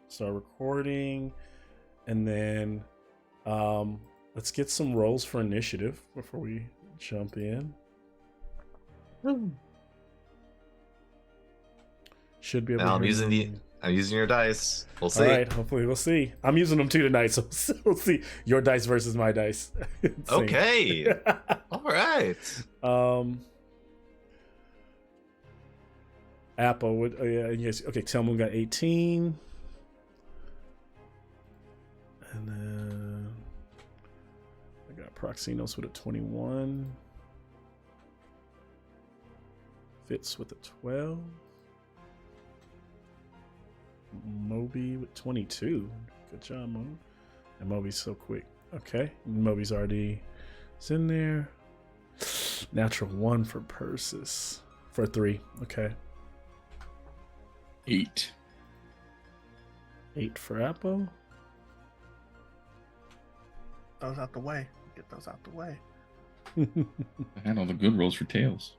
start recording, and then let's get some rolls for initiative before we jump in. Should be able Now to hear I'm using your dice. We'll see. All right, hopefully we'll see. I'm using them too tonight, so we'll see. Your dice versus my dice. Okay. All right. Apple would yes. Okay, Telmoon got 18. And then I got Proxinos with a 21. Fitz with a 12. Moby with 22. Good job, Mo. And Moby's so quick. Okay, Moby's already in there. Natural 1 for Persis. For 3. Okay. 8. 8 for Apple. Those out the way. Get those out the way. I had all the good rolls for tails.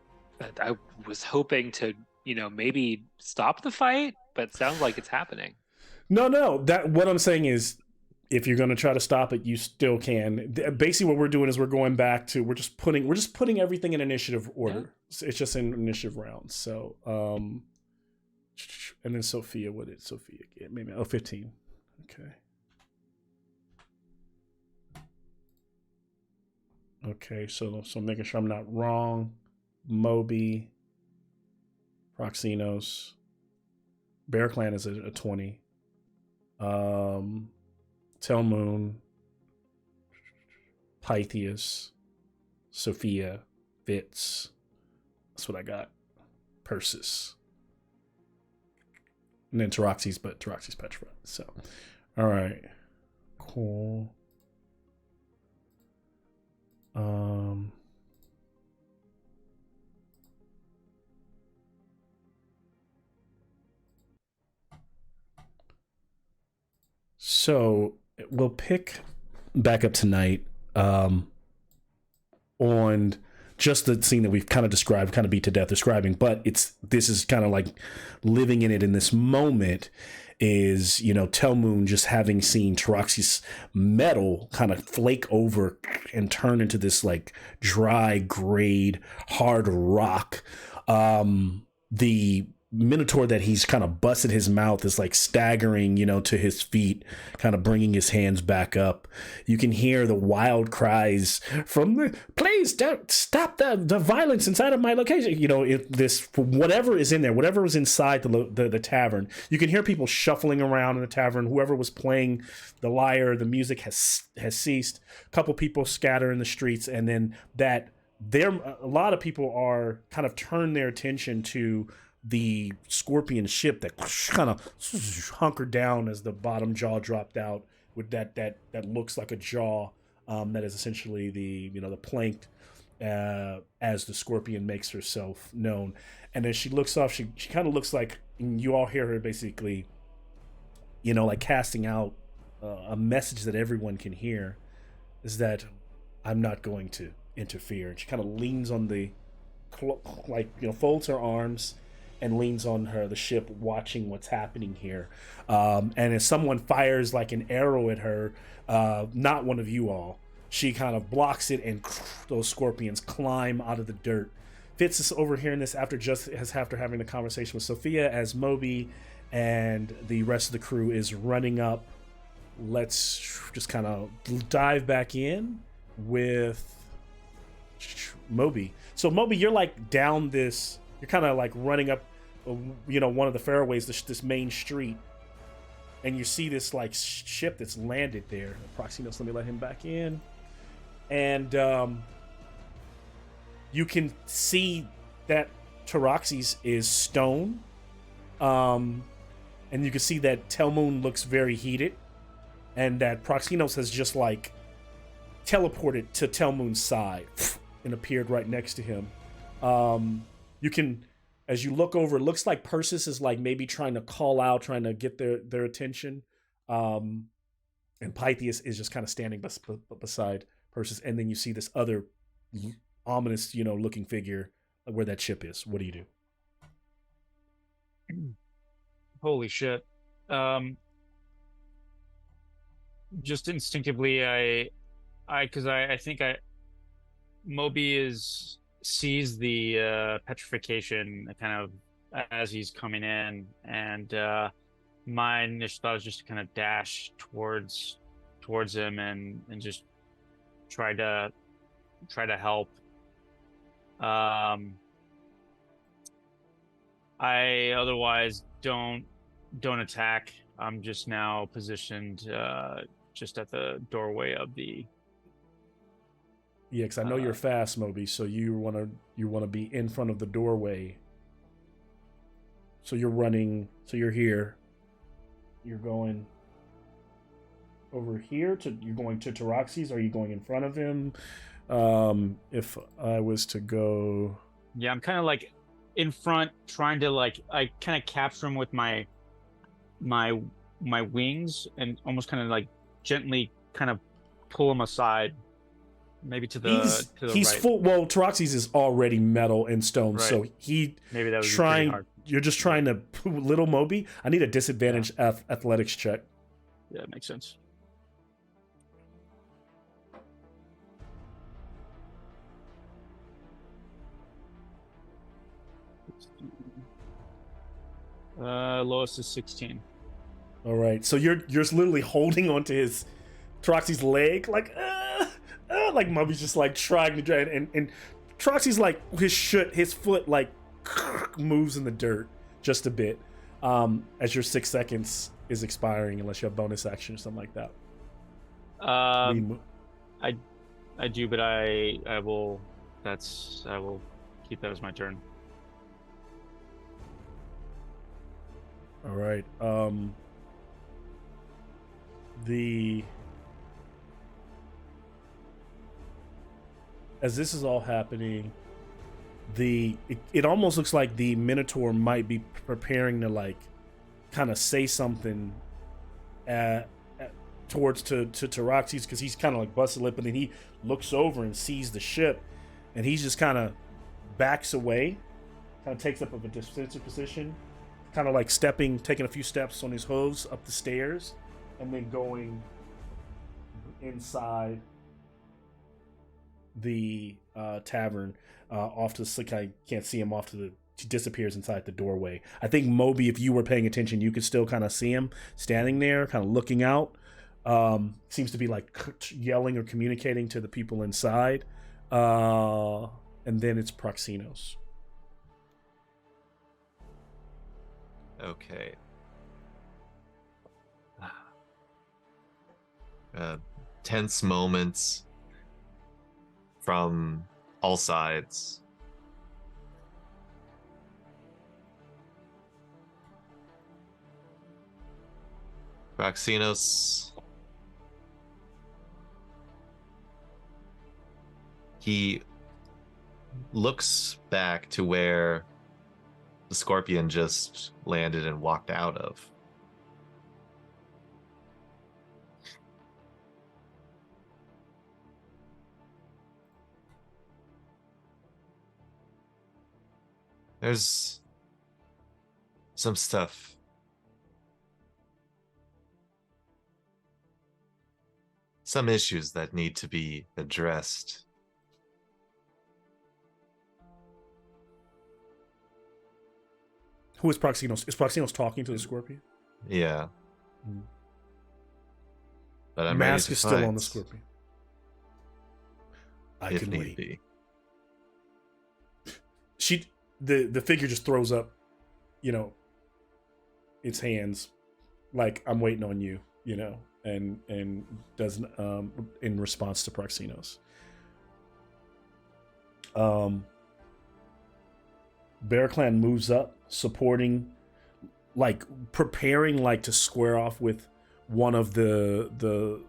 I was hoping to, maybe stop the fight, but it sounds like it's happening. No. That what I'm saying is, if you're going to try to stop it, you still can. Basically, what we're doing is we're going back to we're just putting everything in initiative order. Yeah. It's just in initiative rounds. So, and then Sophia, what did Sophia get? Maybe 15. Okay. Okay, so making sure I'm not wrong. Moby, Proxinos, Bear Clan is a 20. Telmoon, Pythias, Sophia, Fitz. That's what I got. Persis. And then Taroxy's petrified. So, all right. Cool. So we'll pick back up tonight on just the scene that we've kind of described, kind of beat to death describing, but this is kind of like living in it in this moment is, Telmoon just having seen Taroxy's metal kind of flake over and turn into this like dry, grayed, hard rock. The Minotaur that he's kind of busted his mouth is like staggering, to his feet, kind of bringing his hands back up. You can hear the wild cries from the, please don't stop the violence inside of my location. If this, whatever is in there, whatever was inside the tavern, you can hear people shuffling around in the tavern. Whoever was playing the lyre, the music has ceased. A couple people scatter in the streets, and then a lot of people are kind of turn their attention to the scorpion ship that kind of hunkered down as the bottom jaw dropped out with that looks like a jaw that is essentially the plank as the scorpion makes herself known. And as she looks off, she kind of looks like, and you all hear her basically like casting out a message that everyone can hear, is that I'm not going to interfere. And she kind of leans on the folds her arms and leans on the ship, watching what's happening here. And as someone fires like an arrow at her, not one of you all, she kind of blocks it, and those scorpions climb out of the dirt. Fitz is overhearing this after having the conversation with Sophia, as Moby and the rest of the crew is running up. Let's just kind of dive back in with Moby. So Moby, you're like down this, you're kind of like running up one of the fairways, this main street, and you see this like ship that's landed there. Proxinos, let me let him back in. And you can see that Taroxy's is stone, and you can see that Telmoon looks very heated, and that Proxinos has just like teleported to Telmoon's side and appeared right next to him. You can, as you look over, it looks like Persis is like maybe trying to call out, trying to get their attention. And Pythias is just kind of standing beside Persis. And then you see this other ominous, looking figure where that ship is. What do you do? Holy shit. just instinctively, I think Moby sees the petrification kind of as he's coming in, and my initial thought was just to kind of dash towards him and just try to help. I otherwise don't attack. I'm just now positioned just at the doorway of the. Yeah, because I know you're fast, Moby. So you wanna be in front of the doorway. So you're running. So you're here. You're going over here you're going to Taroxy's. Are you going in front of him? If I was to go, yeah, I'm kind of like in front, trying to I kind of capture him with my wings and almost kind of like gently kind of pull him aside, maybe to the he's right. full. Well, Taroxy's is already metal and stone, right. So maybe that was trying. hard. You're just trying to little Moby. I need a disadvantage athletics check. Yeah, that makes sense. Lowest is 16. All right, so you're literally holding onto his Taroxy's leg, like Moby's just like trying to drag, and Taroxy's like his foot like moves in the dirt just a bit, as your 6 seconds is expiring, unless you have bonus action or something like that. I do, but I will keep that as my turn. All right. As this is all happening, it almost looks like the Minotaur might be preparing to like kind of say something towards to Taroxy's, because he's kind of like busted lip, and then he looks over and sees the ship, and he's just kind of backs away, kind of takes up a defensive position, kind of like taking a few steps on his hooves up the stairs, and then going inside the tavern, off to the, I can't see him, he disappears inside the doorway. I think Moby, if you were paying attention, you could still kind of see him standing there, kind of looking out. Seems to be like yelling or communicating to the people inside. And then it's Proxinos. Okay. Tense moments from all sides. Proxinos, he looks back to where the scorpion just landed and walked out of. There's some stuff. Some issues that need to be addressed. Who is Proxinos? Is Proxinos talking to the scorpion? Yeah. Mm. But I'm Mask ready is to still fight, on the scorpion. I if can need wait. be. The figure just throws up, its hands, like, I'm waiting on you, and doesn't, in response to Proxinos. Bear Clan moves up, supporting, like preparing, like to square off with one of the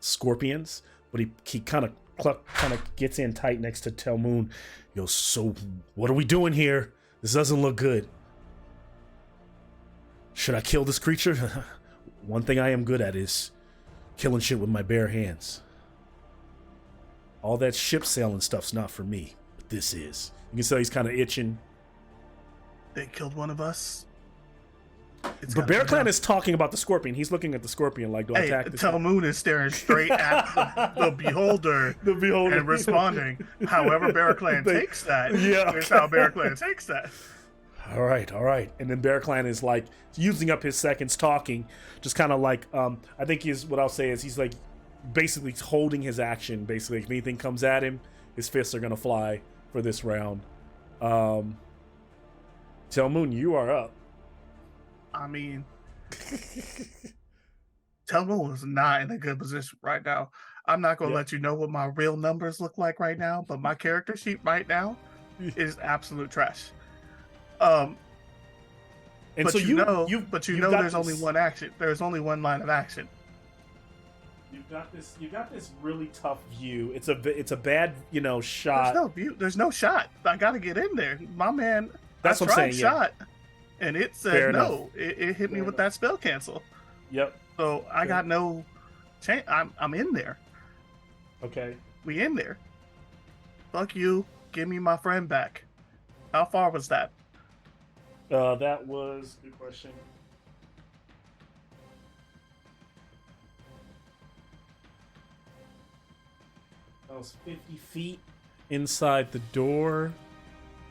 scorpions, but he kind of gets in tight next to Telmoon. Yo, so what are we doing here? This doesn't look good. Should I kill this creature? One thing I am good at is killing shit with my bare hands. All that ship sailing stuff's not for me, but this is. You can tell he's kind of itching. They killed one of us. It's But gotta Bear be Clan done. is talking about the scorpion. He's looking at the scorpion like, do I Hey, attack this? Telmoon is staring straight at the beholder The beholder. and responding. However, Bear Clan They- takes that. Yeah, Is okay. how Bear Clan takes that. All right. And then Bear Clan is like using up his seconds talking, just kind of like, I think what I'll say is he's like basically holding his action. Basically, if anything comes at him, his fists are gonna fly for this round. Telmoon, you are up. I mean, Telmoon is not in a good position right now. I'm not going to Yep. let you know what my real numbers look like right now, but my character sheet right now is absolute trash. And But so you know you've got there's only this- one action. There's only one line of action. You've got this really tough view. It's a bad shot. There's no view. There's no shot. I got to get in there. My man, That's I what I'm tried saying, yeah. shot, and it said Fair no. It hit me Fair with enough. that spell cancel. Yep. So I Okay. got no chance. I'm in there. Okay. We in there. Fuck you. Give me my friend back. How far was that? That was good question. That was 50 feet inside the door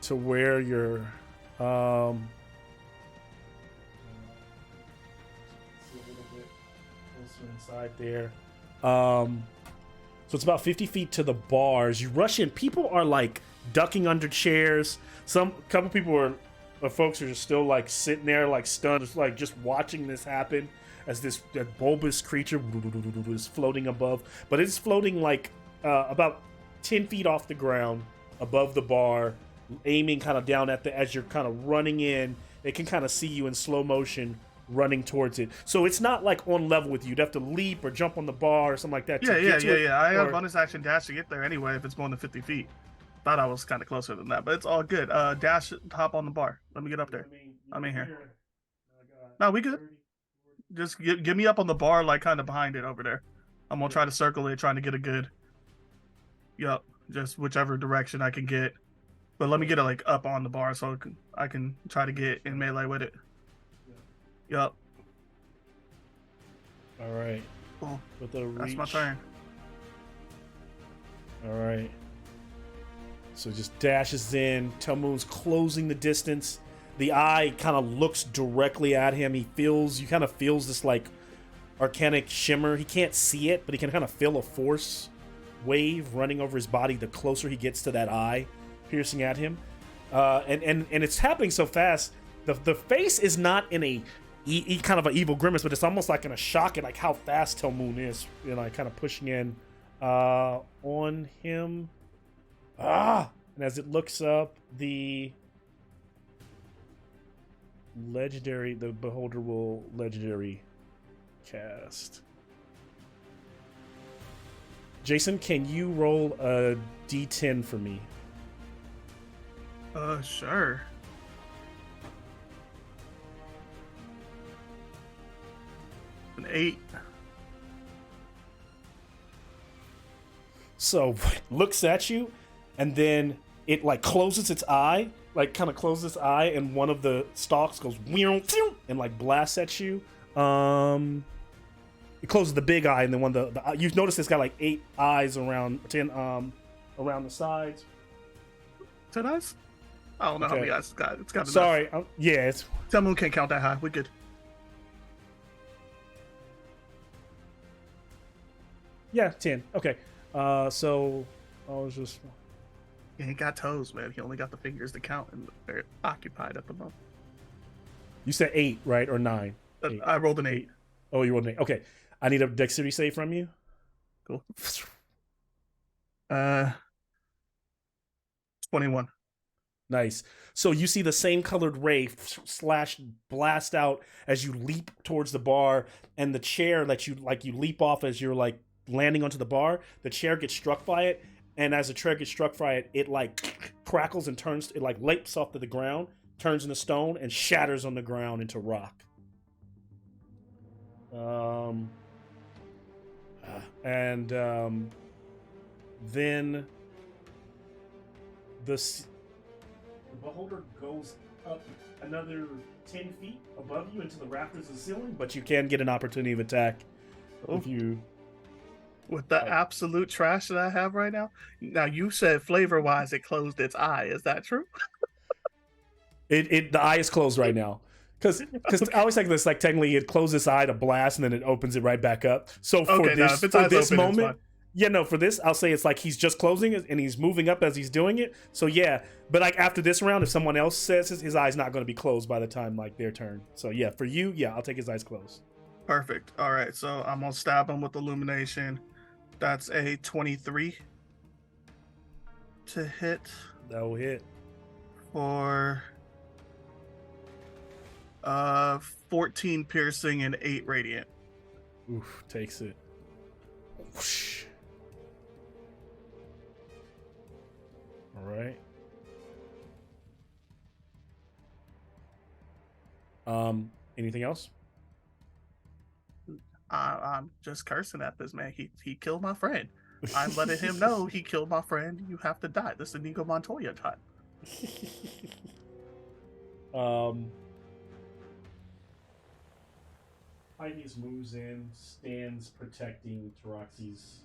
to where you're see a little bit closer inside there. So it's about 50 feet to the bars. You rush in. People are like ducking under chairs. Couple people folks are just still like sitting there like stunned, just watching this happen as that bulbous creature is floating above. But it's floating like about 10 feet off the ground above the bar, aiming kind of down at as you're kind of running in. It can kind of see you in slow motion running towards it. So it's not like on level with you. You'd have to leap or jump on the bar or something like that. Yeah. I have or- bonus action dash to get there anyway if it's more than 50 feet. Thought I was kind of closer than that, but it's all good. Dash, hop on the bar. Let me get up there. I'm in here. No, we good. Just get me up on the bar, like kind of behind it over there. I'm gonna try to circle it, trying to get a good. Yup, just whichever direction I can get. But let me get it like up on the bar so I can try to get in melee with it. Yup. All right. Cool. With the That's reach. my turn. All right. So just dashes in. Telmoon's closing the distance. The eye kind of looks directly at him. You kind of feels this like arcanic shimmer. He can't see it, but he can kind of feel a force wave running over his body the closer he gets to that eye piercing at him. And it's happening so fast. The face is not in a kind of an evil grimace, but it's almost like in a shock at like how fast Telmoon is, kind of pushing in on him. And as it looks up, the beholder will legendary cast. Jason, can you roll a d10 for me? Sure. An 8. So looks at you, and then it like closes its eye, like kind of closes its eye, and one of the stalks goes and like blasts at you. It closes the big eye, and then you've noticed it's got like 8 eyes around 10 around the sides. 10 eyes? I don't know how Okay. many eyes it's got. It's got enough. Sorry, yeah, it's Telmoon can't count that high. We're good. yeah 10. Okay, so I was just He ain't got toes, man. He only got the fingers to count, and they're occupied at the moment. you said 8, right, or 9? Eight. I rolled an 8. Oh, you rolled an 8. Okay, I need a dexterity save from you. Cool. 21. Nice. So you see the same colored ray slash blast out as you leap towards the bar, and the chair that you leap off as you're like landing onto the bar. The chair gets struck by it, and as the chair gets struck by it, it like crackles and turns. It like leaps off to the ground, turns into stone, and shatters on the ground into rock. Then the beholder goes up another 10 feet above you into the rafters of the ceiling, but you can get an opportunity of attack if you. With the absolute trash that I have right now. Now you said flavor wise it closed its eye. Is that true? The eye is closed right now. Because I always think this, like, technically it closes its eye to blast and then it opens it right back up. So for this moment, yeah, no, for this, I'll say it's like he's just closing it and he's moving up as he's doing it. So yeah, but like after this round, if someone else says his eye's not going to be closed by the time like their turn. So yeah, for you, yeah, I'll take his eyes closed. Perfect. All right, so I'm gonna stab him with illumination. That's a 23 to hit. That will hit. For 14 piercing and 8 radiant. Oof, takes it. Whoosh. All right. Anything else? I'm just cursing at this man. He killed my friend. I'm letting him know he killed my friend. You have to die. This is Inigo Montoya time. Hydes moves in, stands protecting Taroxy's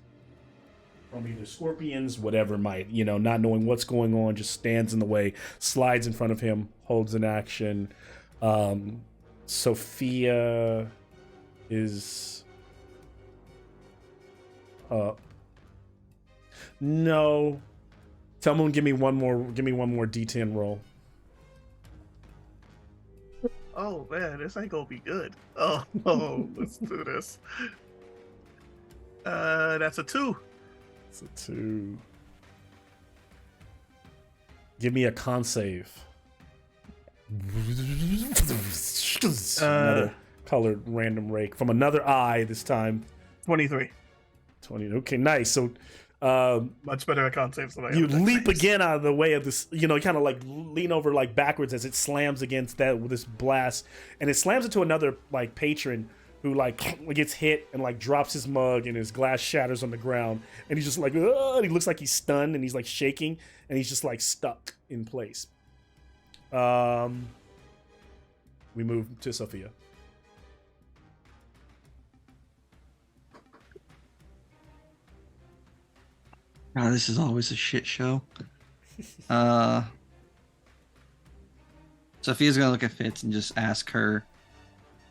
from either scorpions, whatever might, not knowing what's going on, just stands in the way, slides in front of him, holds an action. Sophia is up. No. Tell Moon, give me one more D10 roll. Oh man, this ain't gonna be good. Oh, let's do this. That's a 2. It's a 2. Give me a con save. Another colored random rake from another eye this time. 23. 20. Okay, nice. So much better at con saves than I am. You leap again out of the way of this, kind of like lean over like backwards as it slams against that with this blast, and it slams into another like patron who like gets hit and like drops his mug and his glass shatters on the ground, and he's just like, ugh, and he looks like he's stunned and he's like shaking and he's just like stuck in place. We move to Sophia. Oh, this is always a shit show. Sophia's gonna look at Fitz and just ask her,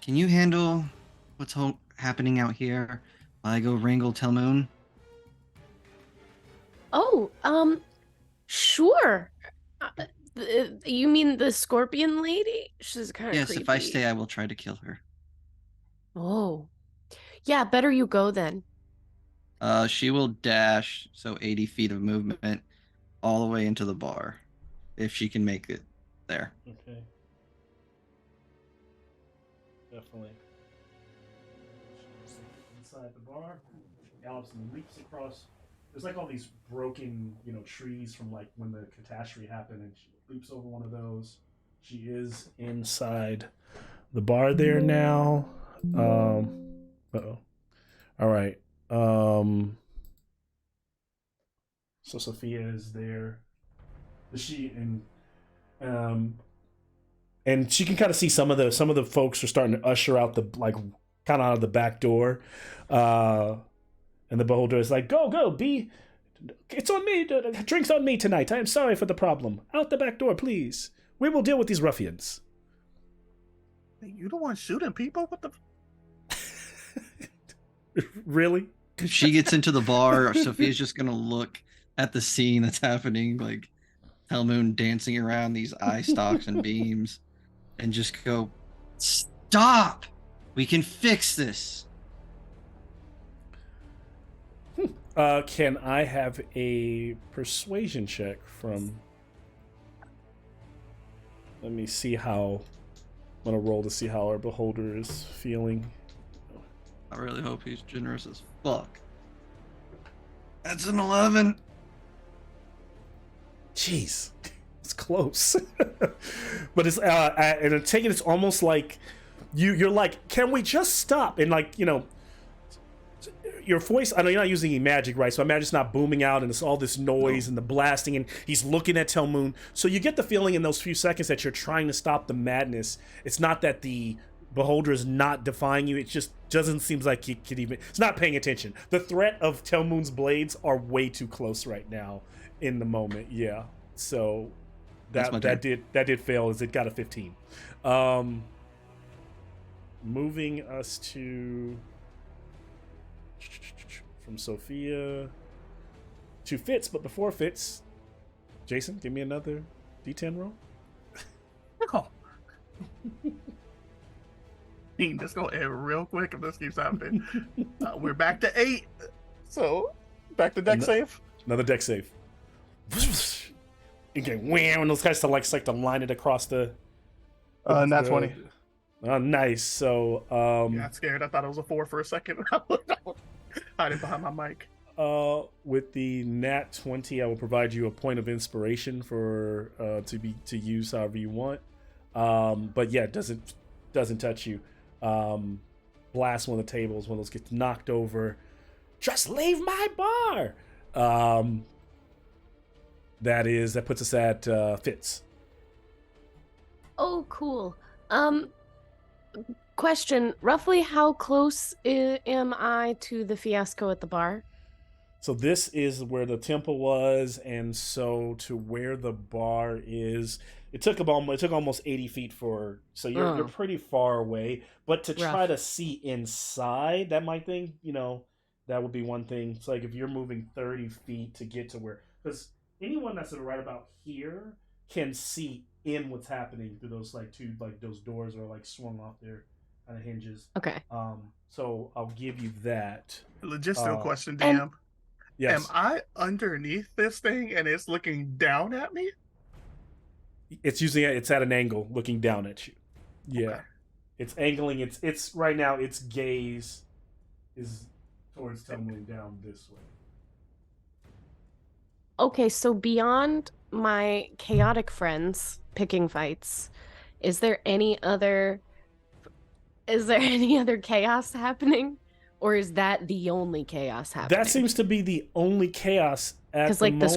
"Can you handle what's happening out here while I go wrangle Telmoon?" Oh, sure. You mean the scorpion lady? She's kind of Yes, creepy. if I stay, I will try to kill her. Oh, yeah. Better you go then. She will dash, so 80 feet of movement, all the way into the bar, if she can make it there. Okay. Definitely. Inside the bar, Allison leaps across. There's like all these broken, trees from like when the catastrophe happened, and she leaps over one of those. She is inside the bar there now. Uh-oh. All right. So Sophia is there. And she can kind of see some of the folks are starting to usher out the kind of out of the back door. And the beholder is like, go, be. It's on me. Drinks on me tonight. I am sorry for the problem. Out the back door, please. We will deal with these ruffians. Hey, you the one shooting people? What the? Really? If she gets into the bar, Sophia's just gonna look at the scene that's happening, like Telmoon dancing around these eye stalks and beams, and just go, "Stop! We can fix this." Can I have a persuasion check from... Let me see how... I'm going to roll to see how our beholder is feeling. I really hope he's generous as fuck. That's an 11. Jeez. It's close. But it's... and I take it, it's almost like... You're like, can we just stop? And your voice, I know you're not using any magic, right? So I imagine it's not booming out and it's all this noise and the blasting, and he's looking at Telmoon. So you get the feeling in those few seconds that you're trying to stop the madness. It's not that the beholder is not defying you. It just doesn't seem like he could even, it's not paying attention. The threat of Telmoon's blades are way too close right now in the moment. Yeah. So that did fail, as it got a 15. Moving us to from Sophia to Fitz, but before Fitz, Jason, give me another D10 roll. Oh. Let's go end real quick if this keeps happening. We're back to 8. So, back to deck save. Another deck save. Okay, wham, and those guys like to line it across the. Nat 20. Oh, nice. So, I got scared. I thought it was a 4 for a second. Hiding behind my mic. With the nat 20, I will provide you a point of inspiration for to use however you want. But yeah, it doesn't touch you. Blast one of the tables. One of those gets knocked over. Just leave my bar. That puts us at Fitz. Oh, cool. Question, roughly how close am I to the fiasco at the bar? So this is where the temple was, and so to where the bar is, it took almost 80 feet so you're pretty far away. But to try to see inside, that would be one thing. It's like if you're moving 30 feet to get to where, because anyone that's right about here can see in what's happening through those those doors are swung off their kind of hinges. Okay. So I'll give you that. Logistical question, DM. Yes. Am I underneath this thing and it's looking down at me? It's at an angle looking down at you. Yeah. Okay. It's angling. It's right now its gaze is towards Telmoon down this way. Okay, so beyond my chaotic friends picking fights, is there any other chaos happening? Or is that the only chaos happening? That seems to be the only chaos at the moment. Because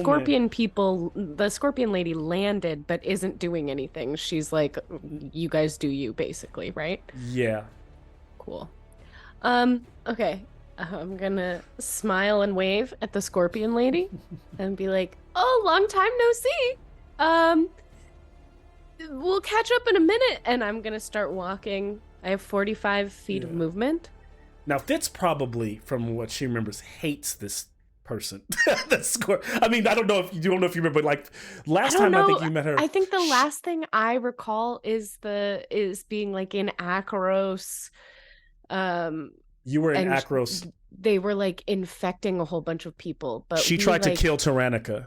the scorpion lady landed but isn't doing anything. She's like, you guys do you, basically, right? Yeah. Cool. Okay. I'm gonna smile and wave at the scorpion lady and be like, oh, long time no see. We'll catch up in a minute. And I'm gonna start walking. I have 45 feet of movement. Now, Fitz probably, from what she remembers, hates this person. I mean, I don't know if you remember, but last time I think you met her. I think the last thing I recall is being in Akaros. You were in Akros. They were infecting a whole bunch of people, but she tried to kill Tyrannica.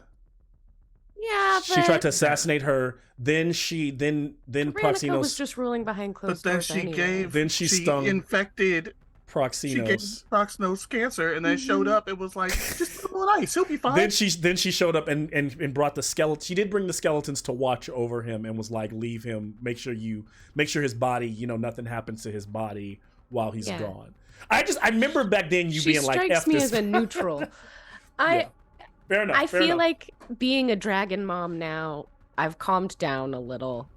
Yeah, she tried to assassinate her. Then Proxenos was just ruling behind closed doors. But then she stung. Infected Proxenos. She gave Proxenos cancer, and then showed up. It was like, just put him on ice. He'll be fine. Then she showed up and brought the skeleton. She did bring the skeletons to watch over him and was like, leave him. Make sure his body, nothing happens to his body while he's gone. I remember back then you being like, F this. She strikes me as a neutral. Fair enough. I feel like being a dragon mom now, I've calmed down a little.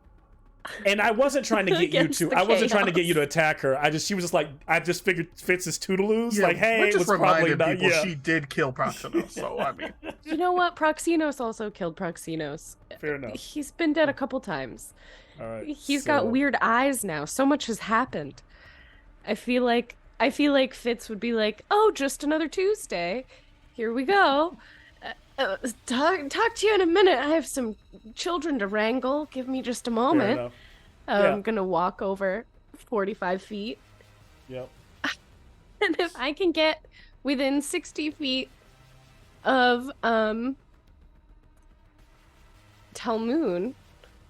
And I wasn't trying to get you to. I wasn't trying to get you to attack her. She was just like, I just figured Fitz's toodaloos. Yeah, hey, it was probably not. People she did kill Proxenos. So I mean, you know what? Proxenos also killed Proxenos. Fair enough. He's been dead a couple times. All right. He's got weird eyes now. So much has happened. I feel like Fitz would be like, oh, just another Tuesday. Here we go. Talk to you in a minute. I have some children to wrangle. Give me just a moment. I'm gonna walk over 45 feet. Yep. And if I can get within 60 feet of Telmoon.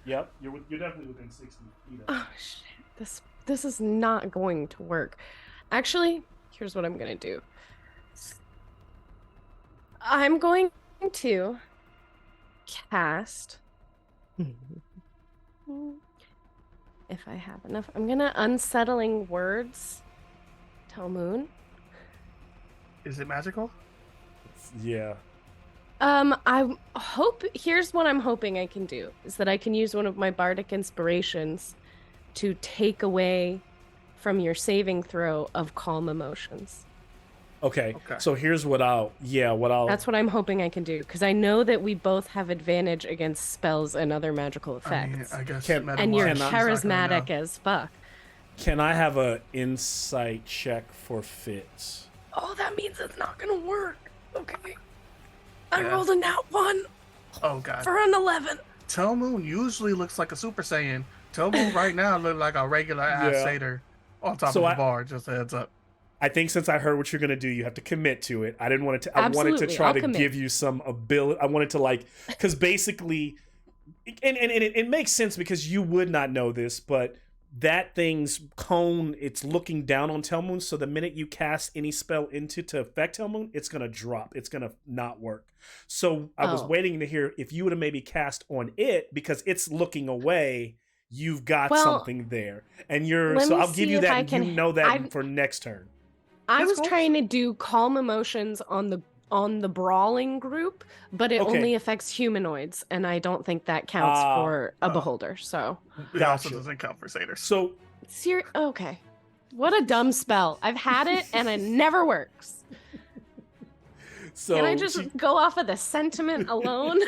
Yep, you're definitely within 60 feet of Oh shit. This is not going to work. Actually, here's what I'm gonna do. I'm going to cast, if I have enough, I'm gonna unsettling words, Telmoon. Is it magical? Yeah. I hope. Here's what I'm hoping I can do is that I can use one of my bardic inspirations to take away from your saving throw of calm emotions. Okay. Okay. So here's what I'll. That's what I'm hoping I can do because I know that we both have advantage against spells and other magical effects. I guess. And you're Metamorph, she's not gonna charismatic know. as fuck. Can I have a insight check for Fitz? Oh, that means it's not gonna work. Okay. I Yeah. rolled a nat 1 Oh god. for an 11. Telmoon usually looks like a Super Saiyan. Telmoon right now look like a regular ass Yeah. satyr on top So of the bar. Just a heads up. I think since I heard what you're gonna do, you have to commit to it. I didn't want to. I wanted to Absolutely, try I'll to commit. give you some ability. I wanted to like, because basically, and it makes sense because you would not know this, but that thing's cone, it's looking down on Telmoon. So the minute you cast any spell into to affect Telmoon, it's gonna drop. It's gonna not work. So I was Oh. waiting to hear if you would have maybe cast on it because it's looking away. You've got Well, something there, and you're. let So me I'll give see you if that. I And can- you know that I'm- for next turn. I That's was cool. trying to do calm emotions on the brawling group, but it Okay. only affects humanoids, and I don't think that counts for a beholder. So, It also Gotcha. doesn't count for satyrs. So okay, what a dumb spell! I've had it, and it never works. So Can I just she- go off of the sentiment alone?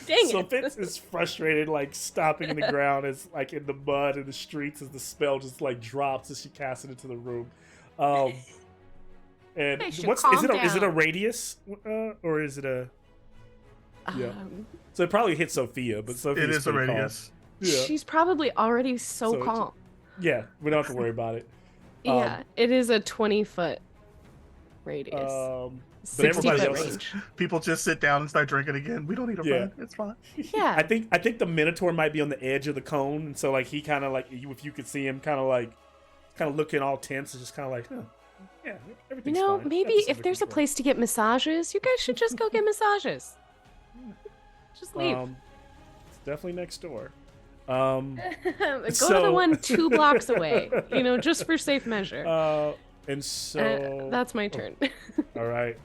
Dang so it! Fitz is frustrated, like stopping in the ground as like in the mud in the streets as the spell just like drops as she casts it into the room. And They should what's calm is it a down. radius or is it a yeah. So it probably hits Sophia, but Sophia It is a radius. Yeah. She's probably already so So it- calm. Yeah, we don't have to worry about it. Yeah, it is a 20-foot radius. But 60 everybody foot else is- range. People just sit down and start drinking again. We don't need a Yeah. friend. It's fine. Yeah. I think the Minotaur might be on the edge of the cone, and so like he kind of like if you could see him kind of looking all tense, and just kind of like, huh, yeah, You everything's know, fine. maybe Everything's if under there's a control. place to get massages, you guys should just go get massages. Just leave. It's definitely next door. Go to the so- one 2 blocks away, just for safe measure. And so That's my turn. all right.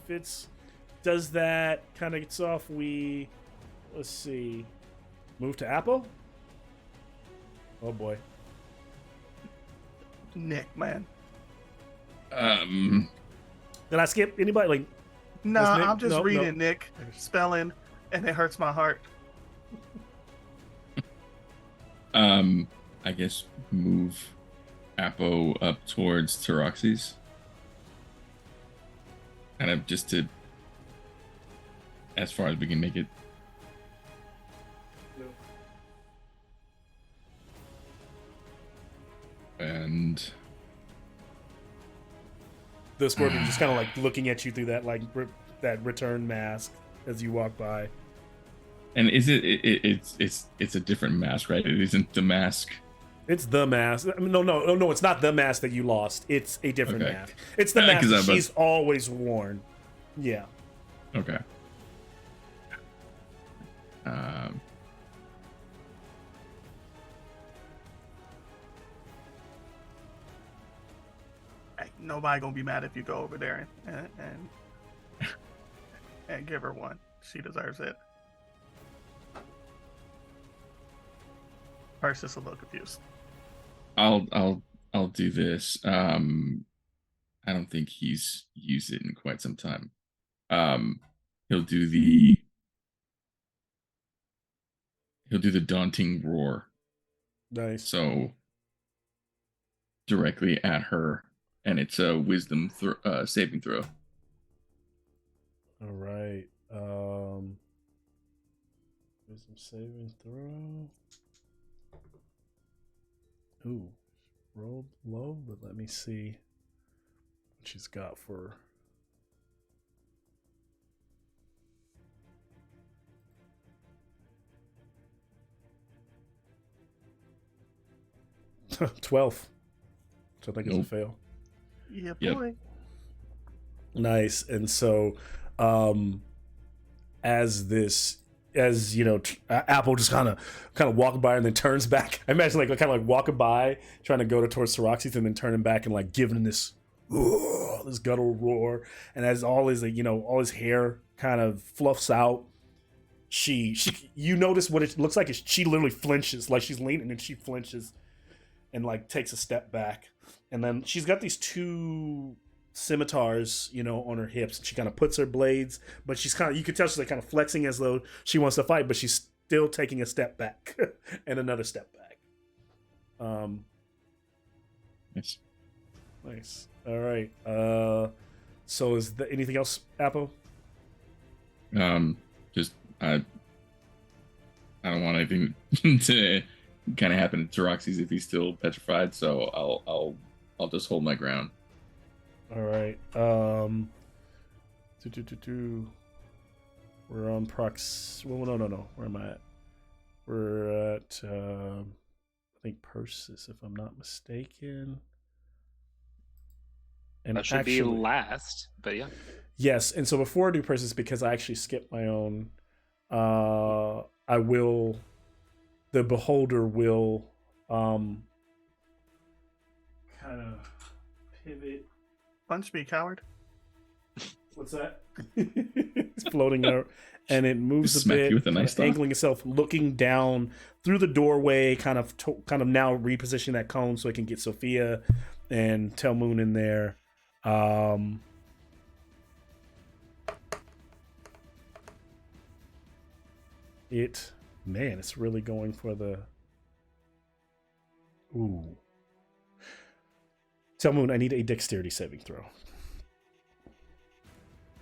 Fitz does that, kind of gets off. Let's see, move to Apple. Oh boy. Nick, man. Did I skip anybody? Like, Nah, Nick? I'm just No, reading no. Nick spelling, and it hurts my heart. I guess move Apo up towards Teroxys. Kind of just to, as far as we can make it. And the scorpion just kind of like looking at you through that that return mask as you walk by. and is it's a different mask, right? It isn't the mask. It's the mask. I mean, no. It's not the mask that you lost. It's a different Okay. mask. It's the Yeah, mask 'cause that I'm about- she's always worn. Yeah. Okay. Um, Hey, nobody gonna be mad if you go over there and give her one. She deserves it. Persis a little confused. I'll do this. I don't think he's used it in quite some time. He'll do the daunting roar. Nice. So directly at her, and it's a wisdom saving throw. All right. Wisdom saving throw. Ooh, rolled low, but let me see what she's got for. $12. So I think it's a Nope. fail. Yeah, Yep. boy. Nice. And so as you know, Apple just kind of walking by and then turns back. I imagine like kind of like walking by, trying to go towards Teroxys and then turning back and like giving this this guttural roar, and as all his all his hair kind of fluffs out, she you notice what it looks like is she literally flinches, like she's leaning and she flinches and like takes a step back, and then she's got these two scimitars on her hips, and she kind of puts her blades, but she's kind of, you can tell she's like kind of flexing as though she wants to fight, but she's still taking a step back and another step back. Nice. All right. So is there anything else, Apo? Just I don't want anything to kind of happen to THEROS if he's still petrified, so I'll just hold my ground. All right. We're on prox. Well, no. Where am I at? We're at I think Persis, if I'm not mistaken. And that should be last, but yeah. Yes, and so before I do Persis, because I actually skipped my own, I will. The Beholder will kind of pivot. Punch me, coward. What's that? It's floating out, and it moves Just a smack bit, you with a nice thought. angling itself, looking down through the doorway, kind of now repositioning that cone so it can get Sophia and Telmoon in there. It's really going for the. Ooh. Telmoon, I need a dexterity saving throw.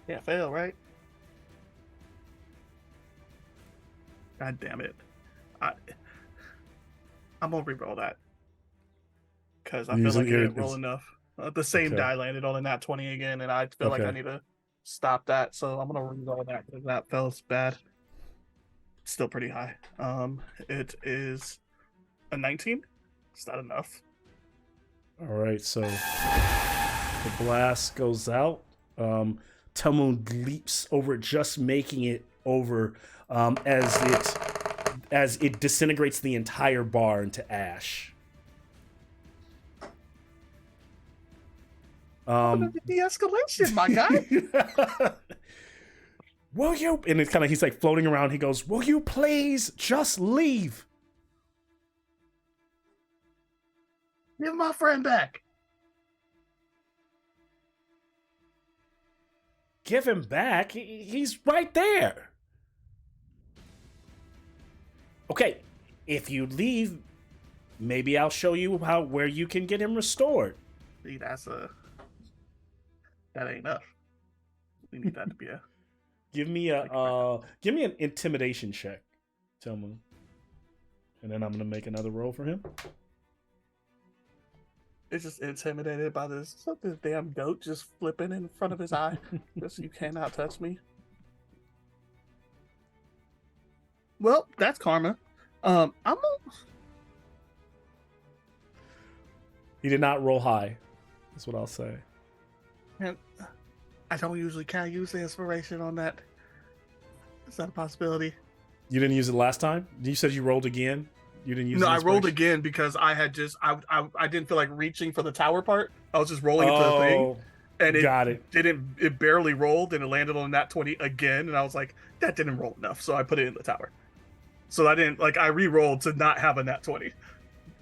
Can't fail, right? God damn it. I'm gonna re-roll that. Because I feel like I didn't roll enough. The same die landed on a nat 20 again, and I feel like I need to stop that. So I'm gonna re-roll that because that felt bad. It's still pretty high. It is a 19. It's not enough. All right, so the blast goes out. Telmoon leaps over it, just making it over as it disintegrates the entire bar into ash. De-escalation, my guy. Will you? And it's kind of, he's like floating around. He goes, "Will you please just leave? Give my friend back." Give him back? He's right there. Okay, if you leave, maybe I'll show you where you can get him restored. See, that ain't enough. We need that to be a. Give me an intimidation check, Telmoon, and then I'm gonna make another roll for him. It's just intimidated by this damn goat just flipping in front of his eye. Just, you cannot touch me. Well, that's karma. He did not roll high. That's what I'll say. And I don't usually kind of use the inspiration on that. Is that a possibility? You didn't use it last time? You said you rolled again? You didn't use No, the I rolled inspiration? again because I had just I didn't feel like reaching for the tower part. I was just rolling into the thing. And it barely rolled, and it landed on that 20 again, and I was like, that didn't roll enough, so I put it in the tower. So I didn't I re-rolled to not have a nat 20.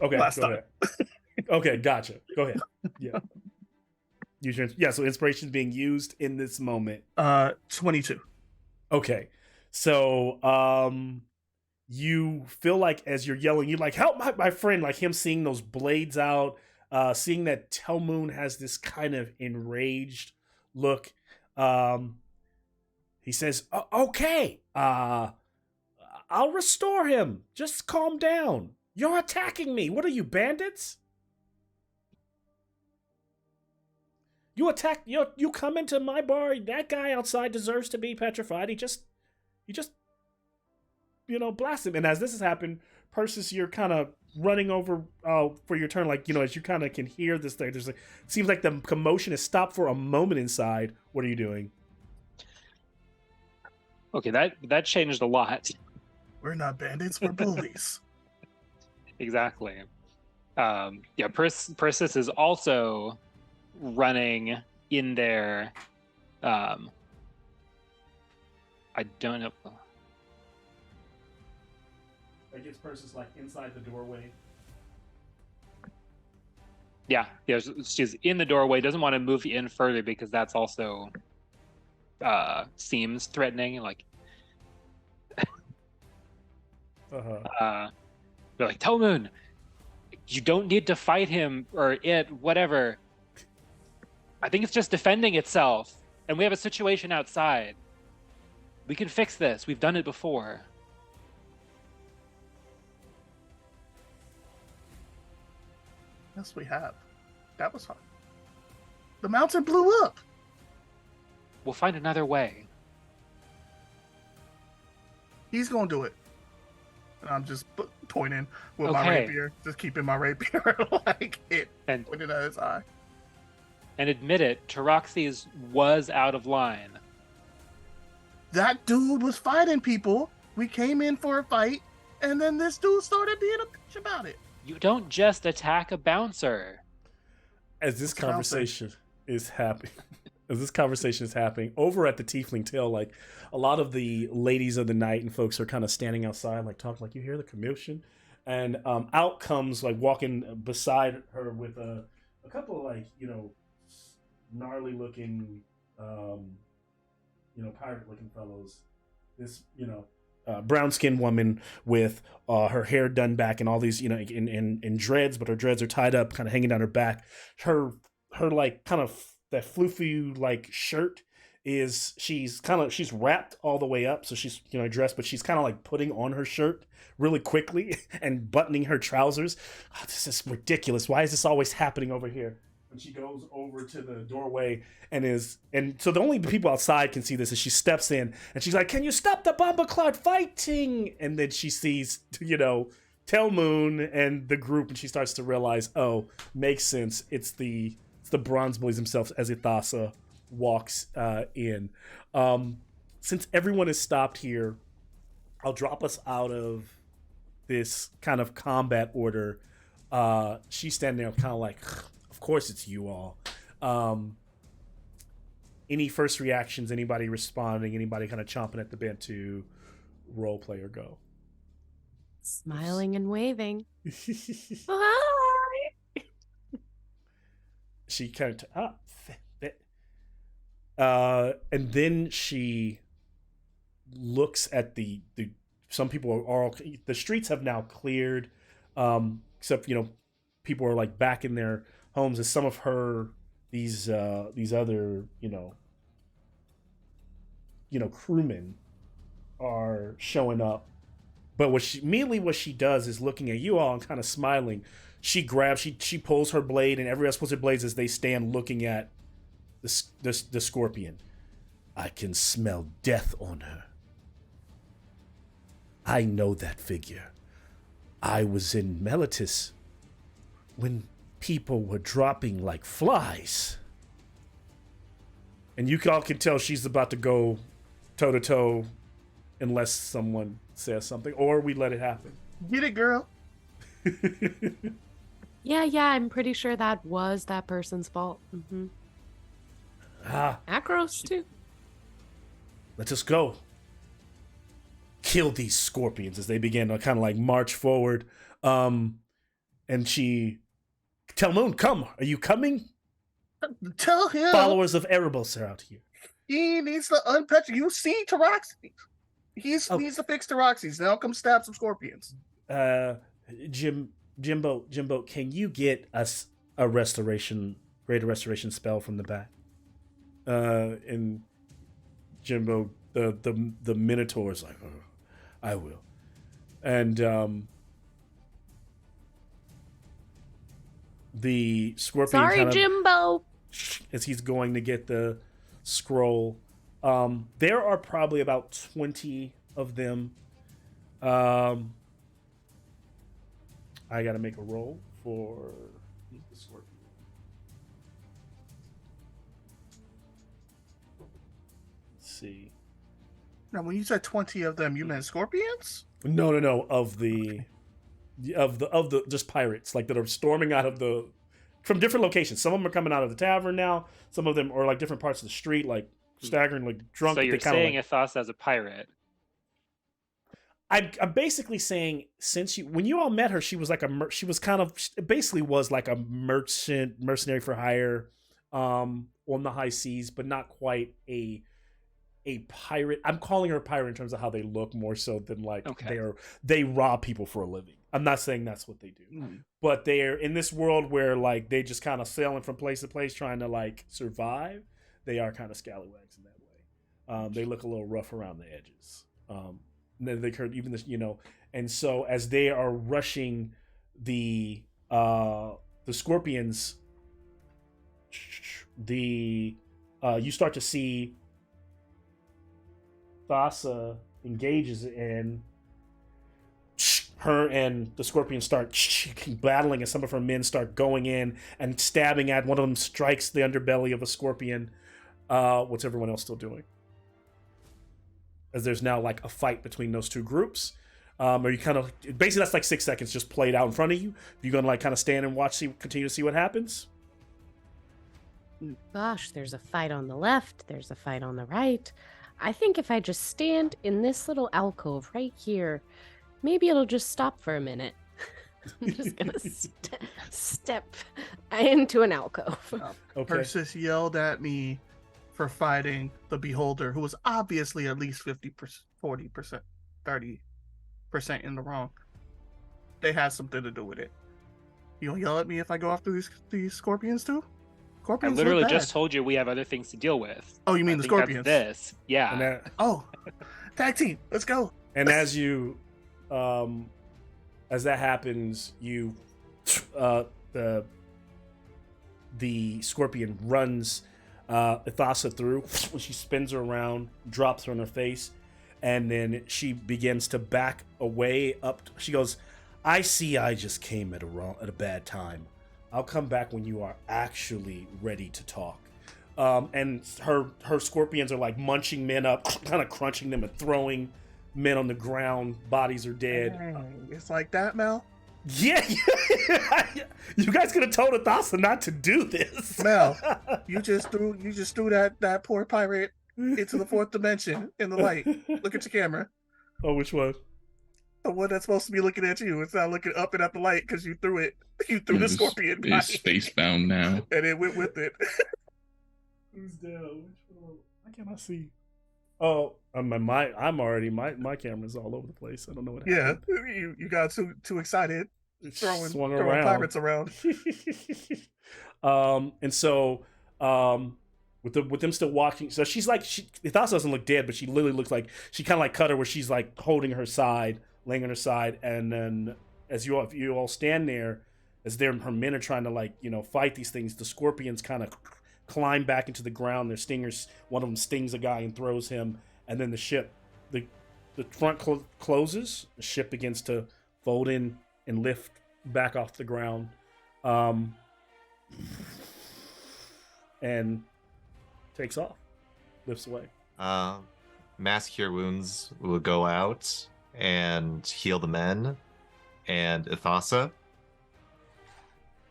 Okay, last go time. ahead. Okay, gotcha. Go ahead. Yeah. So inspiration is being used in this moment. 22. Okay. So you feel like as you're yelling, you're like, help my friend, like him seeing those blades out, seeing that Telmoon has this kind of enraged look. He says, okay, I'll restore him. Just calm down. You're attacking me. What are you, bandits? You come into my bar. That guy outside deserves to be petrified. He just blast him. And as this has happened, Persis, you're kind of running over for your turn, as you kind of can hear this thing. It seems like the commotion has stopped for a moment inside. What are you doing? Okay, that changed a lot. We're not bandits, we're bullies. Exactly. Persis is also running in there. I don't know. Like this person's like inside the doorway. Yeah, she's in the doorway. Doesn't want to move in further because that's also seems threatening. Like, they're like, Telmoon, you don't need to fight him or it, whatever. I think it's just defending itself, and we have a situation outside. We can fix this. We've done it before. Yes, we have. That was hard. The mountain blew up. We'll find another way. He's gonna do it. And I'm just pointing with my Okay. rapier, just keeping my rapier like it And pointed at his eye. admit it, Taroxes was out of line. That dude was fighting people. We came in for a fight, and then this dude started being a bitch about it. You don't just attack a bouncer. As this What's the mountain? conversation is happening, over at the Tiefling Tail, like a lot of the ladies of the night and folks are kind of standing outside, like talking, like you hear the commotion, and out comes like walking beside her with a couple of like gnarly looking pirate looking fellows. This brown skinned woman with her hair done back and all these in dreads, but her dreads are tied up, kind of hanging down her back. Her like kind of that floofy like shirt is she's wrapped all the way up, so she's dressed, but she's kind of like putting on her shirt really quickly and buttoning her trousers. Oh, this is ridiculous. Why is this always happening over here? And she goes over to the doorway and so the only people outside can see this as she steps in and she's like, "Can you stop the Bomba Cloud fighting?" And then she sees, Telmoon and the group, and she starts to realize, oh, makes sense. It's the Bronze Bullies themselves as Ithasa walks in. Since everyone has stopped here, I'll drop us out of this kind of combat order. She's standing there kind of like, of course it's you all. Any first reactions? Anybody responding? Anybody kind of chomping at the bit to role play or go? Smiling and waving. Hi. She kind of and then she looks at the some people are all, the streets have now cleared, except people are like back in their homes as some of these other crewmen are showing up. But what she does is looking at you all and kind of smiling. She pulls her blade, and everyone else pulls their blades as they stand looking at the scorpion. I can smell death on her. I know that figure. I was in Melitus when people were dropping like flies. And you all can tell she's about to go toe to toe unless someone says something, or we let it happen. Get it, girl. Yeah, I'm pretty sure that was that person's fault. Mm-hmm. Acros too. Let us go. Kill these scorpions as they begin to kind of like march forward. And she, Telmoon, come. Are you coming? Tell him. Followers of Erebos are out here. He needs to unpatch. You see Taroxes. He needs to fix Taroxes. Now come stab some scorpions. Jimbo, can you get us a greater restoration spell from the back? And Jimbo, the Minotaur is like, oh, I will. And the scorpion. Sorry, Jimbo. As he's going to get the scroll, there are probably about 20 of them. I gotta make a roll for the scorpion. Let's see. Now, when you said 20 of them, you meant scorpions? No. Of the just pirates, like that are storming out of the from different locations. Some of them are coming out of the tavern now. Some of them are like different parts of the street, like staggering, like drunk. So but you're they kinda saying like, Athos as a pirate. I'm basically saying when you all met her, she was like she was kind of basically was like a mercenary for hire, on the high seas, but not quite a pirate. I'm calling her a pirate in terms of how they look more so than like they rob people for a living. I'm not saying that's what they do, but they're in this world where like they just kind of sailing from place to place trying to like survive. They are kind of scallywags in that way. They look a little rough around the edges. They heard even this, and so as they are rushing the scorpions, you start to see Thassa engages and her and the scorpion start battling, and some of her men start going in and stabbing at one of them, strikes the underbelly of a scorpion. What's everyone else still doing? As there's now like a fight between those two groups. Are you kind of basically that's like 6 seconds just played out in front of you? You're gonna like kind of stand and watch, continue to see what happens? Gosh, there's a fight on the left, there's a fight on the right. I think if I just stand in this little alcove right here, maybe it'll just stop for a minute. I'm just gonna step into an alcove. Okay. Persis yelled at me for fighting the beholder, who was obviously at least 50%, 40%, 30% in the wrong. They had something to do with it. You gonna yell at me if I go after these scorpions too? Scorpions I literally look bad. just told you we have other things to deal with. Oh, you mean I the think that's scorpions? This, yeah. Oh, tag team, let's go. And as you, as that happens, you, the scorpion runs Ithasa through. When she spins her around, drops her on her face, and then she begins to back away up. She goes, "I see. I just came at a bad time. I'll come back when you are actually ready to talk." And her scorpions are like munching men up, kind of crunching them and throwing men on the ground. Bodies are dead. It's like that, Mel. Yeah. You guys could have told Athasa not to do this. Mel, you just threw that poor pirate into the fourth dimension in the light. Look at your camera. Oh, which one? The one that's supposed to be looking at you. It's not looking up and at the light because you threw it. You threw the scorpion. It's space bound now. And it went with it. Who's down? Which one? Why can't I see? Oh, my camera's all over the place. I don't know what happened. Yeah, you got too excited throwing pirates around. And so with them still walking, so she's like, Ithasa doesn't look dead, but she literally looks like she kind of like cut her, where she's like holding her side, laying on her side, and then as you all stand there, as her men are trying to like fight these things, the scorpions kind of climb back into the ground. Their stingers, one of them stings a guy and throws him, and then the ship, the front closes, the ship begins to fold in and lift back off the ground, and takes off, lifts away. Mass Cure Wounds will go out and heal the men and Ithasa,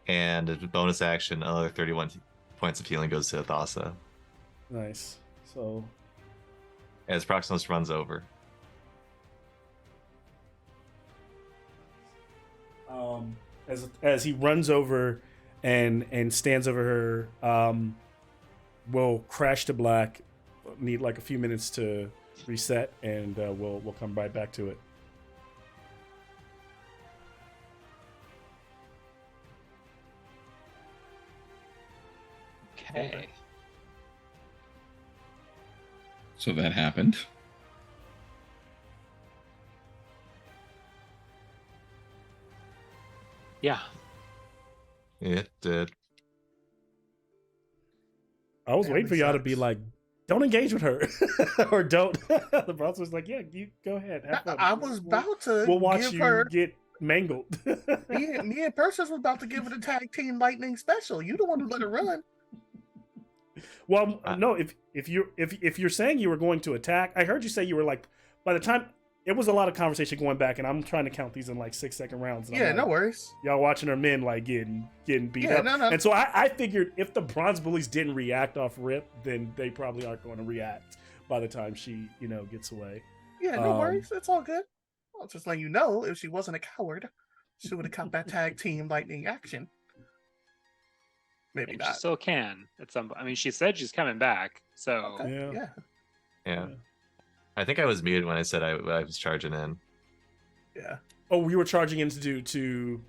and as a bonus action, another 31 points of healing goes to Ithasa. Nice. So as Proximus runs over. As he runs over and stands over her, we'll crash to black. Need like a few minutes to reset, and we'll come right back to it. Okay. So that happened. Yeah. It did. I was waiting for y'all to be like, "Don't engage with her," or "Don't." The boss was like, "Yeah, you go ahead." Have fun. I was about to. We'll watch give you her... get mangled. me and Persis was about to give her the tag team lightning special. You the one who let her run. Well, no. If you're saying you were going to attack, I heard you say you were like, by the time it was a lot of conversation going back, and I'm trying to count these in like 6-second rounds. And I'm Yeah, like, no worries. y'all watching our men like getting beat Yeah, up. no. And so I figured if the Bronze Bullies didn't react off rip, then they probably aren't going to react by the time she, gets away. Yeah, no worries. It's all good. I'll just let you know, if she wasn't a coward, she would have caught that tag team lightning action. Maybe And not. she still can at some. I mean, she said she's coming back. So Okay, Yeah. Yeah. I think I was muted when I said I was charging in. Yeah. Oh, you were charging in to.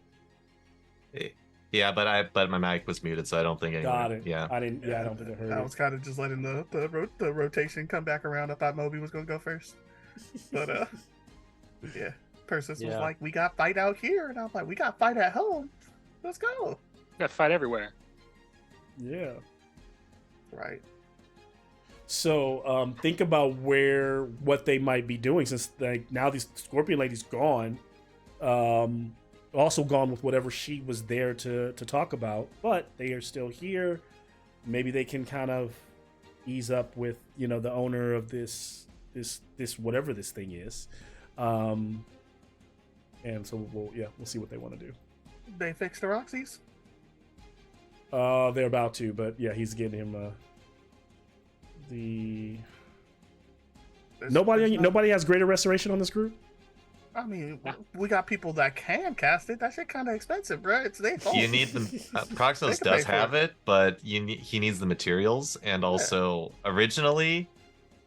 Yeah, but my mic was muted, so I don't think anyone. Got it. Yeah. I didn't. Yeah, I don't think I heard I it. was kind of just letting the rotation come back around. I thought Moby was going to go first. But, yeah. Persis was Yeah. like, we got fight out here. And I was like, we got fight at home. Let's go. got to fight everywhere. Yeah. Right. So think about what they might be doing, since now these Scorpion lady's gone. Also gone with whatever she was there to talk about, but they are still here. Maybe they can kind of ease up with the owner of this whatever this thing is. And so we'll see what they want to do. They fixed the Roxy's. They're about to, but yeah, he's getting him nobody has greater restoration on this group. I mean, we got people that can cast it. That shit kind of expensive, bro. It's their fault. You need the Proximos They can does pay for have it, but he needs the materials, and also originally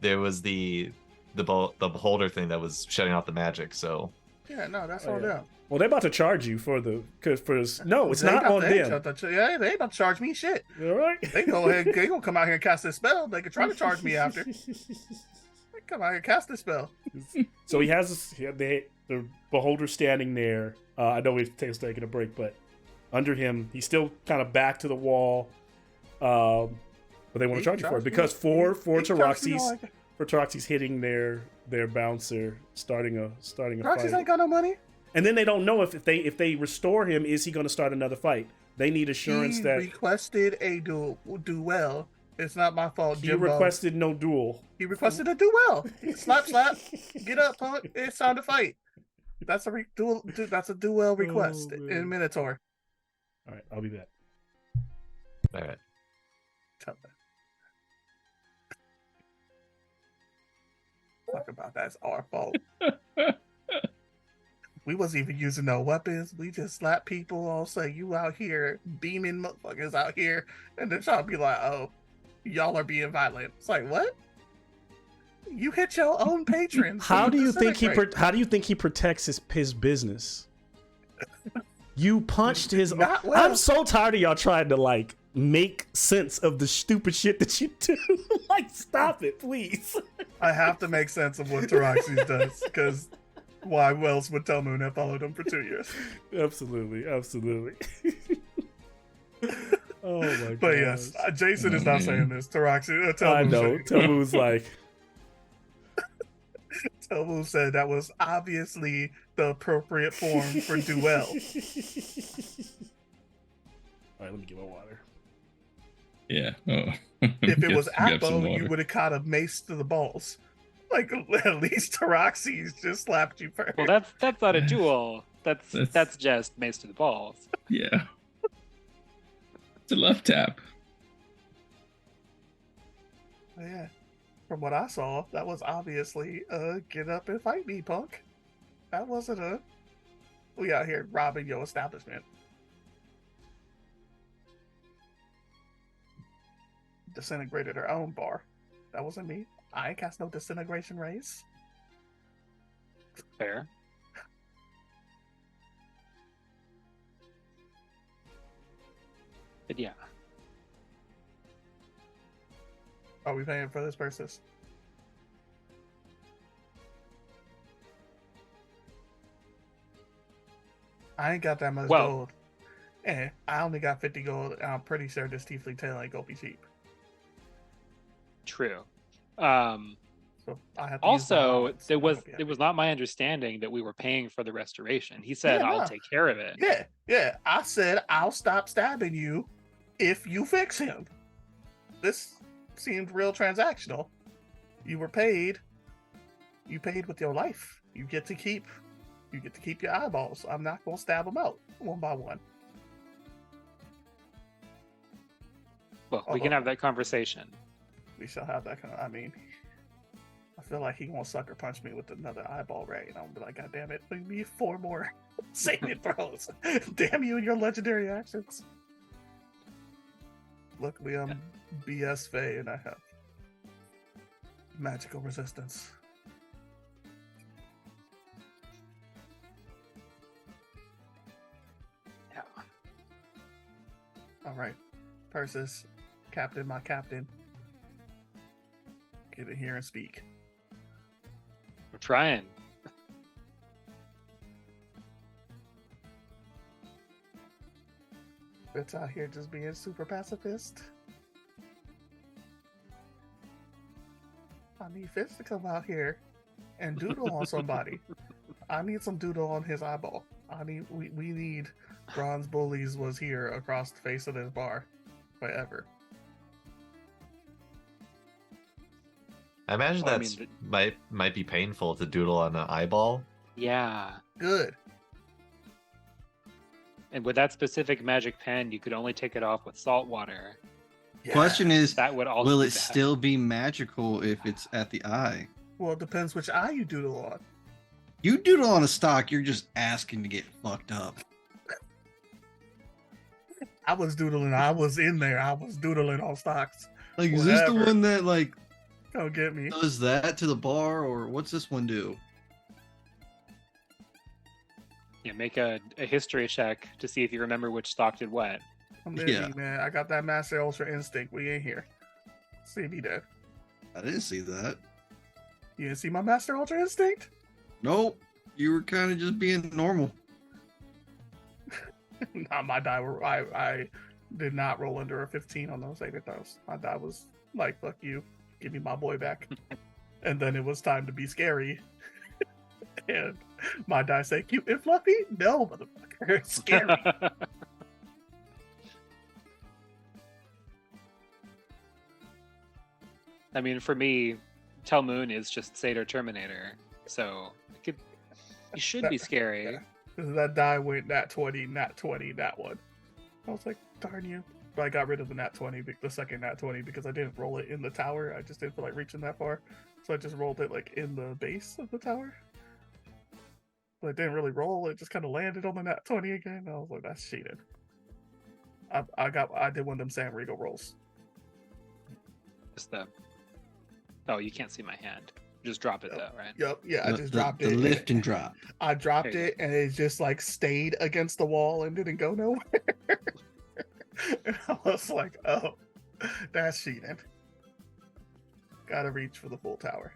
there was the beholder thing that was shutting off the magic. So Yeah, no, that's all them. Well, they're about to charge you for this. No, it's They not about on to- them. Yeah, they ain't about to charge me shit. All right. They go ahead. They gonna come out here and cast this spell. They could try to charge me after. They come out here and cast this spell. So he has the beholder standing there. I know he's taking a break, but under him, he's still kind of back to the wall. But they want to charge you for it because for Taroxy's hitting their bouncer, starting a Roxy's fight. ain't got no money. And then they don't know if they restore him, is he going to start another fight? They need assurance He that requested a duel. It's not my fault, he Jimbo. requested no duel. He requested a duel. Slap, slap. Get up, punk. It's time to fight. That's a duel. That's a duel request in Minotaur. All right, I'll be back. all right. Tell them. Talk about that's our fault. We wasn't even using no weapons. We just slap people. All say you out here beaming motherfuckers out here, and then trying to be like, "Oh, y'all are being violent." It's like, what? You hit your own patrons. How do you think he disintegrate. protects his business? You punched his. Not well. I'm so tired of y'all trying to make sense of the stupid shit that you do. Stop it, please. I have to make sense of what Taroxys does, because why else would Telmoon have followed him for 2 years? Absolutely. Oh my god. But yes, Jason is not saying this. Taroxy, I know. Telmoon's like, Telmoon said that was obviously the appropriate form for duel. all right, let me get my water. Yeah. Oh. If it was Grab some Appo, you water. would have caught a mace to the balls. At least Taroxys just slapped you first. Well, that's not a duel. That's just mace to the balls. Yeah. It's a left tap. Yeah. From what I saw, that was obviously get up and fight me, punk. That wasn't we out here robbing your establishment. Disintegrated her own bar. That wasn't me. I ain't cast no disintegration rays. Fair. But yeah. Are we paying for this versus? I ain't got that much Well- gold. I only got 50 gold. And I'm pretty sure this Tiefling tail ain't gonna be cheap. True. So I have to use my Also, allowance. I'm not gonna be it happy. was not my understanding that we were paying for the restoration. He said, Yeah, "I'll no. take care of it." Yeah. I said I'll stop stabbing you if you fix him. This seemed real transactional. You were paid. You paid with your life. You get to keep your eyeballs. I'm not gonna stab them out one by one. Well, we can have that conversation. We shall have that I mean, I feel like he gonna sucker punch me with another eyeball ray, and I'm gonna be like, God damn it, we need 4 more saving throws. Damn you and your legendary actions. Luckily, I'm BS Fey and I have magical resistance. Yeah. All right, Persis, Captain, my captain. Get in here and speak. We're trying. It's out here just being super pacifist. I need Fitz to come out here and doodle on somebody. I need some doodle on his eyeball. We need Bronze Bullies was here across the face of this bar forever. I imagine Well, I that's mean, might be painful to doodle on an eyeball. Yeah. Good. And with that specific magic pen, you could only take it off with salt water. Yeah. Question is, That would also will be it bad. still be magical if it's at the eye? Well, it depends which eye you doodle on. You doodle on a stock, you're just asking to get fucked up. I was doodling. I was in there. I was doodling on stocks. Like, is this the Whatever. one that like Don't get me. does that to the bar, or what's this one do? Yeah, make a history check to see if you remember which stock did what. I'm busy, Yeah. man. I got that Master Ultra Instinct. We ain't here. See me dead. I didn't see that. You didn't see my Master Ultra Instinct? Nope. You were kind of just being normal. Nah, my die were I did not roll under a 15 on those saving throws. My die was like, fuck you, give me my boy back. And then it was time to be scary. And my die say cute and fluffy? No, motherfucker, it's scary. I mean, for me, Telmoon is just Satyr Terminator, so it should be scary. Yeah. That die went nat 20, nat 20, nat 1. I was like, darn you. But I got rid of the nat 20, the second nat 20, because I didn't roll it in the tower. I just didn't feel like reaching that far. So I just rolled it like in the base of the tower. But it didn't really roll. It just kind of landed on the nat 20 again. I was like, that's cheated. I did one of them San Rigo rolls. Just the. Oh, you can't see my hand. Just drop it though, right? Yep, yeah, I just dropped the it. lift and drop. I dropped There you it and it just like stayed against the wall and didn't go nowhere. And I was like, oh, that's cheating. Gotta reach for the full tower.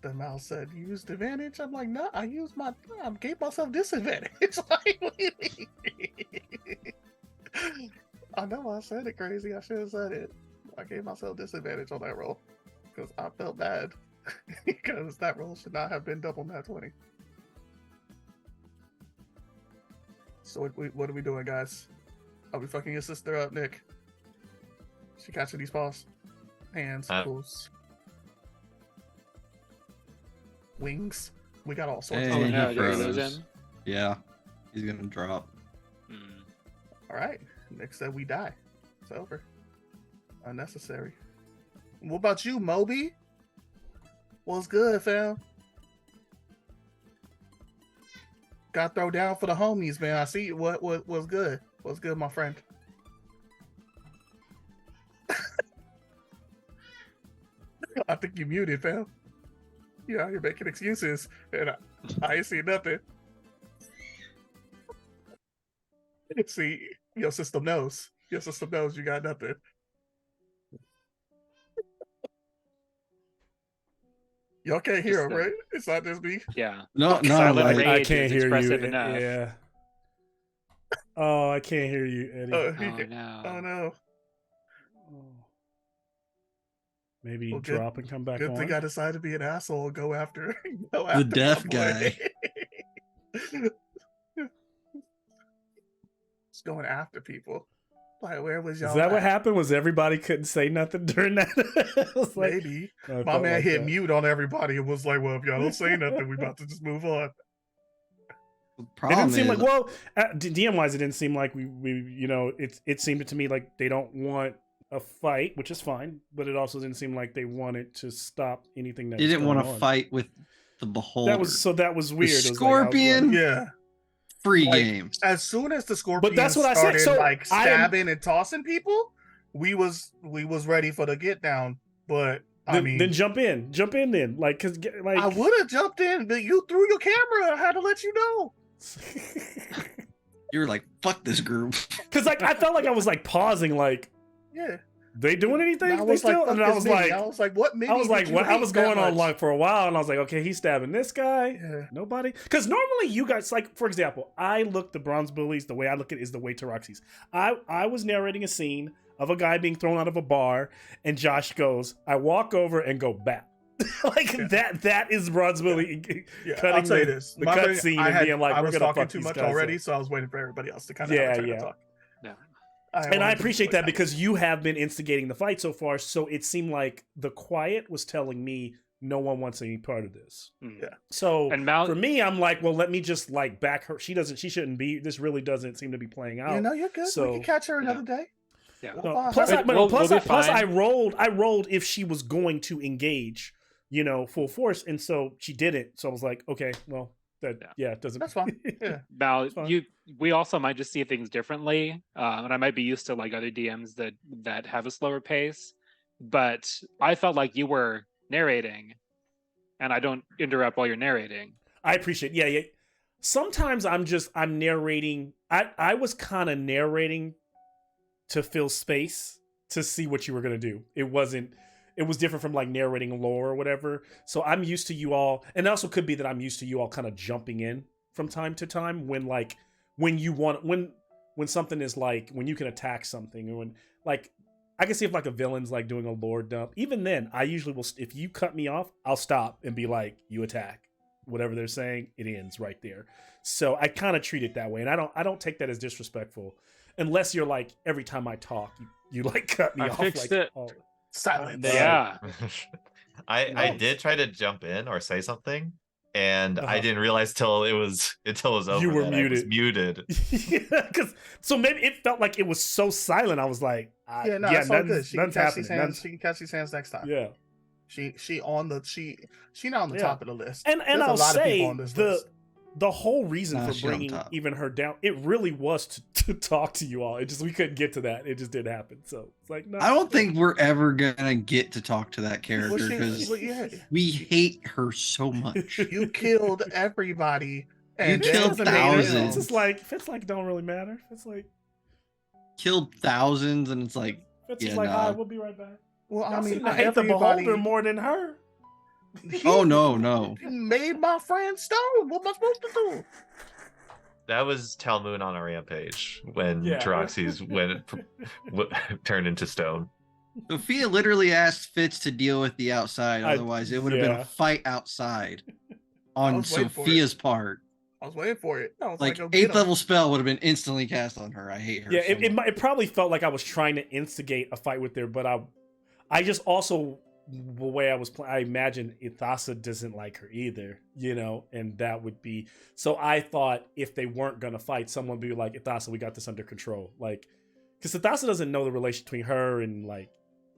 The mouse said, use advantage. I'm like, no, I gave myself disadvantage. Like, what do you mean? I know I said it crazy. I should have said it. I gave myself disadvantage on that roll because I felt bad because that roll should not have been double nat 20. So what are we doing, guys? Are we fucking your sister up, Nick? She catching these paws? Hands, close. Wings. We got all sorts Hey, of Oh he no, you froze. those in? Yeah, he's gonna drop. Hmm. All right. Nick said we die. It's over. Unnecessary. What about you, Moby? What's good, fam? Got throw down for the homies, man. I see you. What was good? What's good, my friend? I think you muted, fam. Yeah, you're making excuses, and I ain't seen nothing. See, your system knows. Your system knows you got nothing. Y'all can't hear him, Just the- right? It's not just me. Yeah. No, no, Silent like, rage I is can't hear you. expressive enough. Yeah. Oh, I can't hear you, Eddie. Oh Oh no. no. Maybe Well, good- drop and come back Good on. thing I decided to be an asshole and go after The deaf my boy. guy. It's going after people. Like, where was y'all? Is that what at? happened? Was everybody couldn't say nothing during that? It was like- Maybe. I My felt man like hit that. mute on everybody and was like, well, if y'all don't say nothing, we about to just move on. The It problem didn't seem like, is, well, DM wise, it didn't seem like we it seemed to me like they don't want a fight, which is fine, but it also didn't seem like they wanted to stop anything that they didn't want to to fight with the beholder. That was weird. It was like, I was Scorpion? Yeah. Free Like, game. As soon as the Scorpion that's what I said. started So like I am- stabbing and tossing people, we was ready for the get down. But I mean, then jump in then, like, cause like I would have jumped in, but you threw your camera. I had to let you know. You were like, fuck this group. Cause like I felt like I was like pausing, like, Yeah. they doing anything? And I They was like, still? fuck And I this was mini. like, I was like, what mini? I was like, did you what? I hate was that going on much? like for a while, and I was like, okay, he's stabbing this guy. Yeah. Nobody, because normally you guys, like, for example, I look the Bronze Bullies. The way I look at it is the way THEROS. I was narrating a scene of a guy being thrown out of a bar, and Josh goes, I walk over and go back. Like that is Bronze Bully Yeah, cutting I'll tell you the, this. the My cut thing, scene I and had- being like, I we're was gonna talking fuck too these much guys already, up. so I was waiting for everybody else to kind of Yeah, have a turn yeah. to talk. Yeah. And I wanted to appreciate like that because you have been instigating the fight so far, so it seemed like the quiet was telling me no one wants any part of this. Yeah. So And Mal- for me, I'm like, well, let me just like back her. She shouldn't be. This really doesn't seem to be playing out. You know, you're good. So- We can catch her another day. Yeah. We'll No, find plus, her. I, We'll plus, be I, plus I fine. rolled if she was going to engage, full force, and so she didn't. So I was like, okay, well, that it doesn't. That's fine. Yeah. Val, fine. we also might just see things differently, and I might be used to like other DMs that have a slower pace. But I felt like you were narrating, and I don't interrupt while you're narrating. I appreciate. Yeah. Sometimes I'm narrating. I was kind of narrating to fill space to see what you were gonna do. It was different from like narrating lore or whatever. So I'm used to you all, and it also could be that I'm used to you all kind of jumping in from time to time when something is like when you can attack something, or when like I can see if like a villain's like doing a lore dump. Even then, I usually will. If you cut me off, I'll stop and be like, "You attack." Whatever they're saying, it ends right there. So I kind of treat it that way, and I don't take that as disrespectful, unless you're like every time I talk, you like cut me I off. fixed like, it. oh. Silence. Yeah. I did try to jump in or say something, and I Uh-huh. didn't realize till it was over. You were that I was muted. Yeah, so maybe it felt like it was so silent. I was like, Yeah, no, it's all good. nothing's She can catch these happening. hands. She can catch these hands next time. Yeah, She not on the Yeah. top of the list. and There's I'll a lot of say people on this list. the whole reason Nah, for she's on bringing top. even her down, it really was to talk to you all. It just we couldn't get to that. It just didn't happen. So it's like no. I don't think we're ever gonna get to talk to that character Well, because yeah, we hate her so much. you killed everybody. And You killed then- thousands. It's just like don't really matter. It's like Killed thousands, and it's like, it's Yeah, just like, nah. all right, we'll be right back. Well, I Y'all mean, seem to hate the everybody. beholder more than her. oh no. He made my friend stone. What am I supposed to do? That was Talmoon on a rampage when Yeah. THEROS turned into stone. Sophia literally asked Fitz to deal with the outside, I- otherwise it would have been yeah. a fight outside I on was waiting for it. Sophia's part. I was waiting for it. I was Like go get 8th him. level spell would have been instantly cast on her. I hate her. Yeah, so it much. probably felt like I was trying to instigate a fight with her, but I just also the way I was playing, I imagine Ithasa doesn't like her either, and that would be so. I thought if they weren't gonna fight, someone would be like, Ithasa, we got this under control, like because Ithasa doesn't know the relation between her and like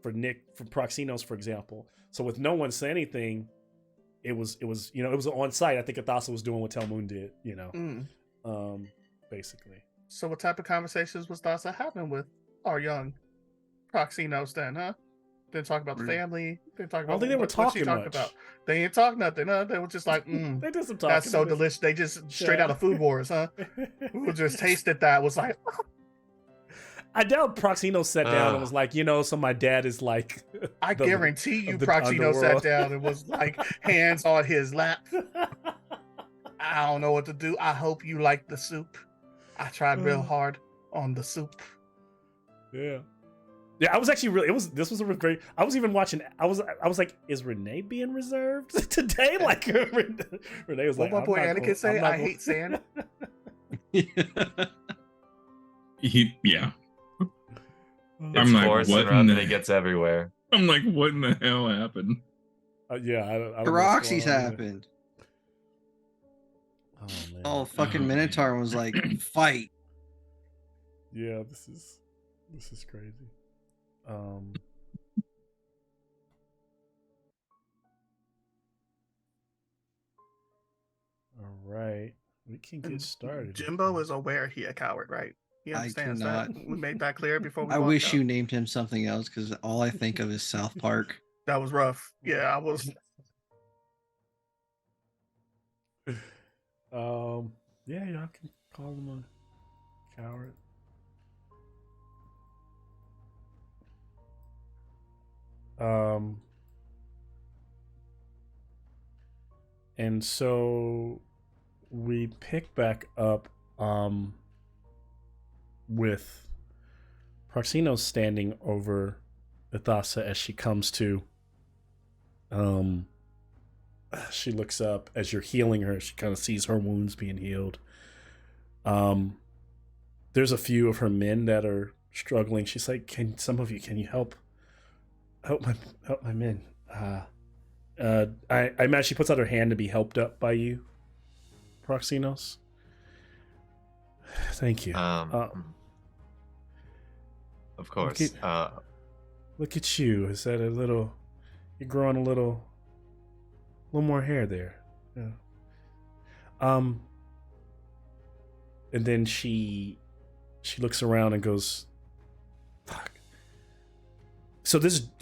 for Proxinos, for example. So with no one saying anything, it was it was on site. I think Ithasa was doing what Talmoon did, basically. So what type of conversations was Dasa having with our young Proxinos then, huh? Didn't talk about the family. Didn't talk about. I don't think they were what she talking talked much. about. They ain't talk nothing, huh? They were just like, They did some talking. that's so but- delicious. They just straight Yeah. out of Food Wars, huh? We just tasted that. Was like, I doubt Proxino sat down and was like, so my dad is like. I the- guarantee you, of the Proxino sat underworld. down and was like, hands on his lap. I don't know what to do. I hope you like the soup. I tried real hard on the soup. Yeah. Yeah, I was actually really. This was a great. I was even watching. I was like, is Renee being reserved today? Like Renee was What like, my I'm boy not Anakin gonna- say? I'm not I gonna- hate sand. Yeah. It's I'm like, forced what and in rough the- and it gets everywhere. I'm like, what in the hell happened? Yeah, I don't know what's Roxy's going on either. happened. Oh man. Oh, fucking Oh, Minotaur man. was like, fight. Yeah, this is crazy. All right, we can get started. Jimbo is aware he a coward, right? He I understands cannot. that. We made that clear before we I walked wish out. you named him something else because all I think of is South Park. That was rough. Yeah, I was. Yeah, y'all can call him a coward. And so we pick back up with Proxino standing over Ithasa as she comes to. She looks up as you're healing her. She kind of sees her wounds being healed. There's a few of her men that are struggling. She's like, can you help my men? I imagine she puts out her hand to be helped up by you, Proxinos. Thank you. Of course. Look at you. Is that you're growing a little more hair there. Yeah. And then she looks around and goes, fuck. So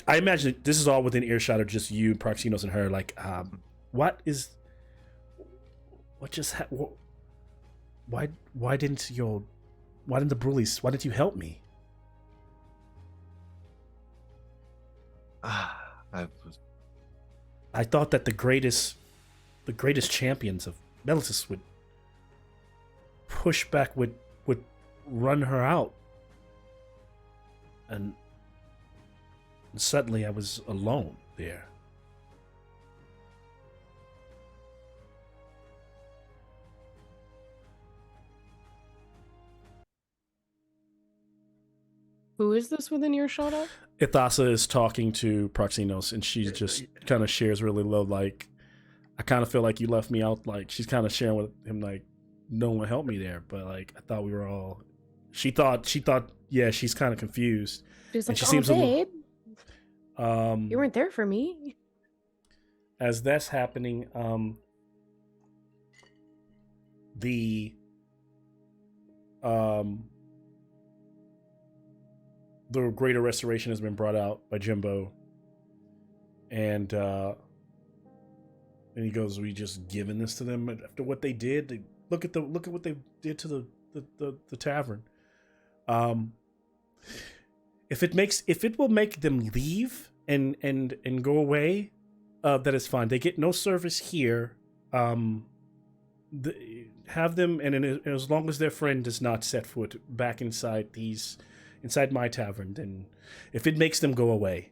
I imagine this is all within earshot of just you, Proxinos, and her. Like, why didn't the Bullies, why didn't you help me? I thought that the greatest champions of Meletis would push back, would run her out. And suddenly I was alone there. Who is this within earshot of? Ithasa is talking to Proxinos, and she just kind of shares really low, like, I kind of feel like you left me out. Like, she's kind of sharing with him, like, no one helped me there, but like, I thought we were all. She thought, yeah, she's kind of confused. She's And like, she oh, seems a little- babe, you weren't there for me. As that's happening, the Greater Restoration has been brought out by Jimbo, and he goes, "We just giving this to them after what they did. Look at what they did to the tavern. If it will make them leave and go away, that is fine. They get no service here. Have them, and as long as their friend does not set foot back inside my tavern, then if it makes them go away,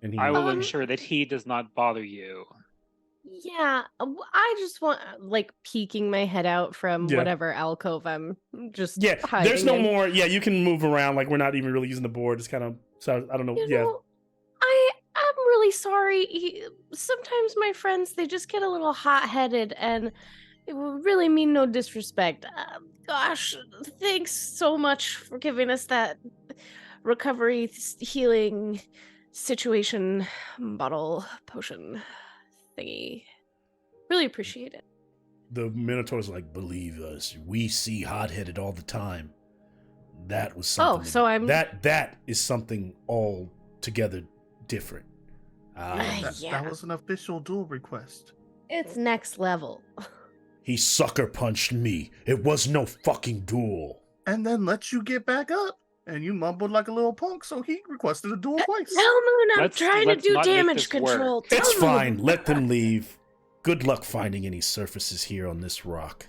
and I will ensure that he does not bother you. Yeah, I just want like peeking my head out from whatever alcove I'm just hiding there's no in. more. Yeah, you can move around. Like, we're not even really using the board. It's kind of, so I don't know. You know, I'm really sorry. Sometimes my friends, they just get a little hot-headed, and it would really mean no disrespect. Gosh, thanks so much for giving us that recovery healing situation bottle potion thingy. Really appreciate it. The Minotaur's like, believe us, we see hot-headed all the time. That was something. Oh, so I'm that is something altogether different. That was an official duel request. It's next level. He sucker punched me. It was no fucking duel. And then let you get back up. And you mumbled like a little punk, so he requested a duel twice. Hellmoon, I'm trying to do damage control. It's fine. Let them leave. Good luck finding any surfaces here on this rock.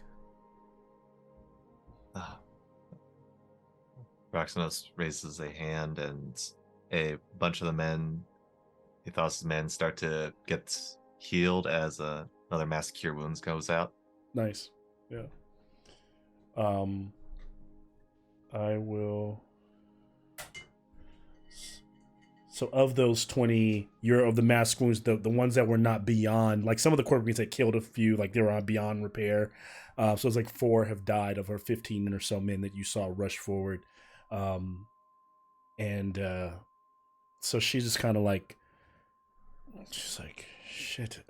Proxinos raises a hand, and a bunch of the men, Ethos' men, start to get healed as another mass cure wounds goes out. Nice. Yeah. I will So of those 20, you're of the mass wounds, the ones that were not beyond, like some of the corporate beings that killed a few, like they were on beyond repair. So it's like 4 have died of our 15 or so men that you saw rush forward. So she's just kind of like, she's like, shit,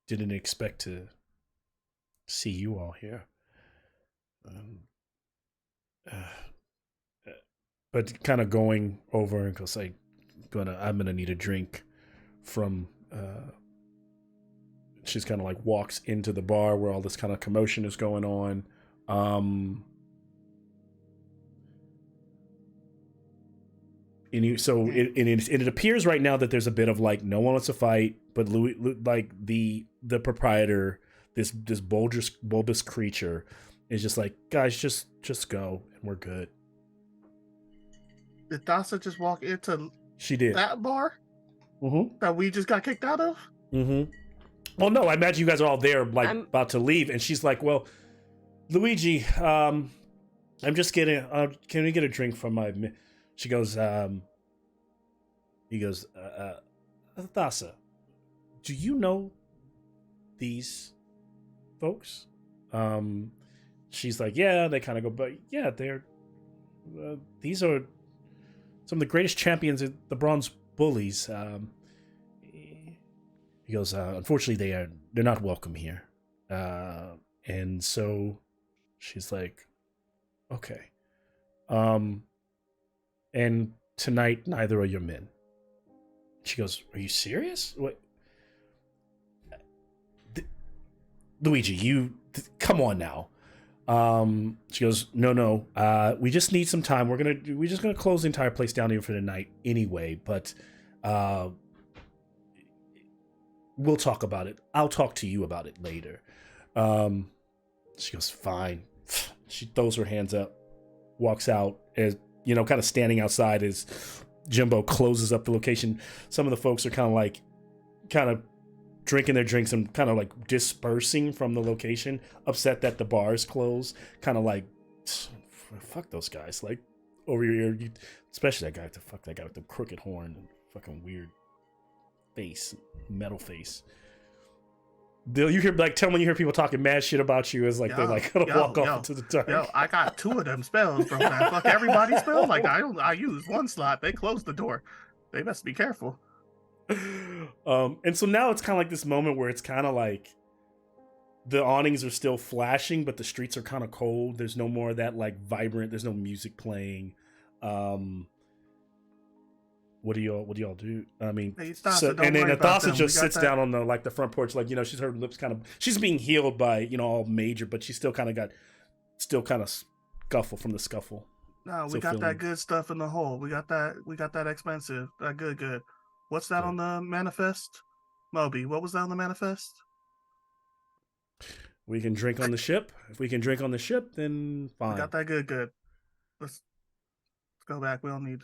didn't expect to see you all here. But kind of going over and goes like, I'm gonna need a drink from. She's kind of like walks into the bar where all this kind of commotion is going on. It appears right now that there's a bit of like no one wants to fight, but Louis, like the proprietor, this bulbous creature, is just like, guys, just go and we're good. Did Dasa just walk into She did. that bar Mm-hmm. that we just got kicked out of? Mm-hmm. Well, no, I imagine you guys are all there, like about to leave, and she's like, "Well, Luigi, I'm just getting. Can we get a drink from my?" She goes. He goes, Thassa, do you know these folks? She's like, yeah. They kind of go, but yeah, they're. These are some of the greatest champions of the Bronze Bullies. He goes, unfortunately, they're not welcome here. And so she's like, okay. And tonight, neither are your men. She goes, are you serious? What? Luigi, come on now. She goes, no. We just need some time. We're just gonna close the entire place down here for the night anyway. But we'll talk about it. I'll talk to you about it later. She goes, fine. She throws her hands up, walks out, as kind of standing outside as Jimbo closes up the location. Some of the folks are kind of drinking their drinks and kind of like dispersing from the location, upset that the bars closed, kind of like, fuck those guys, like over here, especially that guy with the crooked horn and fucking weird face, metal face. You hear tell when you hear people talking mad shit about you, is like they're like gonna walk off into the dark. Yo, I got 2 of them spells, bro. Man. Fuck everybody's spells. Like I used 1 slot. They closed the door. They best be careful. And so now it's kind of like this moment where it's kind of like the awnings are still flashing, but the streets are kind of cold. There's no more of that like vibrant. There's no music playing. What do y'all do? I mean, and then Athasa just sits down on the front porch, like she's her lips she's being healed by all major, but she's still kind of scuffle from the scuffle. No, we got that good stuff in the hole. We got that expensive. That good. What's that on the manifest? Moby, what was that on the manifest? We can drink on the ship. If we can drink on the ship, then fine. We got that good. Let's go back. We don't need.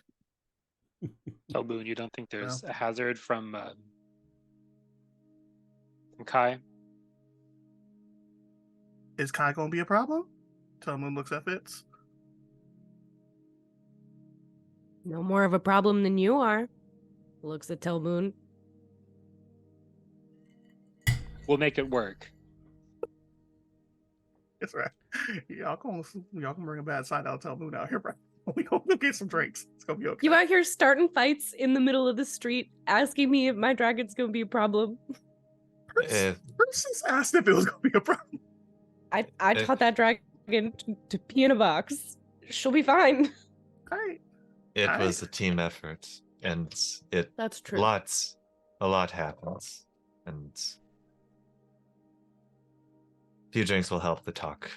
Oh, Boone, you don't think there's a hazard from Kai? Is Kai gonna be a problem? Telmoon looks at Fitz. No more of a problem than you are. Looks at Telmoon. We'll make it work. That's right. Y'all can bring a bad side out. Telmoon out here, bro. We gonna go get some drinks. It's gonna be okay. You out here starting fights in the middle of the street, asking me if my dragon's gonna be a problem. Percy's asked if it was gonna be a problem. I taught that dragon to pee in a box. She'll be fine. Right. It was a team effort, and that's true. A lot happens, and a few drinks will help the talk.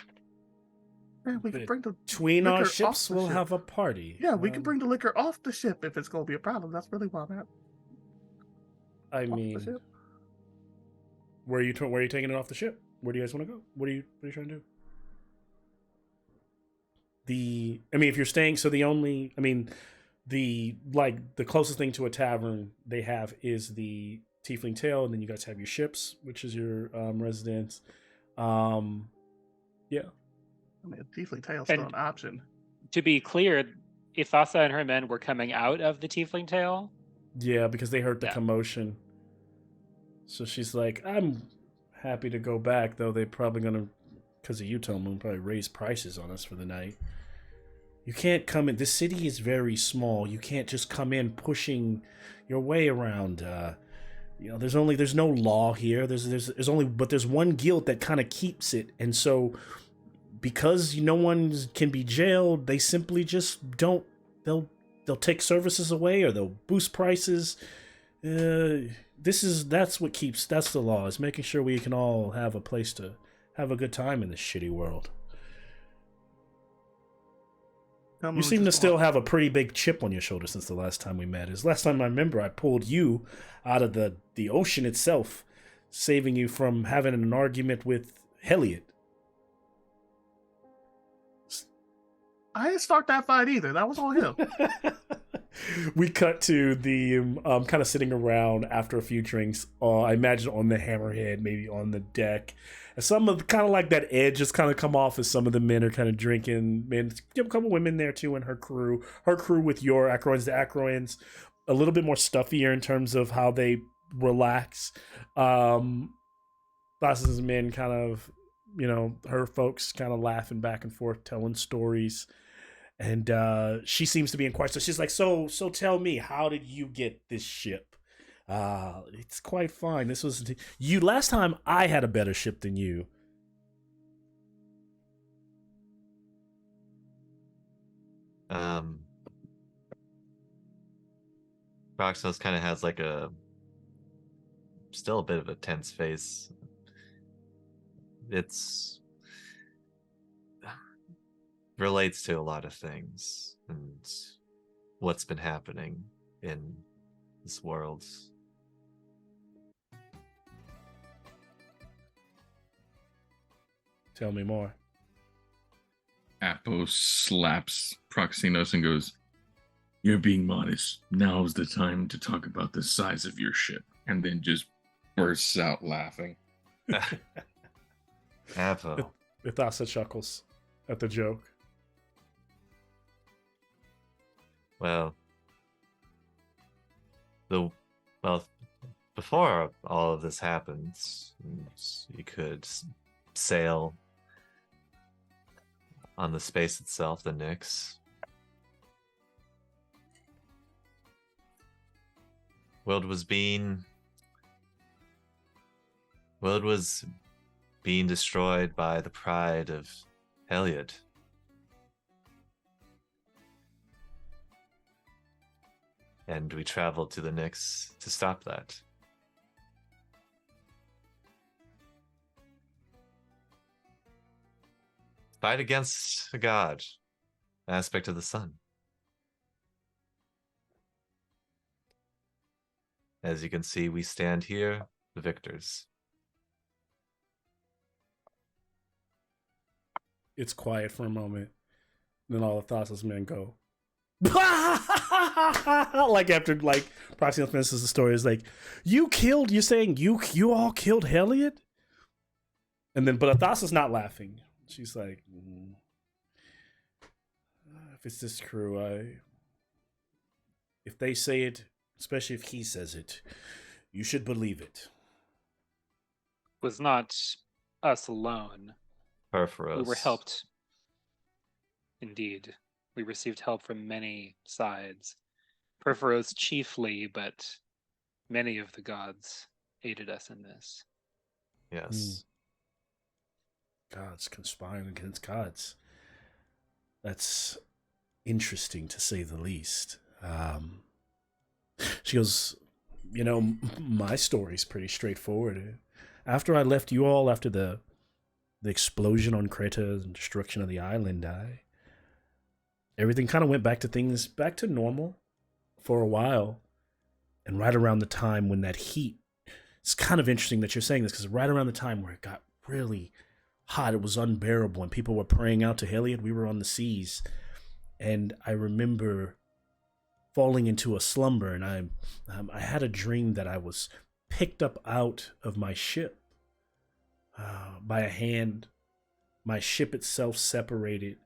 Man, we can bring the between our ships. We'll have a party. Yeah, we can bring the liquor off the ship if it's gonna be a problem. That's really why I'm at. I mean, where are you taking it off the ship? Where do you guys want to go? What are you trying to do? If you're staying, so the closest thing to a tavern they have is the Tiefling Tail, and then you guys have your ships, which is your residence. Yeah. I mean, Tiefling Tail's still an option. To be clear, Ithasa and her men were coming out of the Tiefling Tail. Yeah, because they heard the Yeah. commotion. So she's like, I'm happy to go back, though they're probably gonna, because of you, Moon, probably raise prices on us for the night. You can't come in. This city is very small. You can't just come in pushing your way around. There's no law here. There's one guild that kind of keeps it, and so because no one can be jailed, they simply just don't. They'll take services away or they'll boost prices. That's the law. Is making sure we can all have a place to have a good time in this shitty world. You seem to still have a pretty big chip on your shoulder since the last time we met. Last time I remember, I pulled you out of the ocean itself, saving you from having an argument with Heliot. I didn't start that fight either. That was all him. We cut to the kind of sitting around after a few drinks. I imagine on the hammerhead, maybe on the deck. And some of kind of like that edge just kind of come off as some of the men are kind of drinking. Men, you have a couple women there too, and her crew with your Acroins. The Acroins, a little bit more stuffier in terms of how they relax. Thassa's men kind of, her folks kind of laughing back and forth, telling stories. And she seems to be in question. She's like, so tell me, how did you get this ship? It's quite fine. This was you last time. I had a better ship than you. Roxos kind of has like still a bit of a tense face. It's relates to a lot of things and what's been happening in this world. Tell me more. Apo slaps Proxinos and goes, "You're being modest. Now's the time to talk about the size of your ship." And then just bursts out laughing. Apo. Ithasa chuckles at the joke. Well, before all of this happens, you could sail on the space itself, the Nyx. World was being destroyed by the pride of Heliot. And we traveled to the Nyx to stop that. Fight against a god, aspect of the sun. As you can see, we stand here, the victors. It's quiet for a moment. Then all of Thassa's men go. Like after Proxima finishes the story, is like, you're saying you all killed Heliot? And then but Thassa's not laughing. She's like, if it's this crew, if they say it, especially if he says it, you should believe it. It was not us alone. Perforos. We were helped. Indeed. We received help from many sides. Perforos chiefly, but many of the gods aided us in this. Yes. Gods conspiring against gods. That's interesting to say the least. She goes, my story's pretty straightforward. After I left you all, after the explosion on Kreta and destruction of the island, everything kind of went back to normal for a while. And right around the time when that heat, it's kind of interesting that you're saying this, because right around the time where it got really hot, it was unbearable, and people were praying out to Heliot, we were on the seas. And I remember falling into a slumber, and I had a dream that I was picked up out of my ship by a hand. My ship itself separated.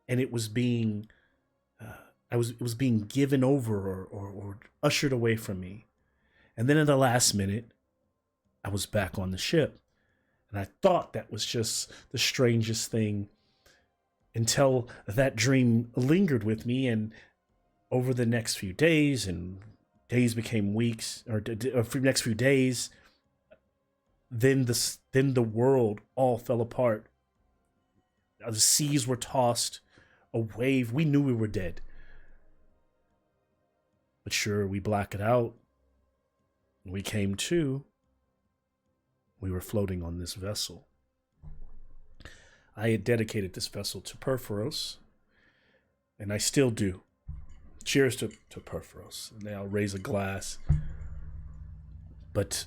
and it was being it was being given over or ushered away from me. And then at the last minute, I was back on the ship. And I thought that was just the strangest thing until that dream lingered with me. And over the next few days, and days became weeks, or for the next few days, then the world all fell apart. The seas were tossed, a wave. We knew we were dead. But sure, we blacked it out. We came to. We were floating on this vessel. I had dedicated this vessel to Perforos, and I still do. Cheers to Perforos. And I'll raise a glass. But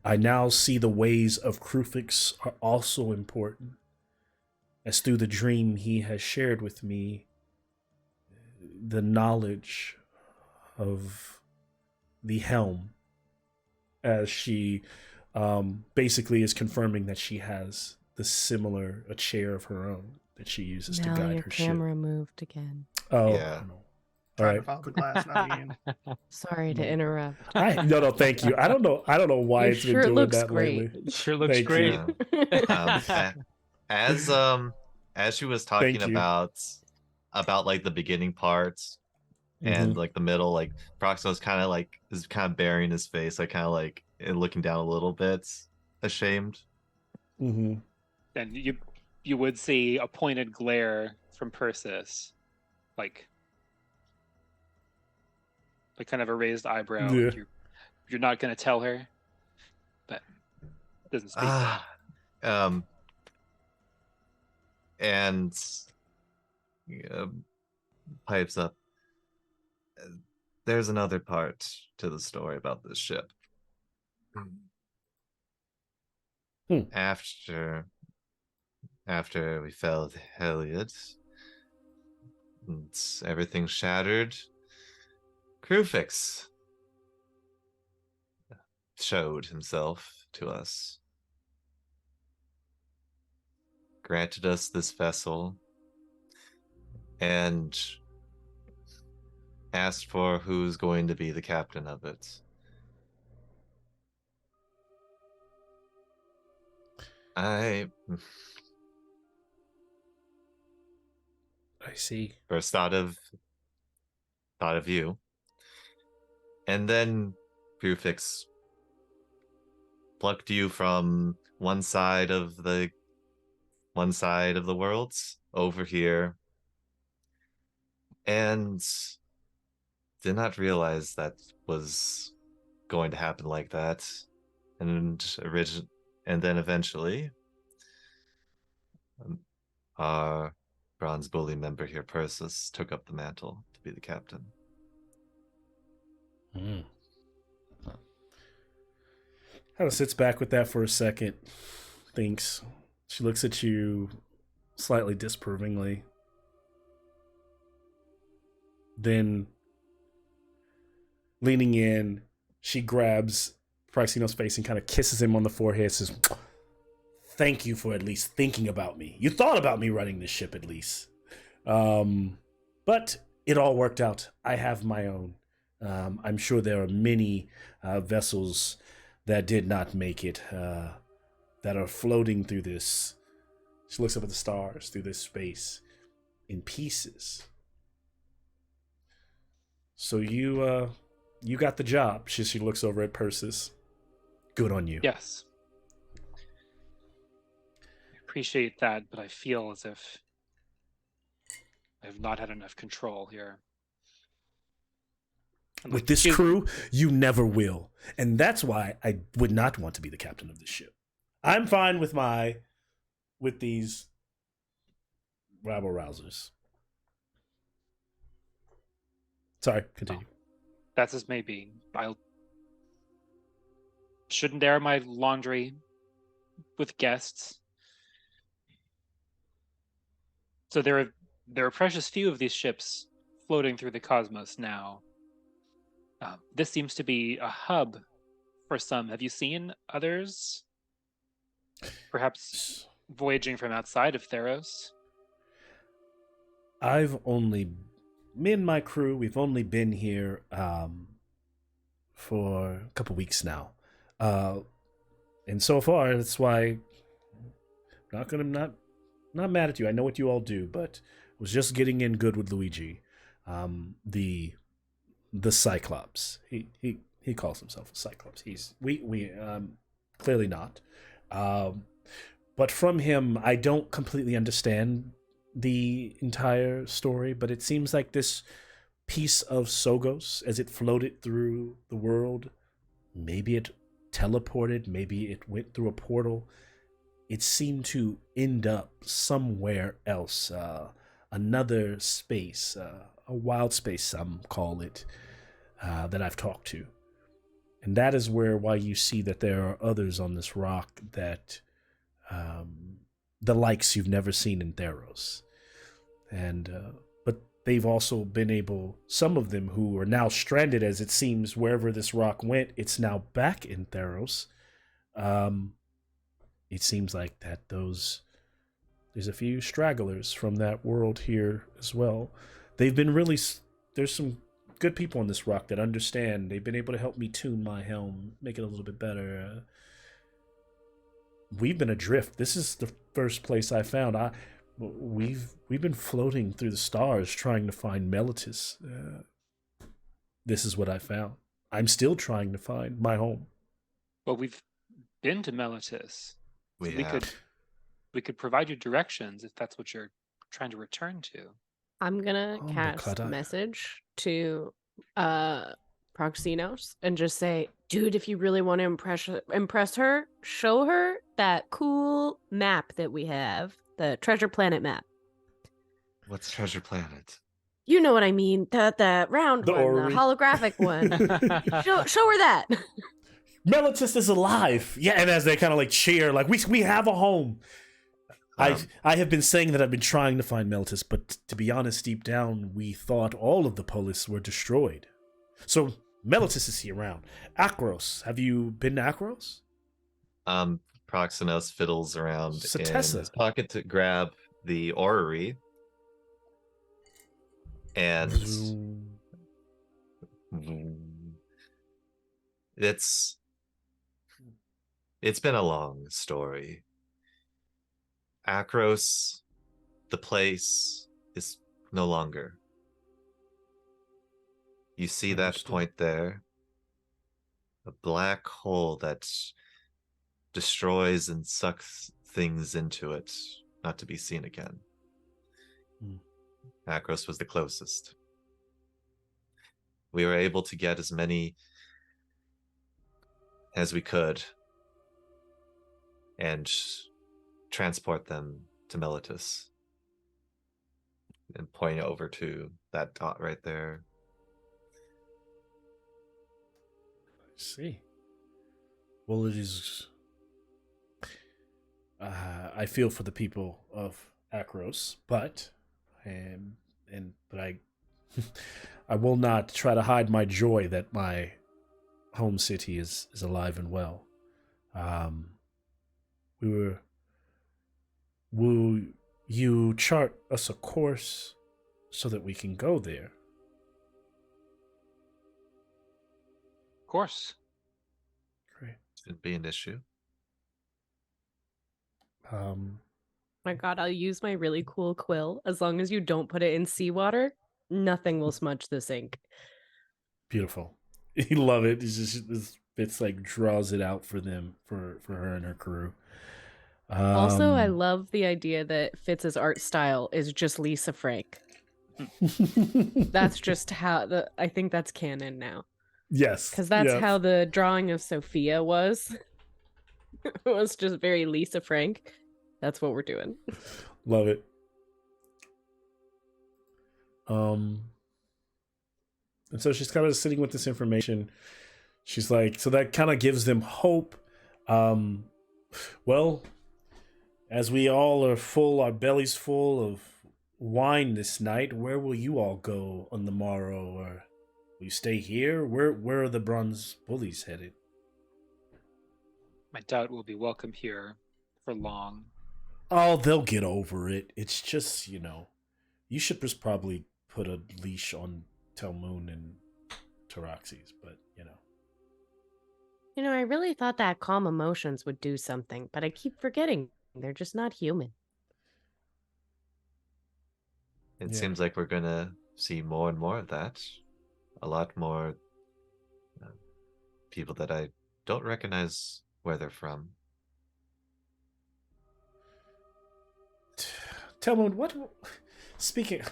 I now see the ways of Krufix are also important, as through the dream he has shared with me, the knowledge of the helm, as she basically is confirming that she has a chair of her own that she uses now to guide your her camera ship. moved again. Oh, Yeah. no. All Trying right. to follow the glass, not Ian. Sorry to interrupt. No, thank you. I don't know why Your it's been shirt doing looks that great. lately. Sure looks Thank great. you. As she was talking Thank you. about like the beginning parts and like the middle, like Proximo's is kind of burying his face, like kind of like looking down a little bit, ashamed. Mm-hmm. And you would see a pointed glare from Persis, like kind of a raised eyebrow. Yeah. Like you're not going to tell her, but doesn't speak. And pipes up. There's another part to the story about this ship. After we fell to Heliod and everything shattered, Krufix showed himself to us, granted us this vessel, and asked for who's going to be the captain of it. I see. first thought of you, and then Krufix plucked you from one side of the worlds over here, and did not realize that was going to happen like that. And then eventually, our Bronze Bully member here, Persis, took up the mantle to be the captain. Hannah sits back with that for a second, thinks. She looks at you slightly disapprovingly. Then, leaning in, she grabs Praxino's face and kind of kisses him on the forehead, says, "Thank you for at least thinking about me. You thought about me running this ship at least. But it all worked out. I have my own. I'm sure there are many vessels that did not make it, that are floating through this." She looks up at the stars, through this space, in pieces. So you got the job. She looks over at Persis. Good on you. Yes. I appreciate that, but I feel as if I have not had enough control here. With this crew, you never will. And that's why I would not want to be the captain of this ship. I'm fine with these rabble rousers. Sorry, continue. That's as may be. I shouldn't air my laundry with guests. So there are a precious few of these ships floating through the cosmos now. This seems to be a hub for some. Have you seen others? Perhaps voyaging from outside of Theros? Me and my crew, we've only been here for a couple weeks now. And so far, that's why not mad at you. I know what you all do, but was just getting in good with Luigi. The Cyclops. He calls himself a Cyclops. We clearly not. But from him, I don't completely understand the entire story, but it seems like this piece of Sogos, as it floated through the world, maybe it teleported, maybe it went through a portal. It seemed to end up somewhere else, another space, a wild space, some call it, that I've talked to. And that is why you see that there are others on this rock that the likes you've never seen in THEROS. And but they've also been able, some of them who are now stranded, as it seems, wherever this rock went, it's now back in THEROS. It seems like that there's a few stragglers from that world here as well. They've been there's some good people on this rock that understand. They've been able to help me tune my helm, make it a little bit better. We've been adrift. This is the first place I found. We've been floating through the stars trying to find Meletis. This is what I found. I'm still trying to find my home. Well, we've been to Meletis. We could provide you directions if that's what you're trying to return to. I'm gonna cast a message to Proxinos and just say, dude, if you really want to impress her, show her that cool map that we have, the Treasure Planet map. What's Treasure Planet? You know what I mean, that round one, the holographic one. show her that. Meletis is alive. Yeah, and as they kind of like cheer, like we have a home. I have been saying that I've been trying to find Meletis, but to be honest, deep down, we thought all of the polis were destroyed. So Meletis is here around. Akros, have you been to Akros? Proxinos fiddles around Satessa. in his pocket to grab the orrery. And it's been a long story. Akros, the place, is no longer. You see that point there? A black hole that destroys and sucks things into it, not to be seen again. Akros was the closest. We were able to get as many as we could and transport them to Meletis. And point over to that dot right there. I see. Well, it is. I feel for the people of Akros, but I I will not try to hide my joy that my home city is alive and well. Will you chart us a course so that we can go there? Of course. Great. Shouldn't be an issue. My God, I'll use my really cool quill. As long as you don't put it in seawater, nothing will smudge this ink. Beautiful. You love it. It's like draws it out for them, for her and her crew. Also, I love the idea that Fitz's art style is just Lisa Frank. That's just how I think that's canon now. Yes. Because that's how the drawing of Sophia was. It was just very Lisa Frank. That's what we're doing. Love it. And so she's kind of sitting with this information. She's like, so that kind of gives them hope. Well, as we all are full, our bellies full of wine this night, where will you all go on the morrow? Or will you stay here? Where are the Bronze Bullies headed? I doubt we'll be welcome here for long. Oh, they'll get over it. It's just, You should just probably put a leash on Telmoon and Taraxis, but I really thought that calm emotions would do something, but I keep forgetting they're just not human. It Yeah. seems like we're gonna see more and more of that. A lot more people that I don't recognize where they're from. Telmoon, what? Speaking,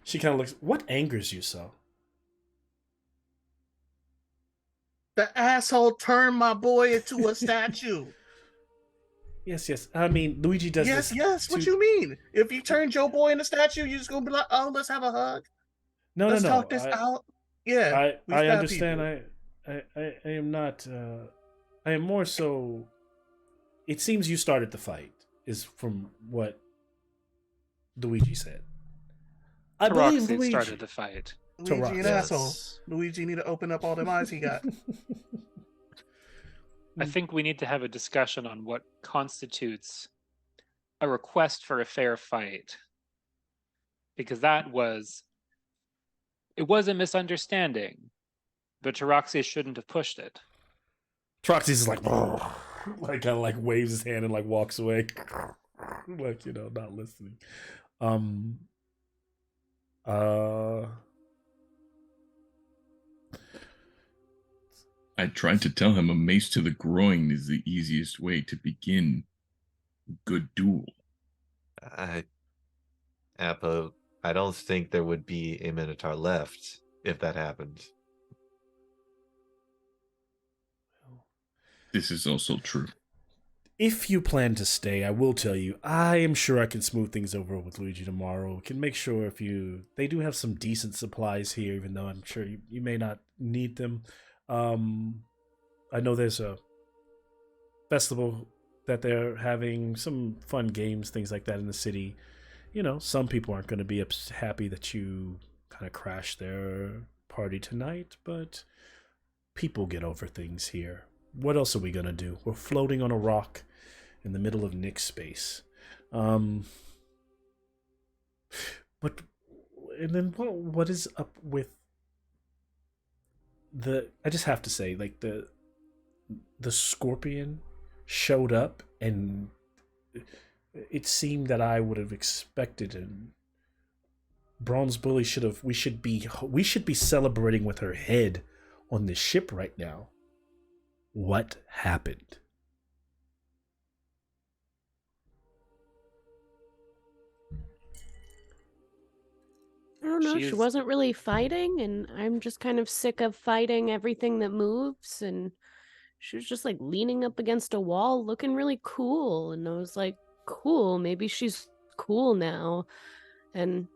she kind of looks. What angers you so? The asshole turned my boy into a statue. Yes. I mean, Luigi does Yes, this. yes. What you mean? If you turn Joe Boy into a statue, you just gonna be like, oh, let's have a hug. Let's No. talk this out. Yeah, I understand. I am not. I am more so. It seems you started the fight, is from what Luigi said. I believe Taroxy Luigi started the fight. Luigi, an Yes. asshole. Luigi need to open up all them eyes he got. I think we need to have a discussion on what constitutes a request for a fair fight. Because it was a misunderstanding, but Taroxy shouldn't have pushed it. Troxy's is like kind of like waves his hand and like walks away, like not listening. I tried to tell him a mace to the groin is the easiest way to begin a good duel. Appa, I don't think there would be a Minotaur left if that happened. This is also true. If you plan to stay, I will tell you, I am sure I can smooth things over with Luigi tomorrow. We can make sure they do have some decent supplies here, even though I'm sure you may not need them. I know there's a festival that they're having, some fun games, things like that in the city. Some people aren't going to be happy that you kind of crashed their party tonight, but people get over things here. What else are we going to do? We're floating on a rock in the middle of Nick's space. And then what is up with I just have to say, like, the scorpion showed up, and it seemed that I would have expected and Bronze Bully we should be celebrating with her head on the ship right now. What happened? I don't know. She wasn't really fighting, and I'm just kind of sick of fighting everything that moves. And she was just like leaning up against a wall, looking really cool. And I was like, cool, maybe she's cool now. And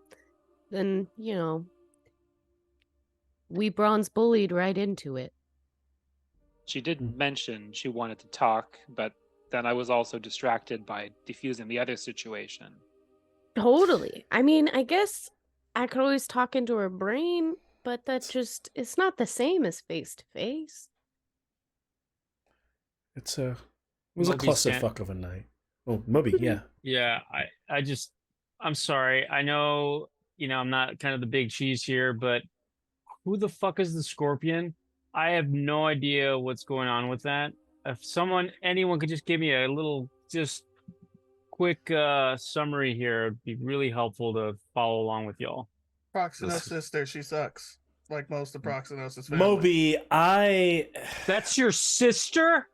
then, we Bronze Bullied right into it. She did mention she wanted to talk, but then I was also distracted by defusing the other situation. Totally. I mean, I guess I could always talk into her brain, but it's not the same as face to face. It was a clusterfuck of a night. Oh, Moby, yeah. Yeah, I'm sorry. I know, I'm not kind of the big cheese here, but who the fuck is the Scorpion? I have no idea what's going on with that. If anyone could just give me a little, just quick summary here, it'd be really helpful to follow along with y'all. Proxino's sister, she sucks. Like most of Proxino's family. Moby, That's your sister?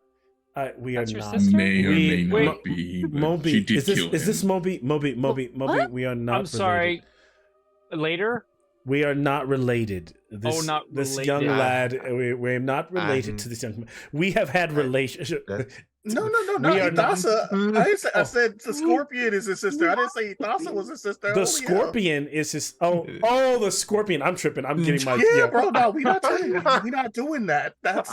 We are That's your not. sister? May or may not be. But Moby, she did kill is this him. Moby? Moby, What? we are not I'm sorry. Related. Later? We are not related. This young lad, we're not related to this young man. We have had relationship. No, We are not- Ithasa. I said the Scorpion is his sister. I didn't say Ithasa was his sister. The Scorpion is his. The Scorpion. I'm tripping. I'm getting my. Bro. No, we're not doing that. That's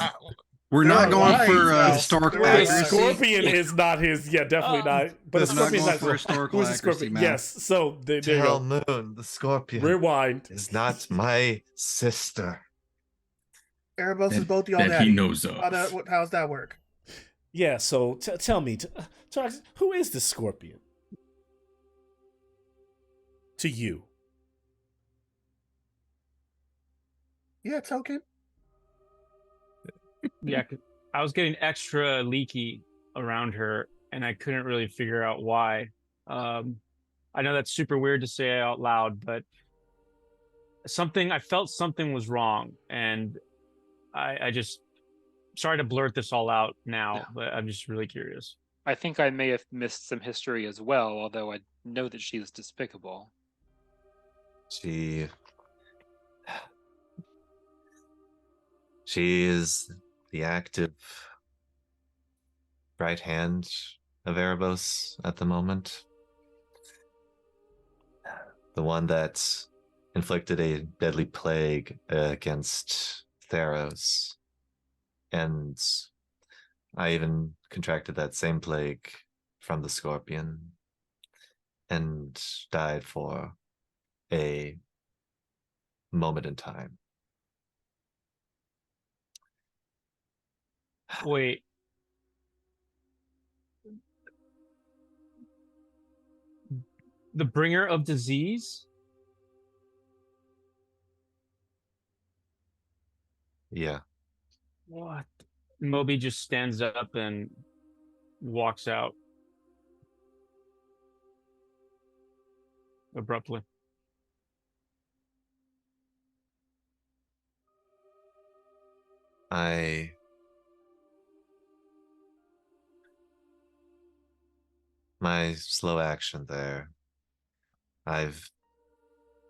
We're not going right. for No. historical The accuracy. Scorpion is not his. Yeah, definitely not. But the We're not Scorpion is going not for historical Who's the accuracy, Scorpion? man. Yes. So there you Tell go. Moon, the Scorpion, Rewind. is not my sister. Erebos is both y'all That daddy. he knows of. How's that work? Yeah. So tell me, who is the Scorpion? To you. Yeah, token. Yeah, 'cause I was getting extra leaky around her, and I couldn't really figure out why. I know that's super weird to say out loud, but I felt something was wrong, and I just sorry to blurt this all out now, Yeah. but I'm just really curious. I think I may have missed some history as well, although I know that she is despicable. She is the active right hand of Erebos at the moment. The one that inflicted a deadly plague against Theros. And I even contracted that same plague from the scorpion and died for a moment in time. Wait, the bringer of disease? Yeah. What? Moby just stands up and walks out abruptly. My slow action there. I've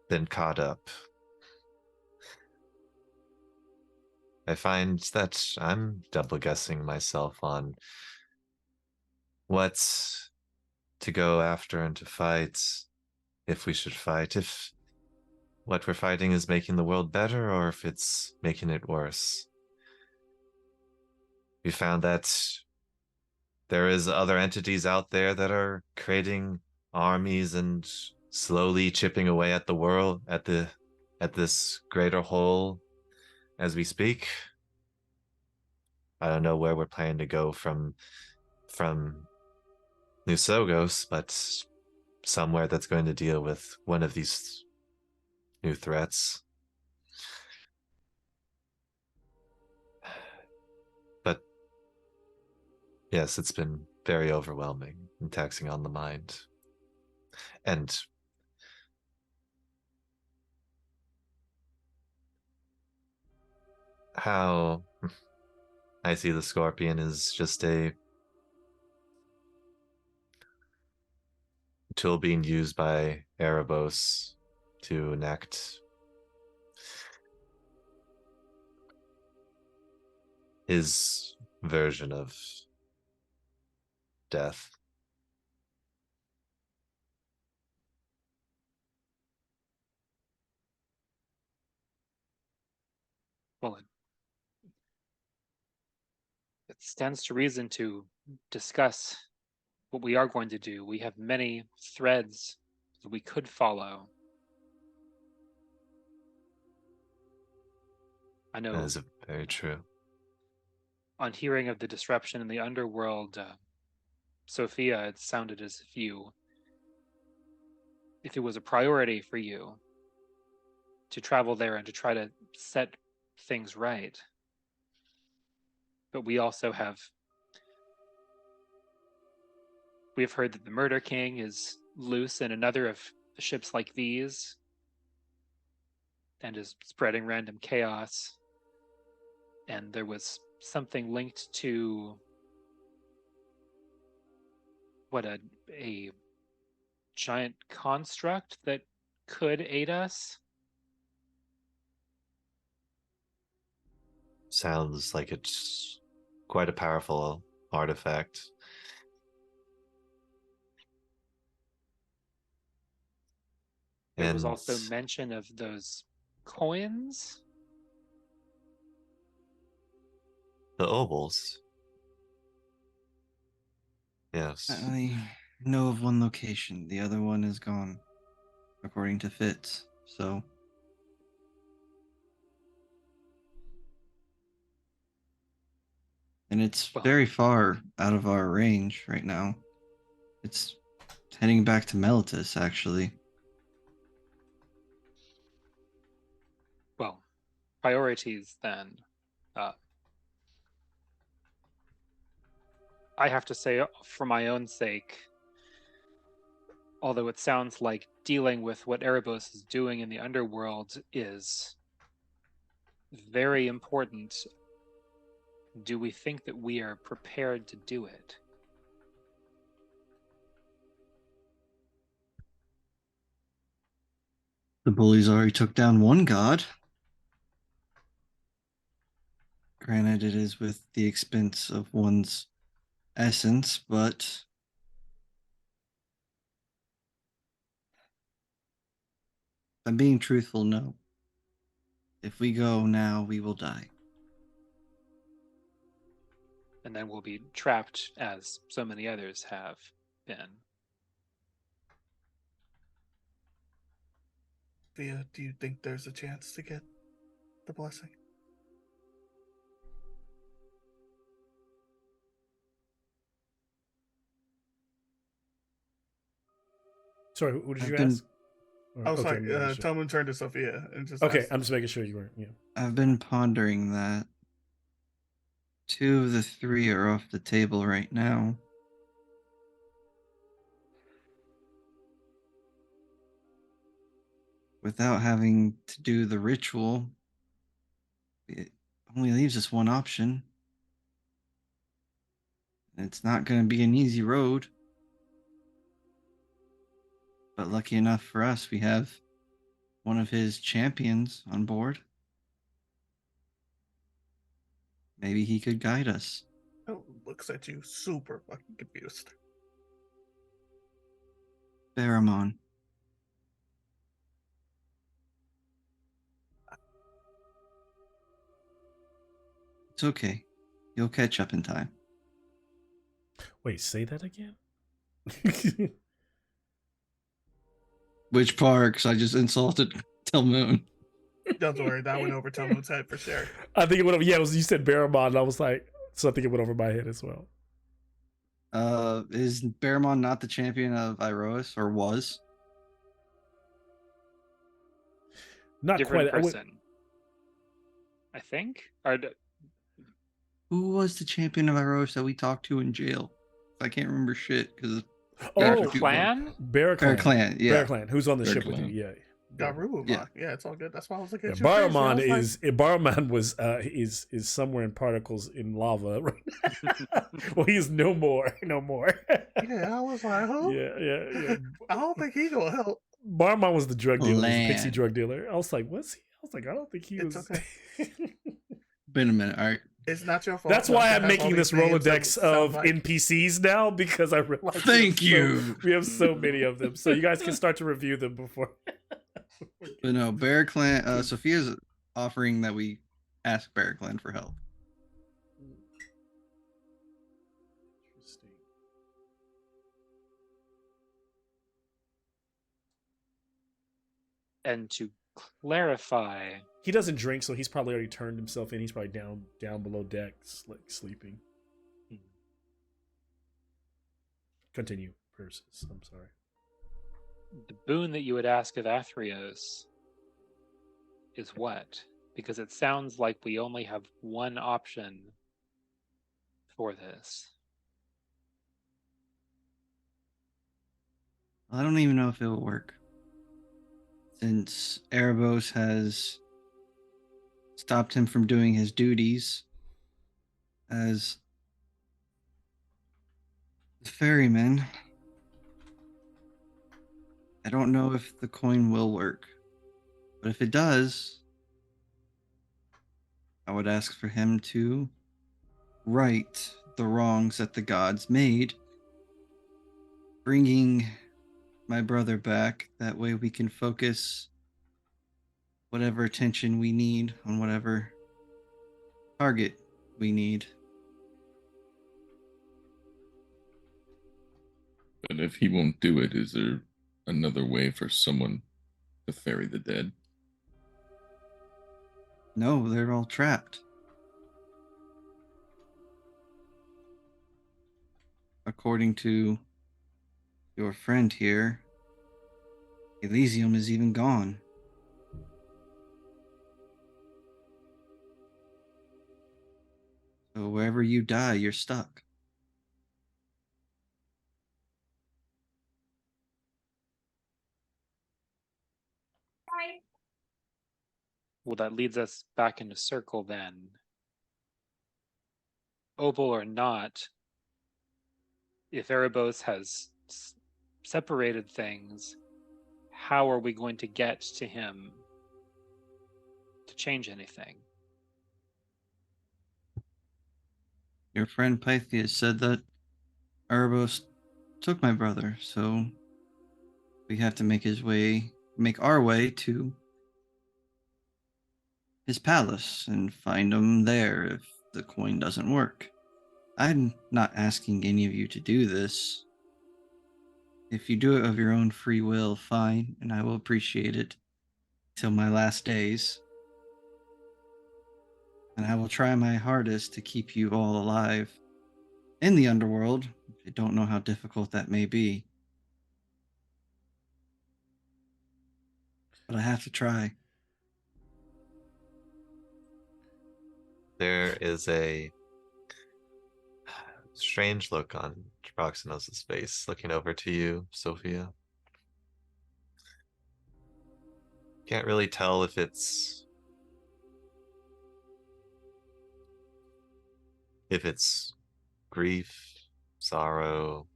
been caught up. I find that I'm double guessing myself on what to go after and to fight, if we should fight, if what we're fighting is making the world better or if it's making it worse. We found that there is other entities out there that are creating armies and slowly chipping away at the world, at this greater whole as we speak. I don't know where we're planning to go from New Sogos, but somewhere that's going to deal with one of these new threats. But yes, it's been very overwhelming and taxing on the mind. And how I see the scorpion is just a tool being used by Erebos to enact his version of death. Well, it stands to reason to discuss what we are going to do. We have many threads that we could follow. I know That is very true. on hearing of the disruption in the underworld, Sophia, it sounded as if it was a priority for you to travel there and to try to set things right. But we also we've heard that the Murder King is loose in another of the ships like these and is spreading random chaos. And there was something linked to a giant construct that could aid us. Sounds like it's quite a powerful artifact. There was also mention of those coins. The ovals. Yes. I only know of one location. The other one is gone, according to Fitz. So. And it's very far out of our range right now. It's heading back to Melitus, actually. Well, priorities, then I have to say, for my own sake, although it sounds like dealing with what Erebos is doing in the underworld is very important, do we think that we are prepared to do it? The bullies already took down one god. Granted, it is with the expense of one's essence, but if I'm being truthful, no. If we go now, we will die. And then we'll be trapped as so many others have been. Via, do you think there's a chance to get the blessing? Sorry, who did I've you been- ask? I was Okay, like, I'm making sure. Telman turned to Sophia and just Okay, asked. I'm just making sure you were. Yeah. I've been pondering that. 2 of the 3 are off the table right now. Without having to do the ritual, it only leaves us one option. And it's not going to be an easy road. But lucky enough for us, we have one of his champions on board. Maybe he could guide us. Oh, looks at you super fucking confused. Baramon. It's okay. You'll catch up in time. Wait, say that again. Which parks? I just insulted Telmoon. Don't worry, that went over Telman's head for sure. I think it went over. Yeah, it was, you said Baramon, and I was like, so I think it went over my head as well. Is Baramon not the champion of Iroas, or was? Not Different quite. person, I think. Or Who was the champion of Iroas that we talked to in jail? I can't remember shit because Oh, Clan? Bear Bear Clan, yeah. Bear Clan, who's on the Bear ship Clan. with you? Yeah. Garurumon. Yeah. Yeah, it's all good. That's why I was looking Yeah, at you. crazy. I Baramon was like, Baramon was is somewhere in particles in lava right now. Well, he is no more. yeah, I was like, huh? Yeah. I don't think he gonna help. Baramon was the drug dealer, was the pixie Land. drug dealer. I was like, what's he? I was like, I don't think he It's was. okay. Been a minute, all right. It's not your fault. That's why I I'm have all making these this names that Rolodex sound of like- NPCs now because I realize Thank you. we have so many of them. So you guys can start to review them before. But no, Bear Clan. Sophia's offering that we ask Bear Clan for help. Interesting. And to clarify, He doesn't drink, so he's probably already turned himself in. He's probably down below deck, like sleeping. Continue, Persis. I'm sorry. the boon that you would ask of Athreos is what? Because it sounds like we only have one option for this. I don't even know if it will work. Since Erebos has stopped him from doing his duties as the ferryman, I don't know if the coin will work. But if it does, I would ask for him to right the wrongs that the gods made, bringing my brother back. That way we can focus whatever attention we need on whatever target we need. But if he won't do it, is there another way for someone to ferry the dead? No, they're all trapped. According to your friend here, Elysium is even gone. wherever you die, you're stuck. Well, that leads us back into circle then. Opal or not, if Erebos has separated things, how are we going to get to him to change anything? Your friend Pythias said that Erebos took my brother, so we have to make our way to his palace and find him there if the coin doesn't work. I'm not asking any of you to do this. If you do it of your own free will, fine, and I will appreciate it till my last days. And I will try my hardest to keep you all alive in the underworld. I don't know how difficult that may be. But I have to try. There is a strange look on Proxinos' face, looking over to you, Sophia. Can't really tell if it's grief, sorrow,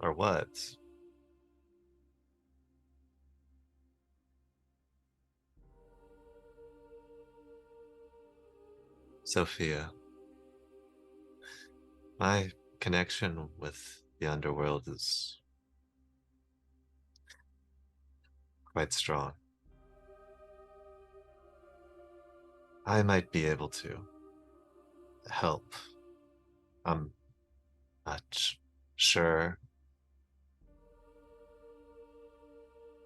or what. Sophia, my connection with the underworld is quite strong. I might be able to help. I'm not sure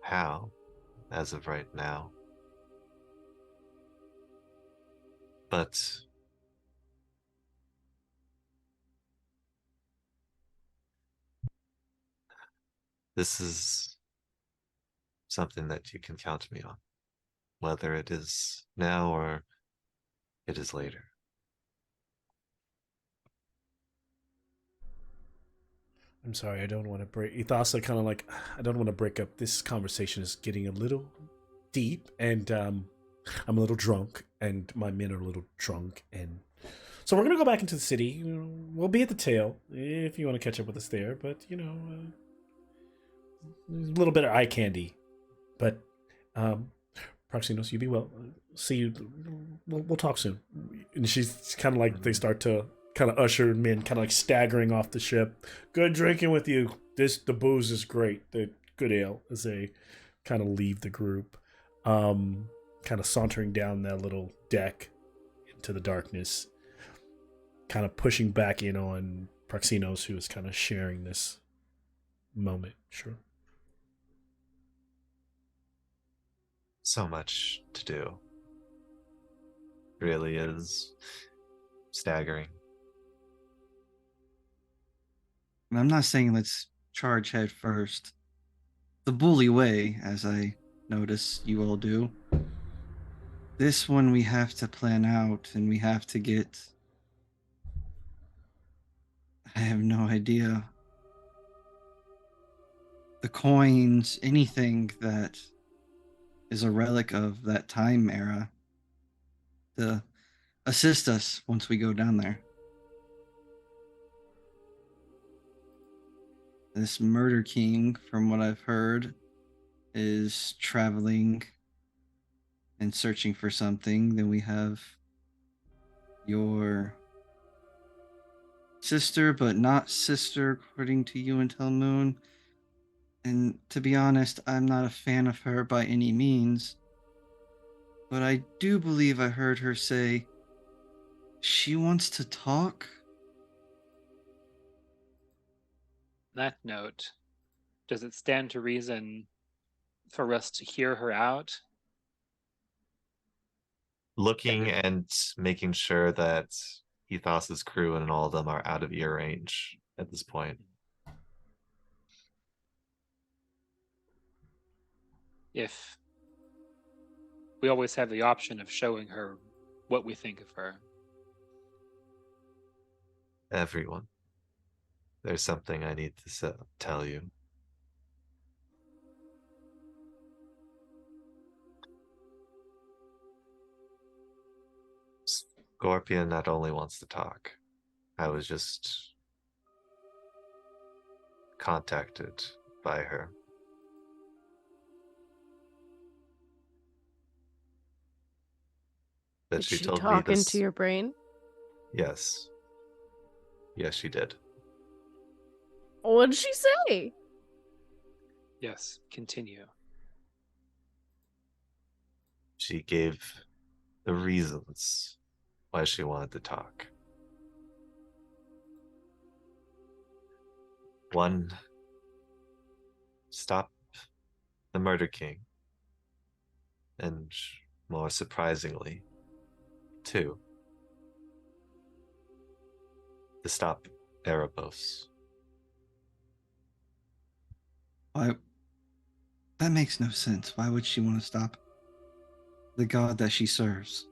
how as of right now. But this is something that you can count me on, whether it is now or it is later. I'm sorry, I don't want to break. Ethasa kind of like, I don't want to break up. This conversation is getting a little deep, and I'm a little drunk, and my men are a little drunk, and so we're gonna go back into the city. We'll be at the tail if you want to catch up with us there. But a little bit of eye candy. But Proxinos, you be well. See you. We'll talk soon. And she's kind of like, they start to kind of usher men, kind of like staggering off the ship. Good drinking with you. The booze is great. The good ale, as they kind of leave the group, kind of sauntering down that little deck into the darkness, kind of pushing back in on Proxinos, who is kind of sharing this moment. Sure. So much to do. Really is staggering. And I'm not saying let's charge head first. The bully way, as I notice you all do. This one we have to plan out, and we have to get... I have no idea. The coins, anything that is a relic of that time era to assist us once we go down there. This Murder King, from what I've heard, is traveling and searching for something. Then we have your sister, but not sister, according to you and Telmoon. And to be honest, I'm not a fan of her by any means. But I do believe I heard her say she wants to talk. That note, does it stand to reason for us to hear her out? Looking and making sure that Ethos's crew and all of them are out of ear range at this point. If we always have the option of showing her what we think of her. Everyone. There's something I need to tell you. Scorpion not only wants to talk. I was just contacted by her. That Did she she told me talk this. into your brain? Yes. Yes, she did. What did she say? Yes, continue. She gave the reasons why she wanted to talk. One, stop the Murder King. And more surprisingly, two, to stop Erebos. Why? That makes no sense. Why would she want to stop the god that she serves?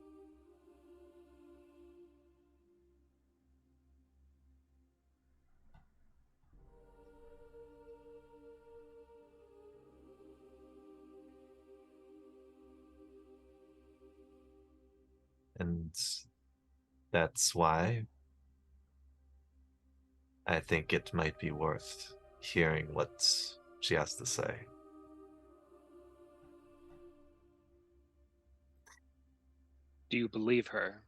And that's why I think it might be worth hearing what she has to say. Do you believe her?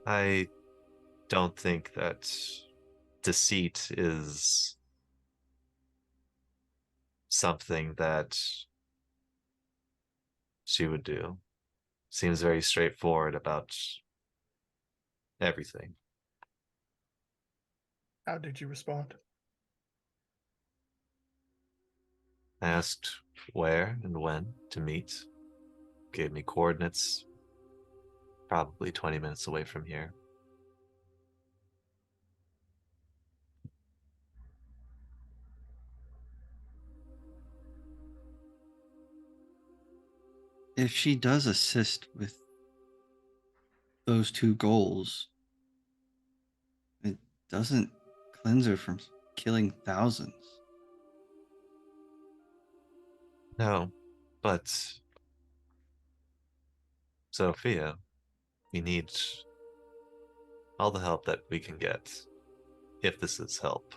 I don't think that deceit is something that she would do. Seems very straightforward about everything. How did you respond? I asked where and when to meet. Gave me coordinates. Probably 20 minutes away from here. If she does assist with those two goals, it doesn't cleanse her from killing thousands. No, but Sophia, we need all the help that we can get, if this is help.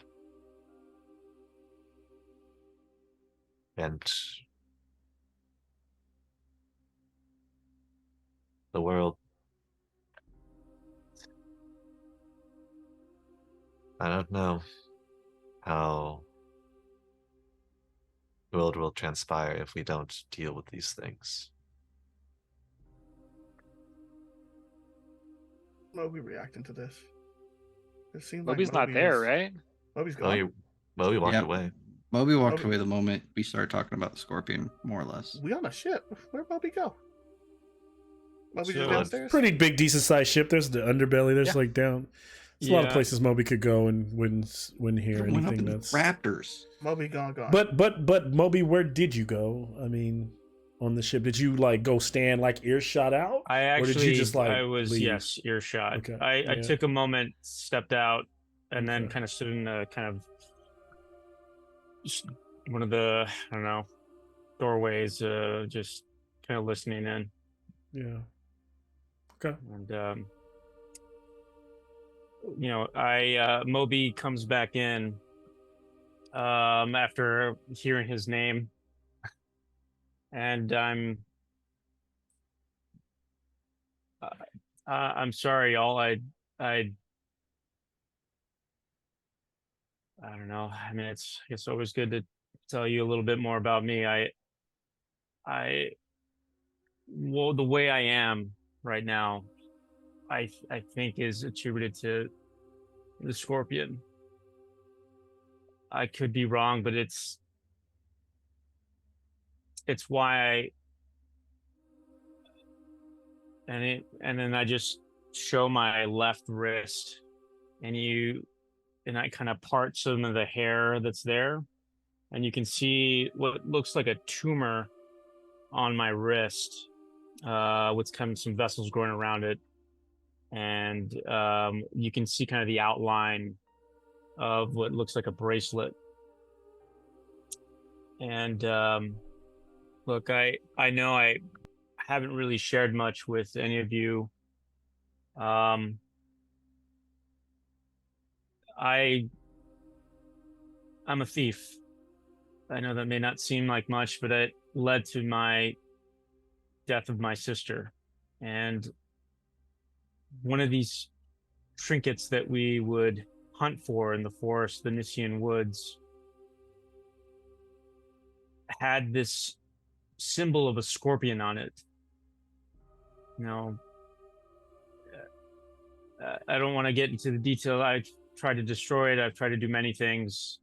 And the world, I don't know how the world will transpire if we don't deal with these things. Moby reacting to this? It seems Moby's like not there, was- right? Moby's gone. We walked Yeah. away. Moby walked Moby- away the moment we started talking about the scorpion, more or less. We on a ship. Where'd Moby go? Moby just So- downstairs? Pretty big, decent sized ship. There's the underbelly. There's Yeah. like down. There's a lot of Yeah. places Moby could go and wouldn't hear It went up anything in that's. raptors. Moby gone. But Moby, where did you go? I mean, on the ship, did you like go stand like earshot out? I Or did you actually, just, like, I was leave? yes, earshot. Okay, I yeah. took a moment, stepped out, and then Okay. kind of stood in a kind of just one of the I don't know doorways, just kind of listening in. Yeah. Okay. And Moby comes back in after hearing his name, and I'm sorry, y'all. I don't know. I mean, it's always good to tell you a little bit more about me. Well, the way I am right now, I think is attributed to the scorpion. I could be wrong, but it's why and then I just show my left wrist, and I kind of part some of the hair that's there, and you can see what looks like a tumor on my wrist, with kind of some vessels growing around it, and you can see kind of the outline of what looks like a bracelet. And look, I know I haven't really shared much with any of you. I'm a thief. I know that may not seem like much, but it led to my death of my sister. And one of these trinkets that we would hunt for in the forest, the Nissian woods, had this symbol of a scorpion on it. You know, I don't want to get into the detail. I've tried to destroy it. I've tried to do many things,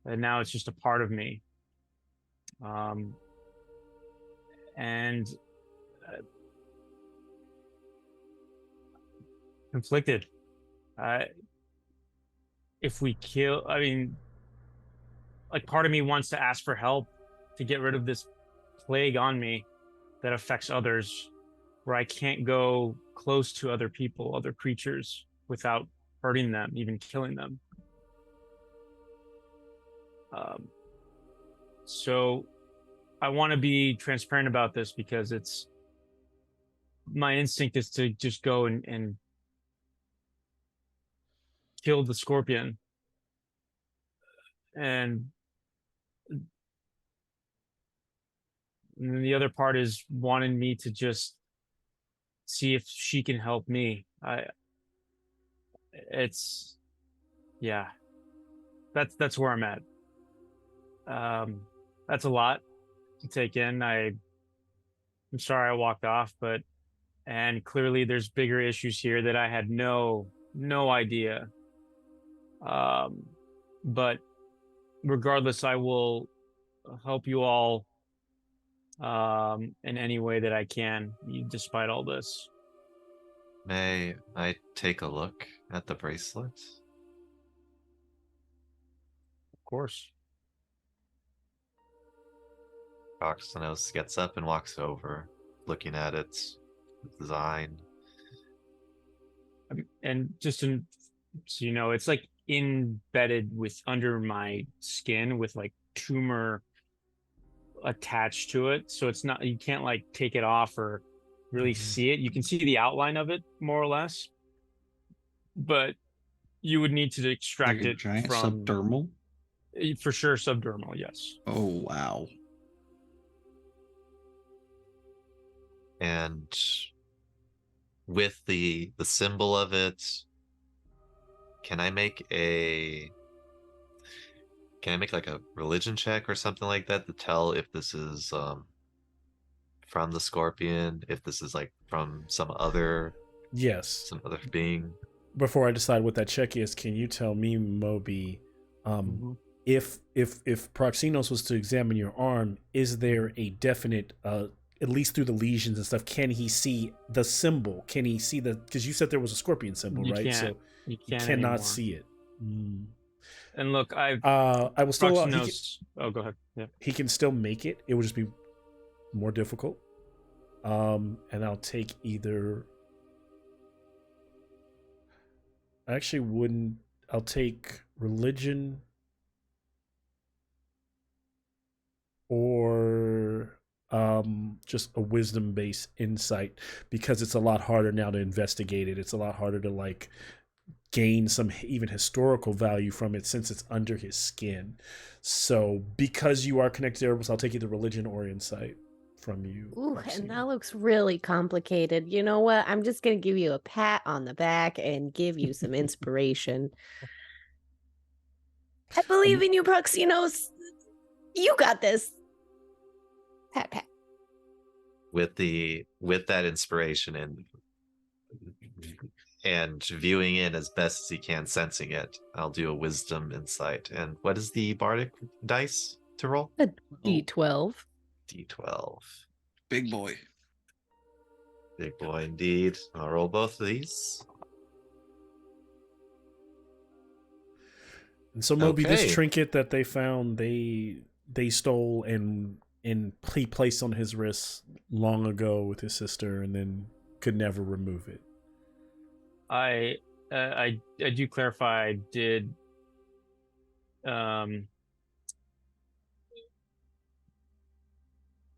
and now it's just a part of me. And conflicted. If we kill, I mean, like, part of me wants to ask for help to get rid of this plague on me that affects others, where I can't go close to other people, other creatures, without hurting them, even killing them. So I want to be transparent about this, because it's my instinct is to just go and kill the scorpion. And then the other part is wanting me to just see if she can help me. Yeah, that's where I'm at. That's a lot to take in. I'm sorry I walked off, and clearly there's bigger issues here that I had no idea. But regardless, I will help you all in any way that I can, despite all this. May I take a look at the bracelet? Of course. Proxenos gets up and walks over, looking at it, design. And just so you know, it's like embedded under my skin with like tumor attached to it, so it's not, you can't like take it off or really see it. You can see the outline of it more or less, but you would need to extract Like a it giant from subdermal? For sure, subdermal, yes. Oh, wow. And with the symbol of it, can I make like a religion check or something like that to tell if this is from the scorpion, if this is like from some other being? Before I decide what that check is, can you tell me, Moby, if Proxenos was to examine your arm, is there a definite, at least through the lesions and stuff, can he see the symbol? Can he see because you said there was a scorpion symbol, You right? can't, So you he can't cannot anymore. see it. And look, I will still. oh, go ahead. Yeah, he can still make it. It would just be more difficult. And I'll take either. I actually wouldn't. I'll take religion or just a wisdom-based insight, because it's a lot harder now to investigate it. It's a lot harder to like gain some even historical value from it, since it's under his skin. So because you are connected to Erebus, I'll take either religion or insight from you. Ooh, and that looks really complicated. You know what? I'm just going to give you a pat on the back and give you some inspiration. I believe in you, Proxenos. You got this. Pat, pat. With that inspiration and viewing it as best as he can, sensing it, I'll do a wisdom insight. And what is the bardic dice to roll? A D12. D12. Big boy. Big boy indeed. I'll roll both of these. And so, Moby, Okay. this trinket that they found, they stole and he placed on his wrist long ago with his sister, and then could never remove it. I do clarify. I did.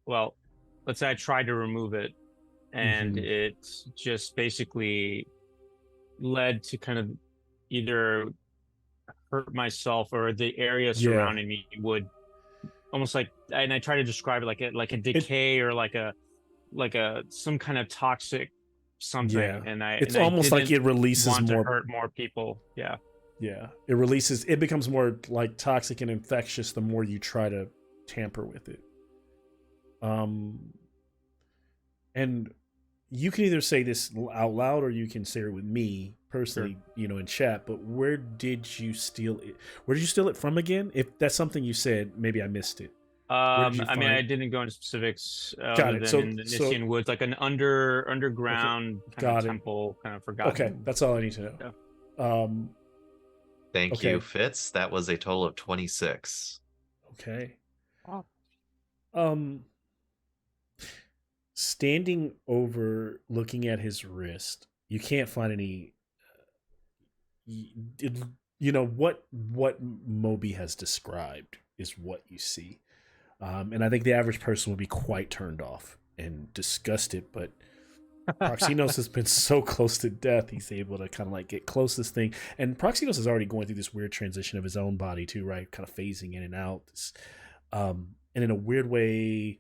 Well, let's say I tried to remove it, and it just basically led to kind of either hurt myself or the area surrounding me would almost like, and I try to describe it like a decay or like a some kind of toxic something. Yeah. And It's almost like it releases want more to hurt more people. Yeah. Yeah. It becomes more like toxic and infectious the more you try to tamper with it. And you can either say this out loud or you can say it with me personally, in chat, but where did you steal it? Where did you steal it from again? If that's something you said, maybe I missed it. I mean, I didn't go into specifics Got it. in the Nissian Woods, like an underground kind of temple, kind of forgotten. Okay, that's all I need to know. Yeah. Thank you, Fitz. That was a total of 26. Okay. Standing over, looking at his wrist, you can't find any. What Moby has described is what you see, and I think the average person would be quite turned off and disgusted. But Proxinos has been so close to death; he's able to kind of like get close to this thing. And Proxinos is already going through this weird transition of his own body too, right? Kind of phasing in and out. And in a weird way,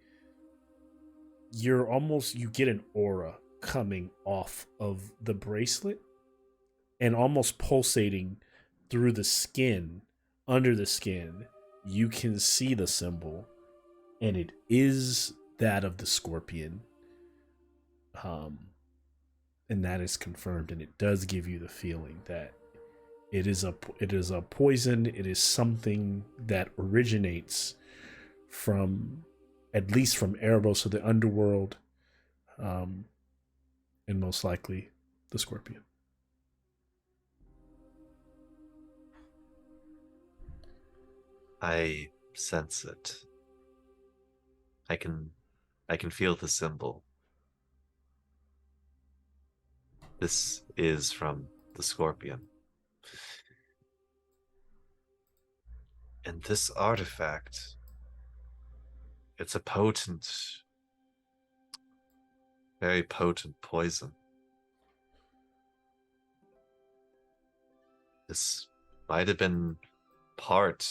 you get an aura coming off of the bracelet and almost pulsating through the skin, under the skin. You can see the symbol, and it is that of the scorpion. And that is confirmed, and it does give you the feeling that it is a poison. It is something that originates from, at least from Erebos, or the underworld, and most likely the scorpion. I sense it. I can feel the symbol. This is from the scorpion. And this artifact, it's a very potent poison. This might have been part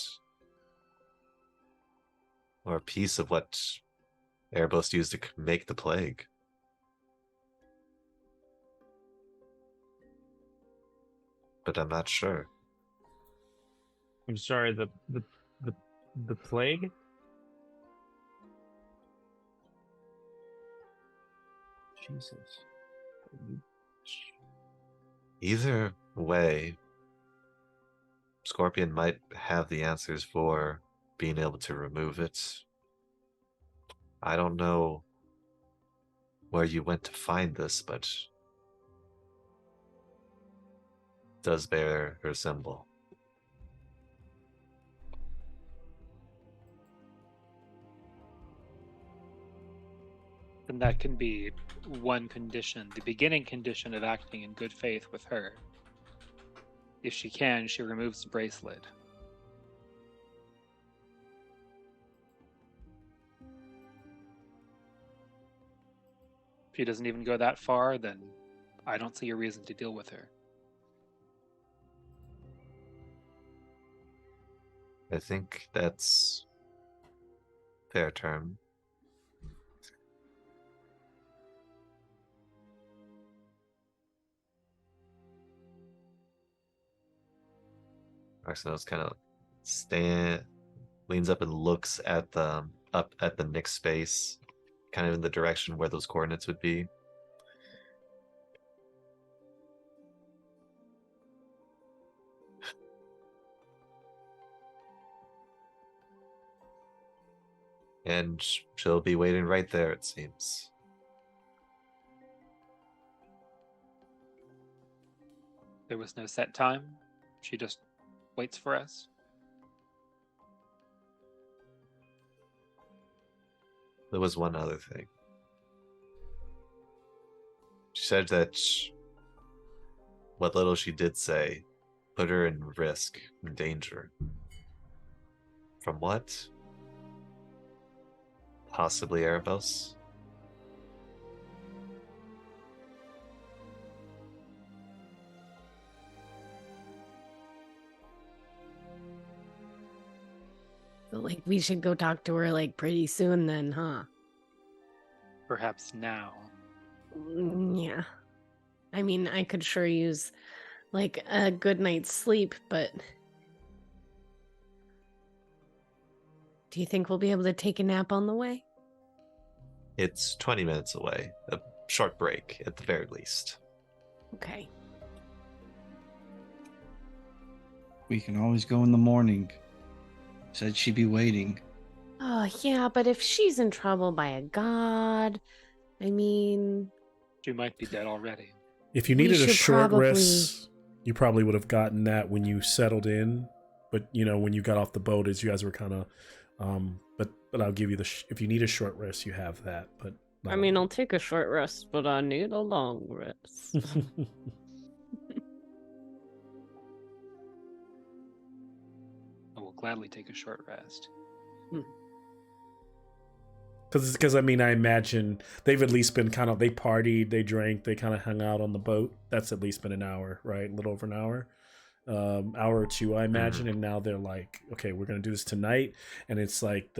or a piece of what Erebos used to make the plague. But I'm not sure. I'm sorry, the plague? Jesus. Either way, Scorpion might have the answers for being able to remove it. I don't know where you went to find this, but it does bear her symbol. Then that can be one condition, the beginning condition of acting in good faith with her. If she can, she removes the bracelet. If she doesn't even go that far, then I don't see a reason to deal with her. I think that's fair term. Arsenault's kind of leans up and looks at the Nyx space, kind of in the direction where those coordinates would be. And she'll be waiting right there, it seems. There was no set time. She just waits for us. there was one other thing. She said that what little she did say put her in risk and danger. From what? Possibly Erebos? So, like, we should go talk to her, like, pretty soon then, huh? Perhaps now. Yeah. I mean, I could sure use, like, a good night's sleep, but... Do you think we'll be able to take a nap on the way? It's 20 minutes away. A short break, at the very least. Okay. We can always go in the morning. Said she'd be waiting. Oh, yeah, but if she's in trouble by a god, I mean... She might be dead already. If you We needed a should short probably- rest, you probably would have gotten that when you settled in. But, you know, when you got off the boat, as you guys were kind of... but I'll give you if you need a short rest, you have that. But I mean, I'll take a short rest, but I need a long rest. I will gladly take a short rest. Because I mean, I imagine they've at least been they partied, they drank, they kind of hung out on the boat. That's at least been an hour, right? A little over an hour. Hour or two, I imagine. And now they're like, okay, we're going to do this tonight. And it's like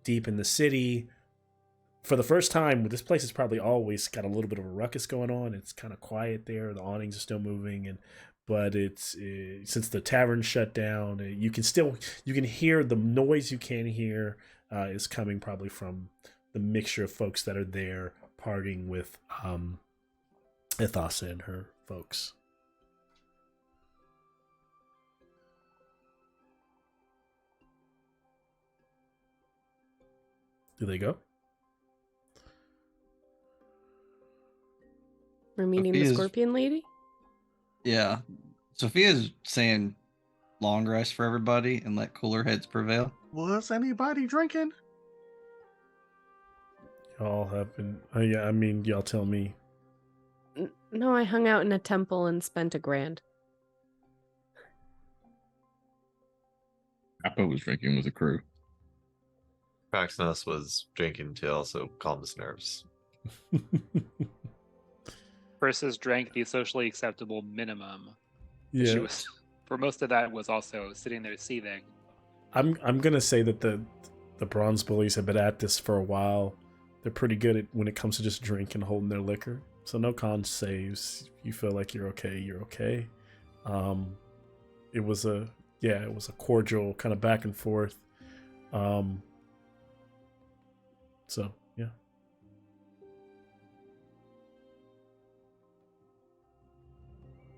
deep in the city. For the first time, this place has probably always got a little bit of a ruckus going on. It's kind of quiet there. The awnings are still moving. But it's since the tavern shut down, you can hear the noise you can hear is coming probably from the mixture of folks that are there partying with Ithasa and her folks. Do they go? We're meeting the Sophia's- Scorpion Lady? Yeah. Sophia's saying long rest for everybody and let cooler heads prevail. Was anybody drinking? Y'all have been. Yeah, I mean, y'all tell me. No, I hung out in a temple and spent $1,000. Appa was drinking with the crew. Praxnos was drinking to also calm his nerves. Versus drank the socially acceptable minimum. Yeah, She was, for most of that, was also sitting there seething. I'm gonna say that the Bronze Bullies have been at this for a while. They're pretty good at when it comes to just drinking and holding their liquor. So no con saves. You feel like you're okay, you're okay. It was a cordial kind of back and forth. So yeah.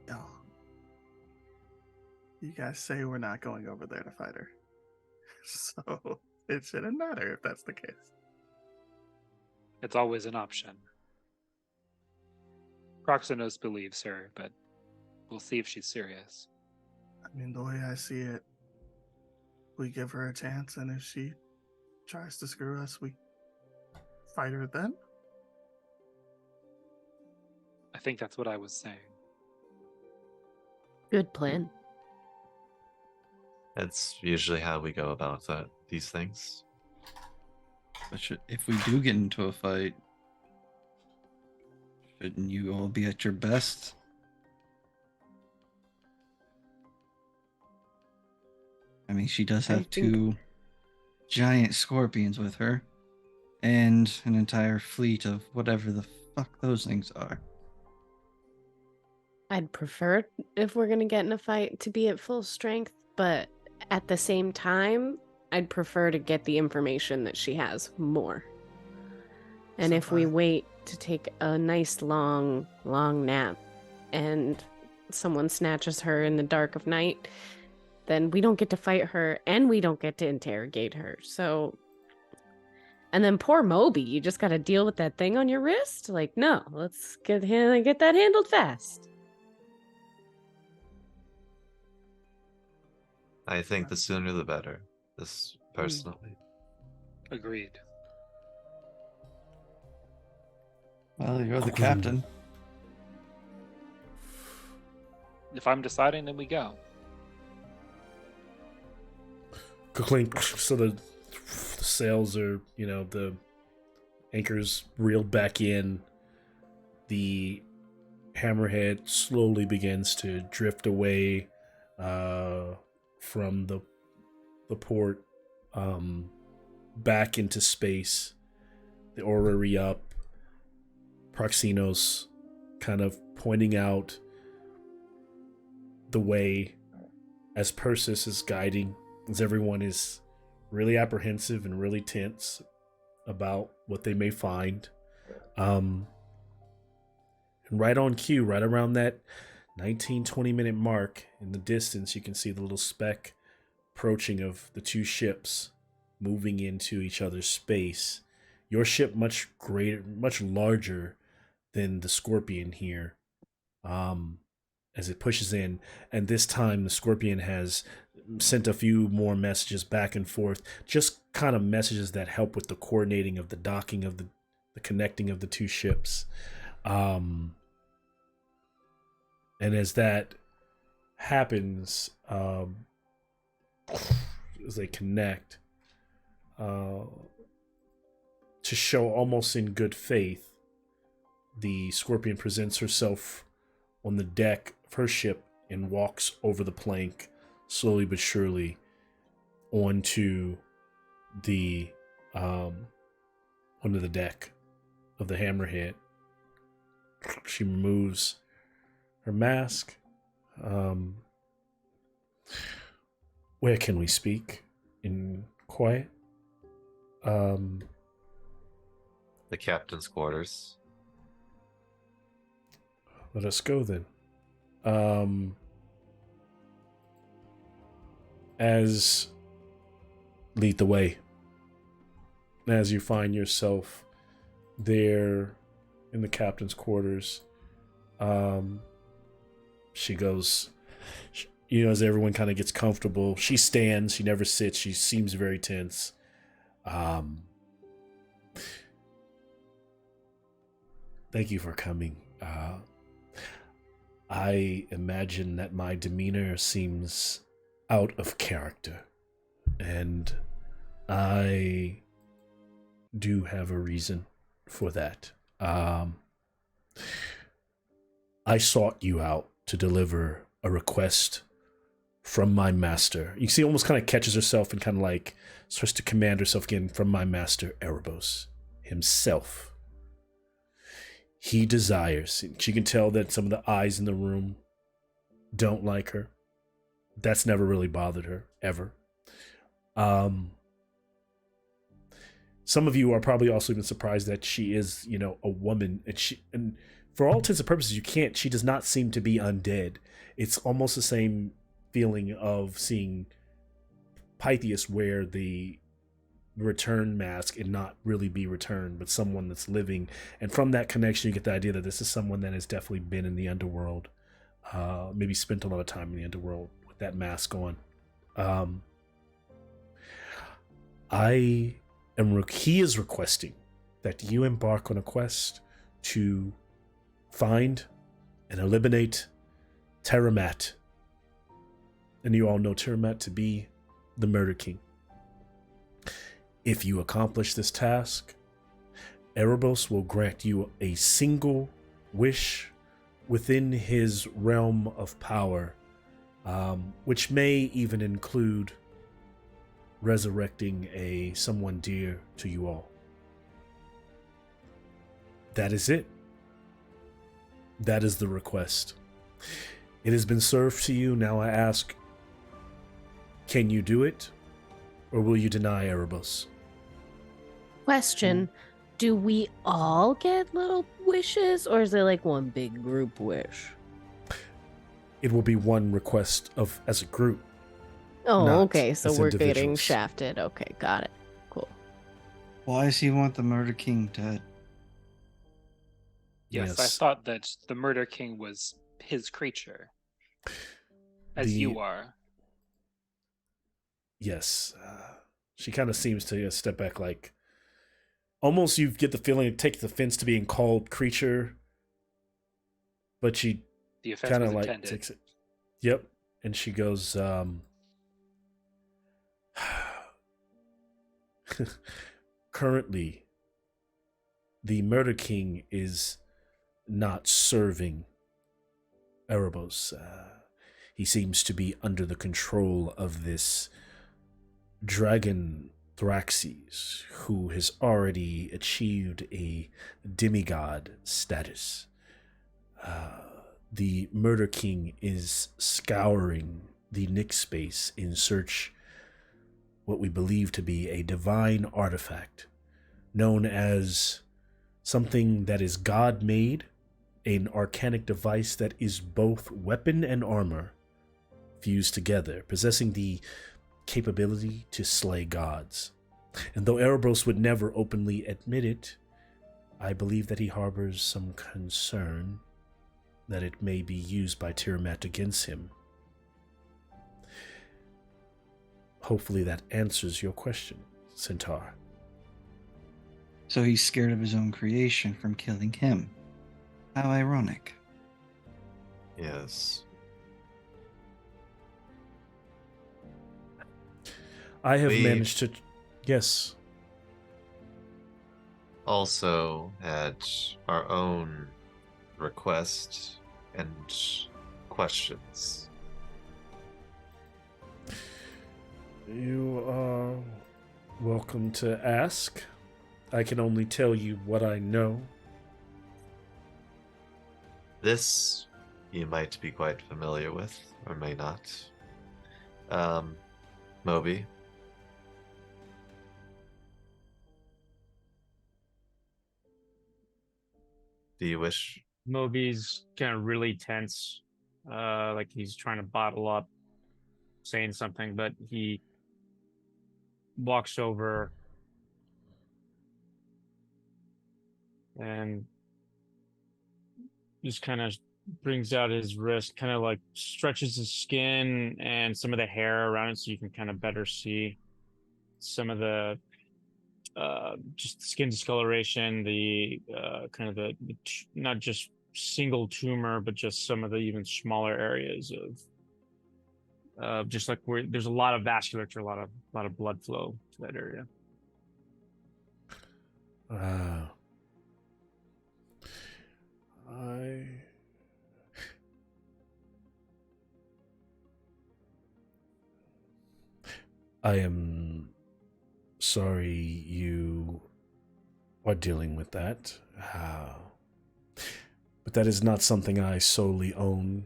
Yo. You guys say we're not going over there to fight her. So it shouldn't matter if that's the case. It's always an option. Proxenos believes her, but we'll see if she's serious. I mean, the way I see it, we give her a chance, and if she tries to screw us, we fight her then? I think that's what I was saying. Good plan. That's usually how we go about these things. But if we do get into a fight, shouldn't you all be at your best? I mean, she does have two giant scorpions with her, and an entire fleet of whatever the fuck those things are. I'd prefer, if we're going to get in a fight, to be at full strength, but at the same time, I'd prefer to get the information that she has more. And if we wait to take a nice long nap and someone snatches her in the dark of night, then we don't get to fight her and we don't get to interrogate her. So, and then poor Moby, you just got to deal with that thing on your wrist? Like, no, let's get that handled fast. I think the sooner the better. This personally. Agreed. Well, you're the captain. If I'm deciding, then we go. Clink. So the sails are, the anchors reeled back in. The hammerhead slowly begins to drift away from the port back into space. The orrery up. Proxinos kind of pointing out the way as Persis is guiding, as everyone is really apprehensive and really tense about what they may find. And right on cue, right around that 19-20 minute mark in the distance, you can see the little speck approaching of the two ships moving into each other's space. Your ship much greater, much larger than the Scorpion here, as it pushes in. And this time the Scorpion has sent a few more messages back and forth, just kind of messages that help with the coordinating of the docking of the connecting of the two ships. And as that happens, as they connect, to show almost in good faith, the Scorpion presents herself on the deck of her ship and walks over the plank, slowly but surely, onto the deck of the Hammerhead. She removes her mask. Where can we speak in quiet? The captain's quarters. Let us go then. As lead the way. As you find yourself there in the captain's quarters, she goes, as everyone kind of gets comfortable, she stands, she never sits, she seems very tense. Thank you for coming. I imagine that my demeanor seems out of character, and I do have a reason for that. I sought you out to deliver a request from my master. You see, almost kind of catches herself and kind of like starts to command herself again, from my master Erebos himself. He desires, she can tell that some of the eyes in the room don't like her. That's never really bothered her, ever. Some of you are probably also even surprised that she is, a woman. And for all intents and purposes, she does not seem to be undead. It's almost the same feeling of seeing Pythias wear the return mask and not really be returned, but someone that's living. And from that connection, you get the idea that this is someone that has definitely been in the underworld, maybe spent a lot of time in the underworld with that mask on. He is requesting that you embark on a quest to find and eliminate Terramat. And you all know Terramat to be the Murder King. If you accomplish this task, Erebos will grant you a single wish within his realm of power, which may even include resurrecting someone dear to you all. That is it. That is the request. It has been served to you. Now I ask, can you do it, or will you deny Erebos? Question, do we all get little wishes, or is it like one big group wish? It will be one request as a group. Oh, okay, so we're getting individuals. shafted. Okay, got it. Cool. Why does he want the Murder King dead? Yes, I thought that the Murder King was his creature, as you are. Yes. She kind of seems to step back like, almost you get the feeling it takes offense to being called creature, but she The offense kind was of like intended. takes it. Yep, and she goes, currently, the Murder King is not serving Erebos. He seems to be under the control of this dragon Thraxes, who has already achieved a demigod status. The Murder King is scouring the Nyx space in search what we believe to be a divine artifact known as something that is God-made, an arcanic device that is both weapon and armor fused together, possessing the capability to slay gods. And though Erebos would never openly admit it, I believe that he harbors some concern that it may be used by Tiamat against him. Hopefully that answers your question, Centaur. So he's scared of his own creation from killing him. How ironic. Yes. I have We- managed to... Yes. Also had our own request and questions. You are welcome to ask. I can only tell you what I know. This you might be quite familiar with, or may not. Moby. Do you wish? Moby's kind of really tense, like he's trying to bottle up saying something, but he walks over and just kind of brings out his wrist, kind of like stretches his skin and some of the hair around it so you can kind of better see some of the just skin discoloration, the kind of not just single tumor, but just some of the even smaller areas of just like where there's a lot of vasculature, a lot of blood flow to that area. I am sorry you are dealing with that. But that is not something I solely own.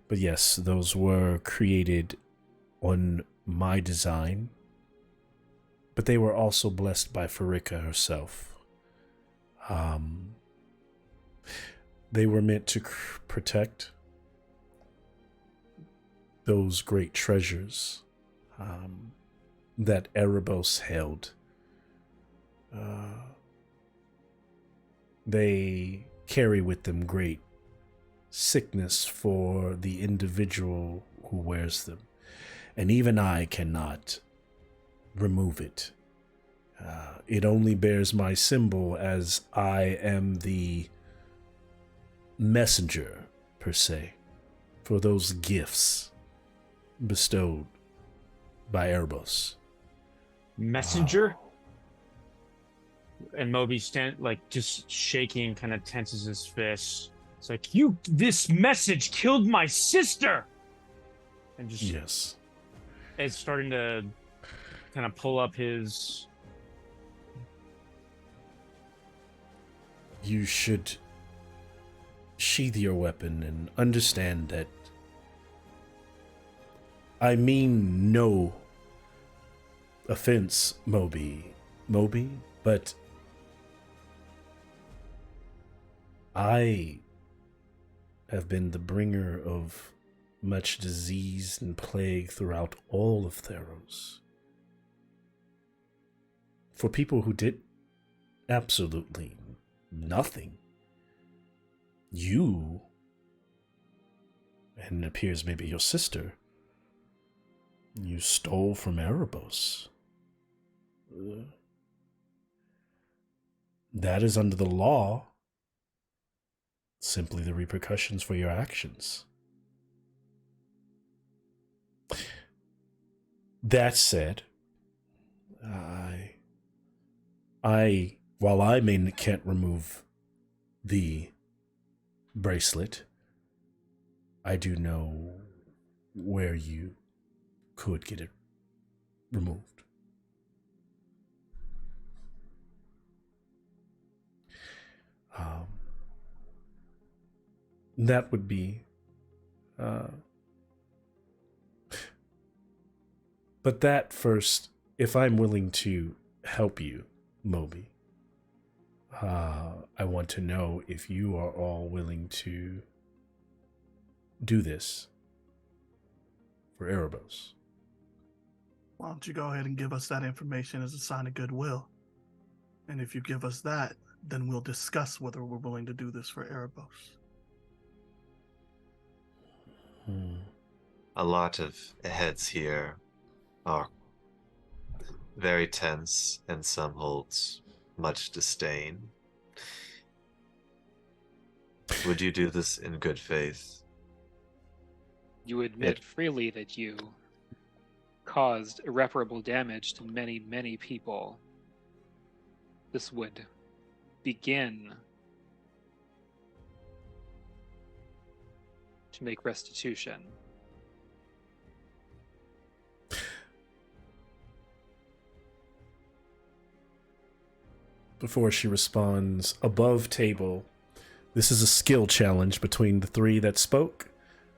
But yes, those were created on my design. But they were also blessed by Farika herself. They were meant to protect those great treasures that Erebos held. They carry with them great sickness for the individual who wears them, and even I cannot remove it. It only bears my symbol, as I am the messenger, per se, for those gifts bestowed by Erebos. Messenger? And Moby just shaking, kind of tenses his fists. It's like, this message killed my sister! And just... Yes. It's starting to kind of pull up his... You should sheath your weapon and understand that I mean no offense, Moby, but I have been the bringer of much disease and plague throughout all of THEROS. For people who did absolutely nothing. You, and it appears maybe your sister, you stole from Erebos. That is under the law. Simply the repercussions for your actions. That said, while I can't remove the bracelet, I do know where you could get it removed. That would be, but that first, if I'm willing to help you, Moby, I want to know if you are all willing to do this for Erebos. Why don't you go ahead and give us that information as a sign of goodwill? And if you give us that, then we'll discuss whether we're willing to do this for Erebos. A lot of heads here are very tense, and some hold much disdain. Would you do this in good faith? You admit freely that you caused irreparable damage to many, many people. This would begin to make restitution. Before she responds, above table, this is a skill challenge between the three that spoke.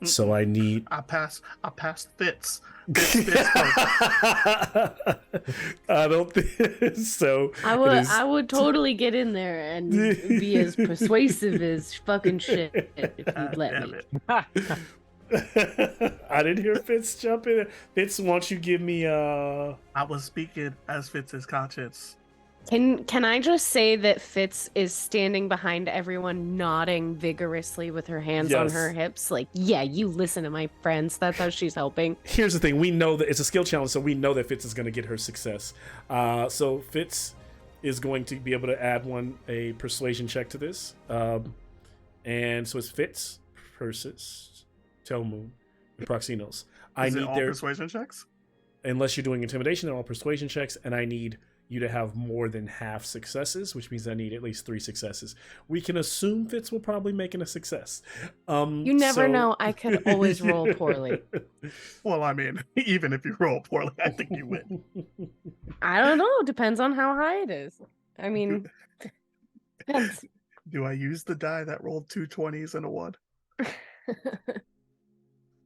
So I need. I passed Fitz. Fitz I don't think so. I would totally get in there and be as persuasive as fucking shit if you'd let me. I didn't hear Fitz jump in. Fitz, why don't you give me I was speaking as Fitz's conscience. Can I just say that Fitz is standing behind everyone, nodding vigorously with her hands on her hips, like, yeah, you listen to my friends. That's how she's helping. Here's the thing: we know that it's a skill challenge, so we know that Fitz is going to get her success. So Fitz is going to be able to add a persuasion check to this, and so it's Fitz, Persis, Telmoon, and Proxinos. I need all persuasion checks, unless you're doing intimidation. They're all persuasion checks, and I need you to have more than half successes, which means I need at least 3 successes. We can assume Fitz will probably make it a success. You never know. I could always roll poorly. Well, I mean, even if you roll poorly, I think you win. I don't know. Depends on how high it is. I mean, depends. Do I use the die that rolled 2 20s and a 1?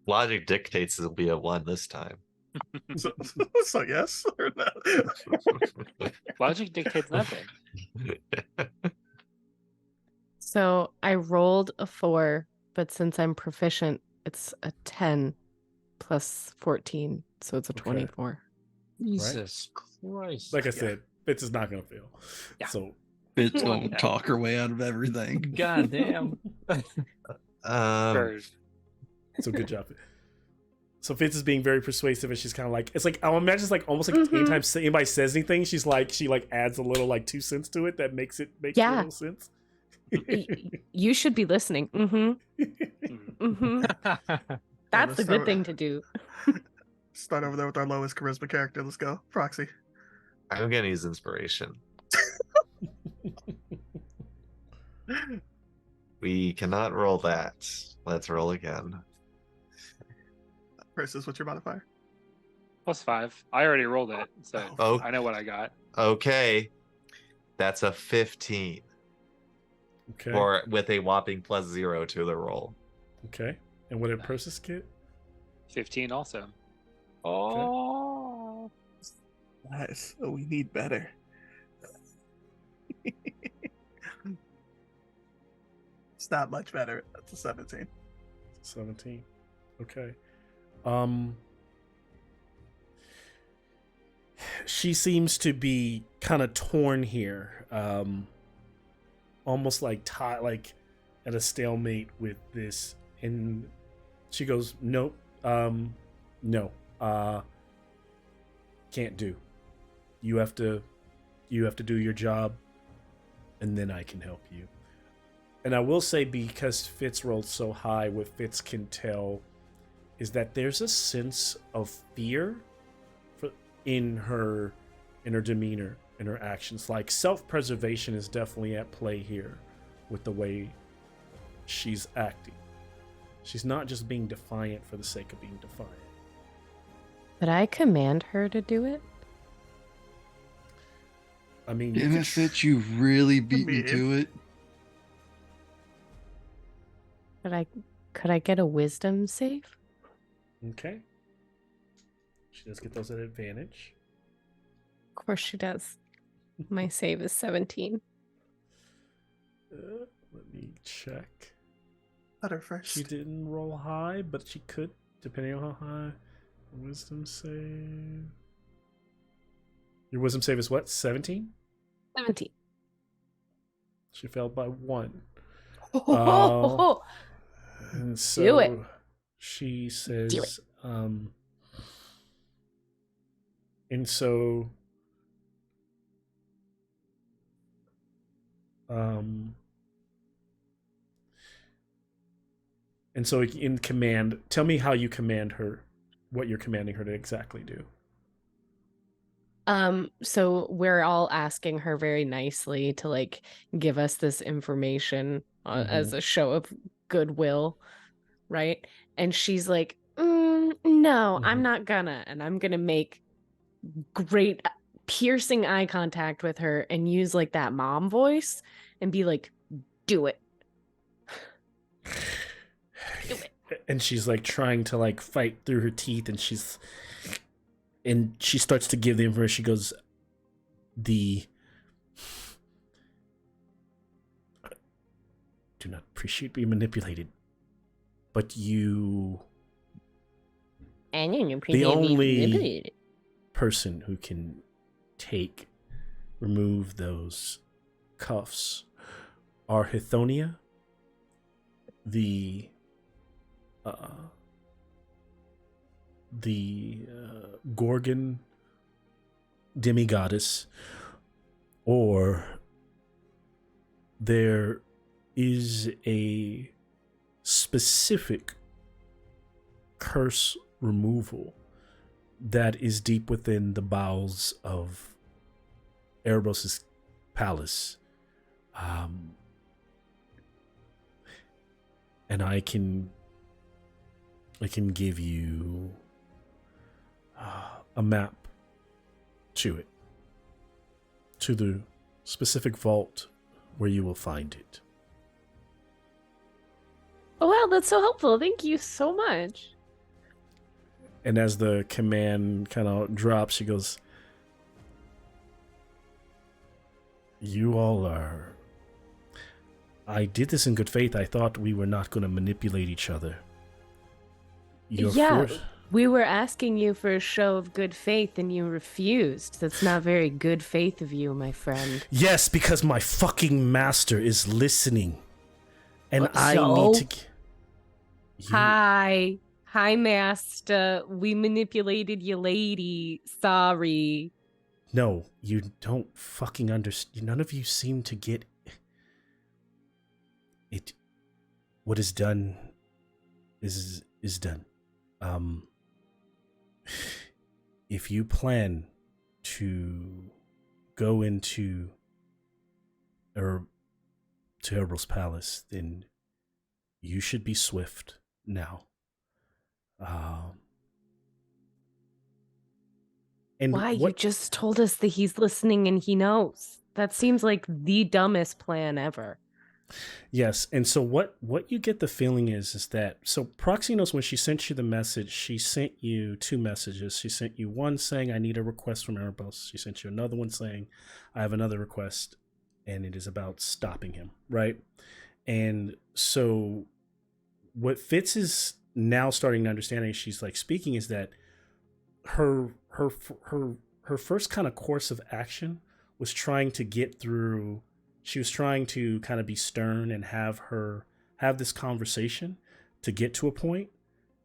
Logic dictates it'll be a 1 this time. So yes or no? Logic dictates nothing. So I rolled a 4, but since I'm proficient, it's a 10 plus 14, so it's a 24. Jesus Christ. Like I said, Fitz is not going to fail. Yeah. So Fitz won't talk her way out of everything. God damn. So good job. So Fitz is being very persuasive, and she's kind of like, it's like, I'll imagine it's like almost like anytime anybody says anything, she adds a little like 2 cents to it that makes a little sense. You should be listening. That's the good thing to do. Start over there with our lowest charisma character. Let's go, Proxy. I'm gonna use inspiration. We cannot roll that. Let's roll again. Versus, what's your modifier? +5. I already rolled it, so I know what I got. Okay. That's a 15. Okay. Or with a whopping +0 to the roll. Okay. And what did Persis get? 15 also. Oh. Nice. Oh, we need better. It's not much better. That's a 17. 17. Okay. She seems to be kind of torn here, almost like like at a stalemate with this, and she goes, "Nope, no, can't do. You have to do your job. and then I can help you. And I will say, because Fitz rolled so high, what Fitz can tell is that there's a sense of fear in her demeanor, in her actions. Like, self-preservation is definitely at play here with the way she's acting. She's not just being defiant for the sake of being defiant. Could I command her to do it? I mean, Damn it, Fitz, you really beat me to it. Could I get a wisdom save? Okay. She does get those at advantage. Of course she does. My save is 17. Let me check. Better first. She didn't roll high, but she could, depending on how high. Wisdom save. Your wisdom save is what? 17? 17. She failed by 1. And so Do it. she says, Do it. And so, in command, tell me how you command her, what you're commanding her to exactly do. So we're all asking her very nicely to like give us this information as a show of goodwill, right? And she's like, no, I'm not gonna. And I'm gonna make great piercing eye contact with her and use like that mom voice and be like, do it. Do it. And she's like trying to like fight through her teeth, and she starts to give the information. She goes, do not appreciate being manipulated, but you, the only person who can remove those cuffs are Hithonia, the Gorgon demigoddess, or there is a specific curse removal that is deep within the bowels of Erebos' palace. And I can give you a map to it, to the specific vault where you will find it. Oh wow, that's so helpful. Thank you so much. And as the command kind of drops, she goes, you all are... I did this in good faith. I thought we were not going to manipulate each other. We were asking you for a show of good faith and you refused. That's not very good faith of you, my friend. Yes, because my fucking master is listening. And I need to... Hi, master. We manipulated you, lady. Sorry. No, you don't fucking understand. None of you seem to get it. What is done is done. If you plan to go into Erebos Palace, then you should be swift now. And why? You just told us that he's listening and he knows. That seems like the dumbest plan ever. Yes, and so what you get the feeling is that, so Proxenos, when she sent you the message, she sent you 2 messages. She sent you one saying, I need a request from Erebos. She sent you another one saying, I have another request, and it is about stopping him, right? And so what Fitz is now starting to understand, and she's like speaking, is that her first kind of course of action was trying to get through. She was trying to kind of be stern and have this conversation to get to a point,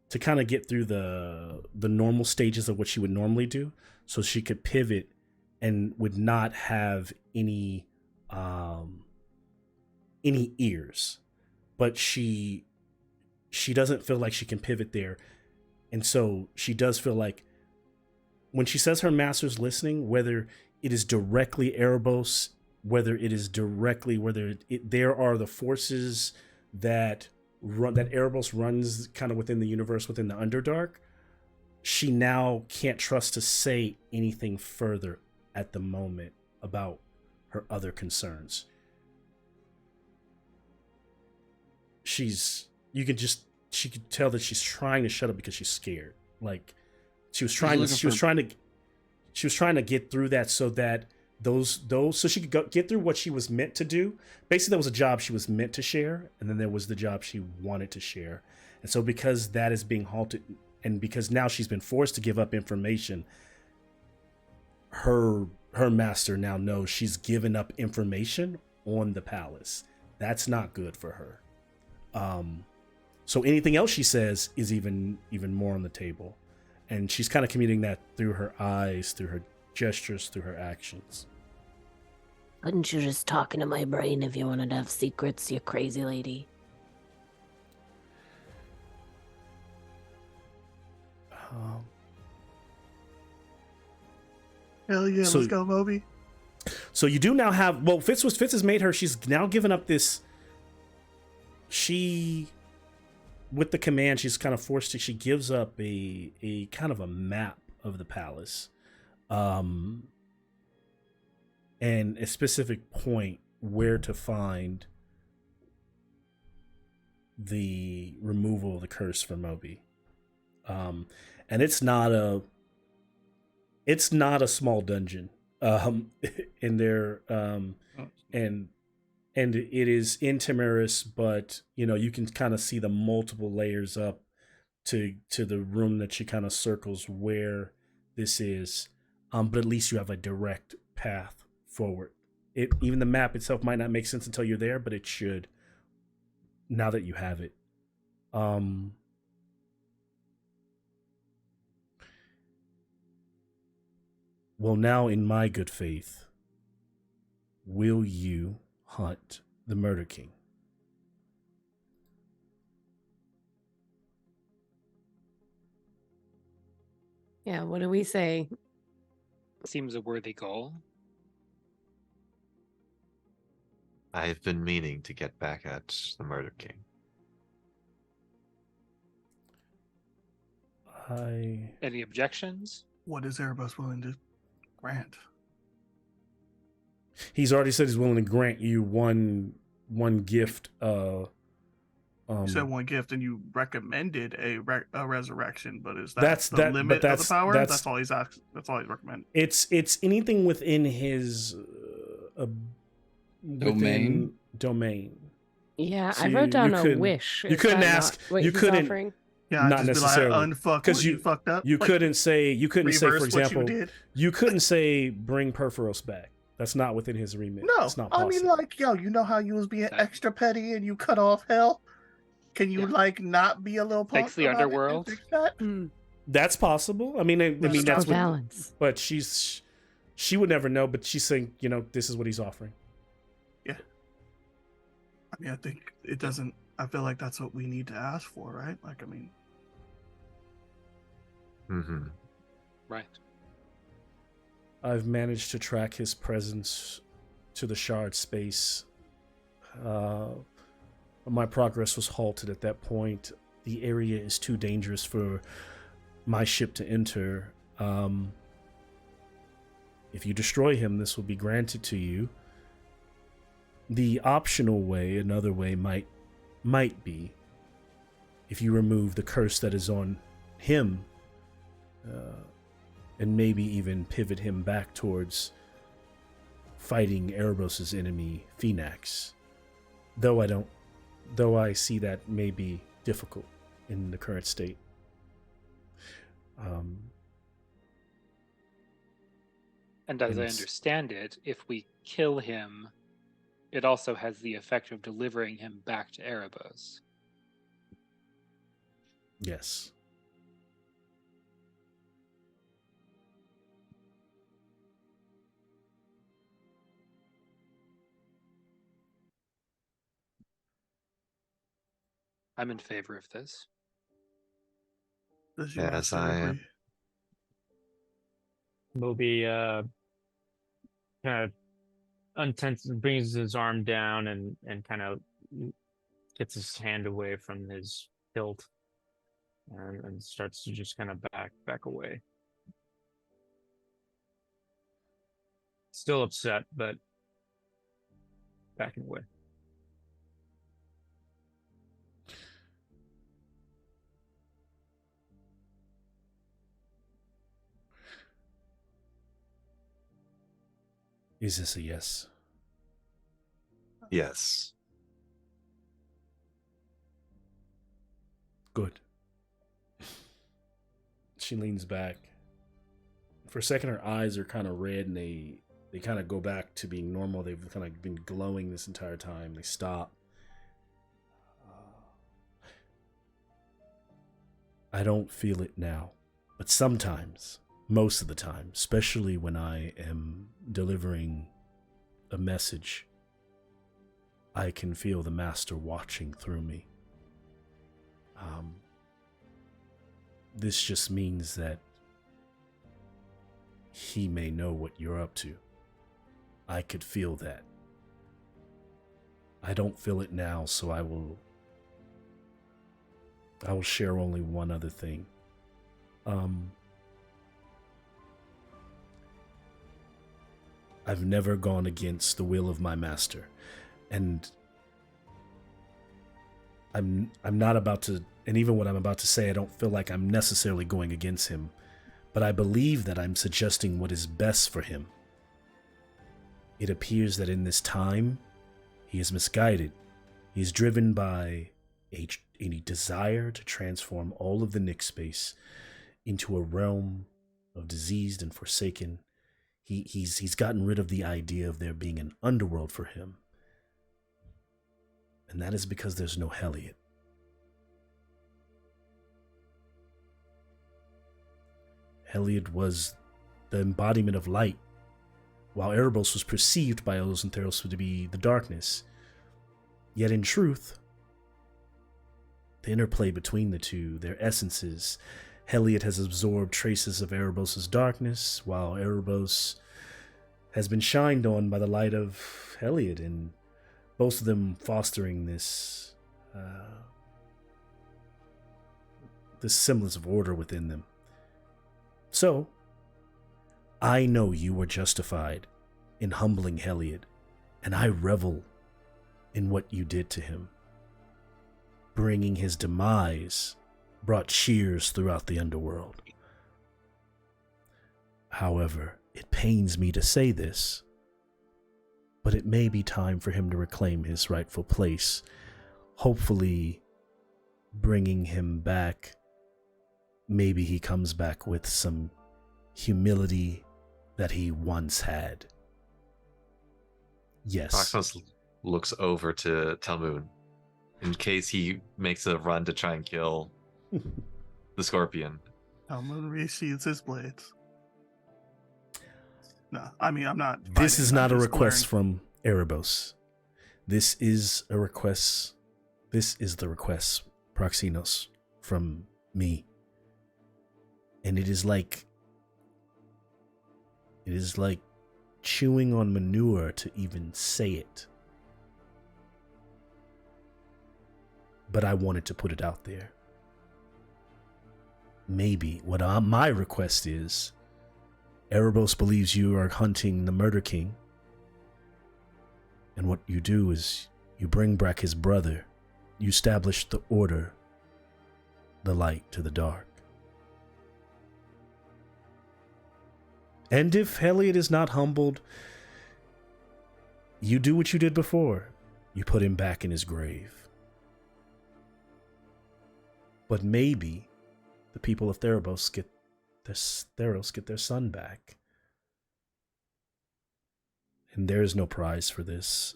to kind of get through the normal stages of what she would normally do, so she could pivot and would not have any any ears, but she doesn't feel like she can pivot there. And so she does feel like when she says her master's listening, whether it is directly Erebos, whether there are the forces that Erebos runs kind of within the universe, within the Underdark, she now can't trust to say anything further at the moment about her other concerns. She could tell that she's trying to shut up because she's scared. Like she was trying to get through that so that so she could get through what she was meant to do. Basically, there was a job she was meant to share, and then there was the job she wanted to share. And so because that is being halted, and because now she's been forced to give up information, her master now knows she's given up information on the palace. That's not good for her. So anything else she says is even more on the table. And she's kind of communicating that through her eyes, through her gestures, through her actions. Couldn't you just talk into my brain if you wanted to have secrets, you crazy lady? Hell yeah, let's go, Moby. So you do now have, well, Fitz has made her, she's now given up this, with the command, she's kind of forced to, she gives up a kind of a map of the palace. And a specific point where to find the removal of the curse for Moby. And it's not a small dungeon. In there, and it is in THEROS, but you can kind of see the multiple layers up to the room that she kind of circles where this is. But at least you have a direct path forward. Even the map itself might not make sense until you're there, but it should now that you have it. Well, now in my good faith, will you hunt the Murder King? Yeah, what do we say? Seems a worthy goal. I've been meaning to get back at the Murder King. Any objections? What is Erebos willing to grant? He's already said he's willing to grant you one gift. You said one gift, and you recommended a resurrection, but is that the limit of the power? That's all he's asked. That's all he's recommended. It's anything within his domain. Yeah, so I wrote down a wish. You couldn't ask. You couldn't. Offering? Yeah, not necessarily because you fucked up. You couldn't say. For example, you couldn't say bring Perforos back. That's not within his remit. No, it's not possible. I mean, like, you know how you was being extra petty and you cut off Hell? Can you not be a little punk? Fix the underworld. Fix that? That's possible. I mean, that's balance. But she would never know. But she's saying, this is what he's offering. Yeah. I mean, I think it doesn't. I feel like that's what we need to ask for, right? Like, I mean. Mm-hmm. Right. I've managed to track his presence to the shard space. My progress was halted at that point. The area is too dangerous for my ship to enter. If you destroy him, this will be granted to you. The optional way, another way, might be if you remove the curse that is on him, and maybe even pivot him back towards fighting Erebos' enemy, Phoenix. Though I see that may be difficult in the current state. And as I understand it, if we kill him, it also has the effect of delivering him back to Erebos. Yes. I'm in favor of this. Does your Yes, master I agree? am. Moby kind of untenses, brings his arm down and kind of gets his hand away from his hilt and starts to just kind of back away. Still upset, but backing away. Is this a yes? Yes. Good. She leans back. For a second, her eyes are kind of red, and they kind of go back to being normal. They've kind of been glowing this entire time. They stop. I don't feel it now, but sometimes, most of the time, especially when I am delivering a message, I can feel the master watching through me. This just means that he may know what you're up to. I could feel that. I don't feel it now, so I will share only one other thing. I've never gone against the will of my master, and I'm not about to, and even what I'm about to say, I don't feel like I'm necessarily going against him, but I believe that I'm suggesting what is best for him. It appears that in this time, he is misguided. He is driven by a desire to transform all of the Nyx space into a realm of diseased and forsaken. He's gotten rid of the idea of there being an underworld for him. And that is because there's no Heliod. Heliod was the embodiment of light, while Erebos was perceived by Elos and Theros to be the darkness. Yet in truth, the interplay between the two, their essences, Heliod has absorbed traces of Erebos' darkness, while Erebos has been shined on by the light of Heliod, and both of them fostering this semblance of order within them. So, I know you were justified in humbling Heliod, and I revel in what you did to him. Bringing his demise brought cheers throughout the underworld. However, it pains me to say this, but it may be time for him to reclaim his rightful place, hopefully bringing him back. Maybe he comes back with some humility that he once had. Yes. Proximus looks over to Talmoon in case he makes a run to try and kill the scorpion. Talmoon resheathes his blades. No, I mean, I'm not. This is not a just request glaring. from Erebos. This is a request. This is the request, Proxinos, from me. And it is like chewing on manure to even say it. But I wanted to put it out there. Maybe what my request is, Erebos believes you are hunting the Murder King. And what you do is you bring back his brother. You establish the order, the light to the dark. And if Heliod is not humbled, you do what you did before. You put him back in his grave. But maybe the people of Theros get their son back. And there is no prize for this.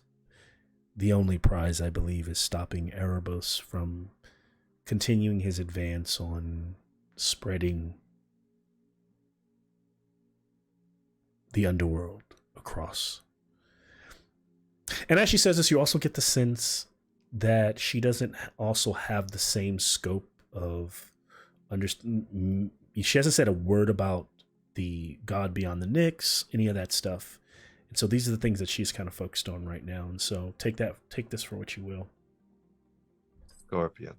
The only prize, I believe, is stopping Erebos from continuing his advance on spreading the underworld across. And as she says this, you also get the sense that she doesn't also have the same scope of understand. She hasn't said a word about the God beyond the Nyx, any of that stuff. And so these are the things that she's kind of focused on right now. And so take this for what you will. Scorpion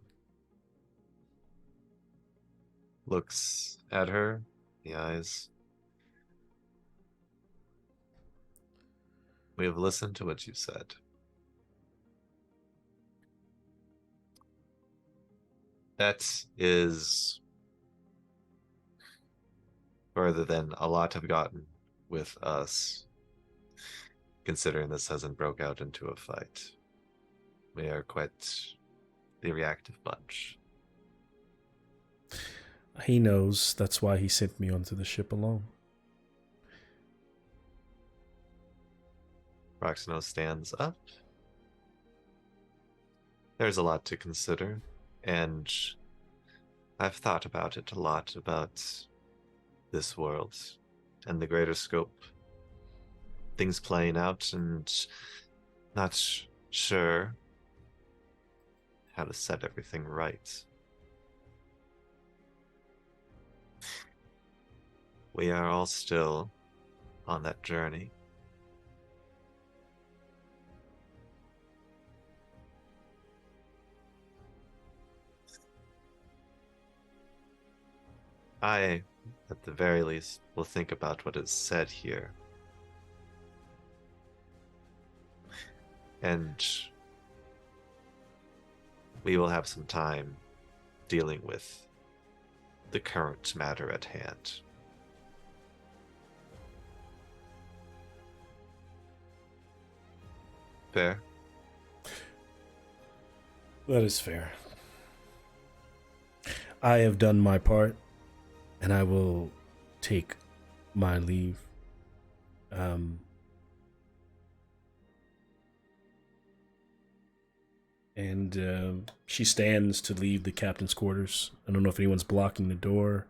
looks at her, the eyes. We have listened to what you said. That is further than a lot have gotten with us, considering this hasn't broke out into a fight. We are quite the reactive bunch. He knows. That's why he sent me onto the ship alone. Proximo stands up. There's a lot to consider, and I've thought about it a lot, about this world and the greater scope. Things playing out, and not sure how to set everything right. We are all still on that journey. I, at the very least, will think about what is said here. And we will have some time dealing with the current matter at hand. Fair? That is fair. I have done my part, and I will take my leave. She stands to leave the captain's quarters. I don't know if anyone's blocking the door.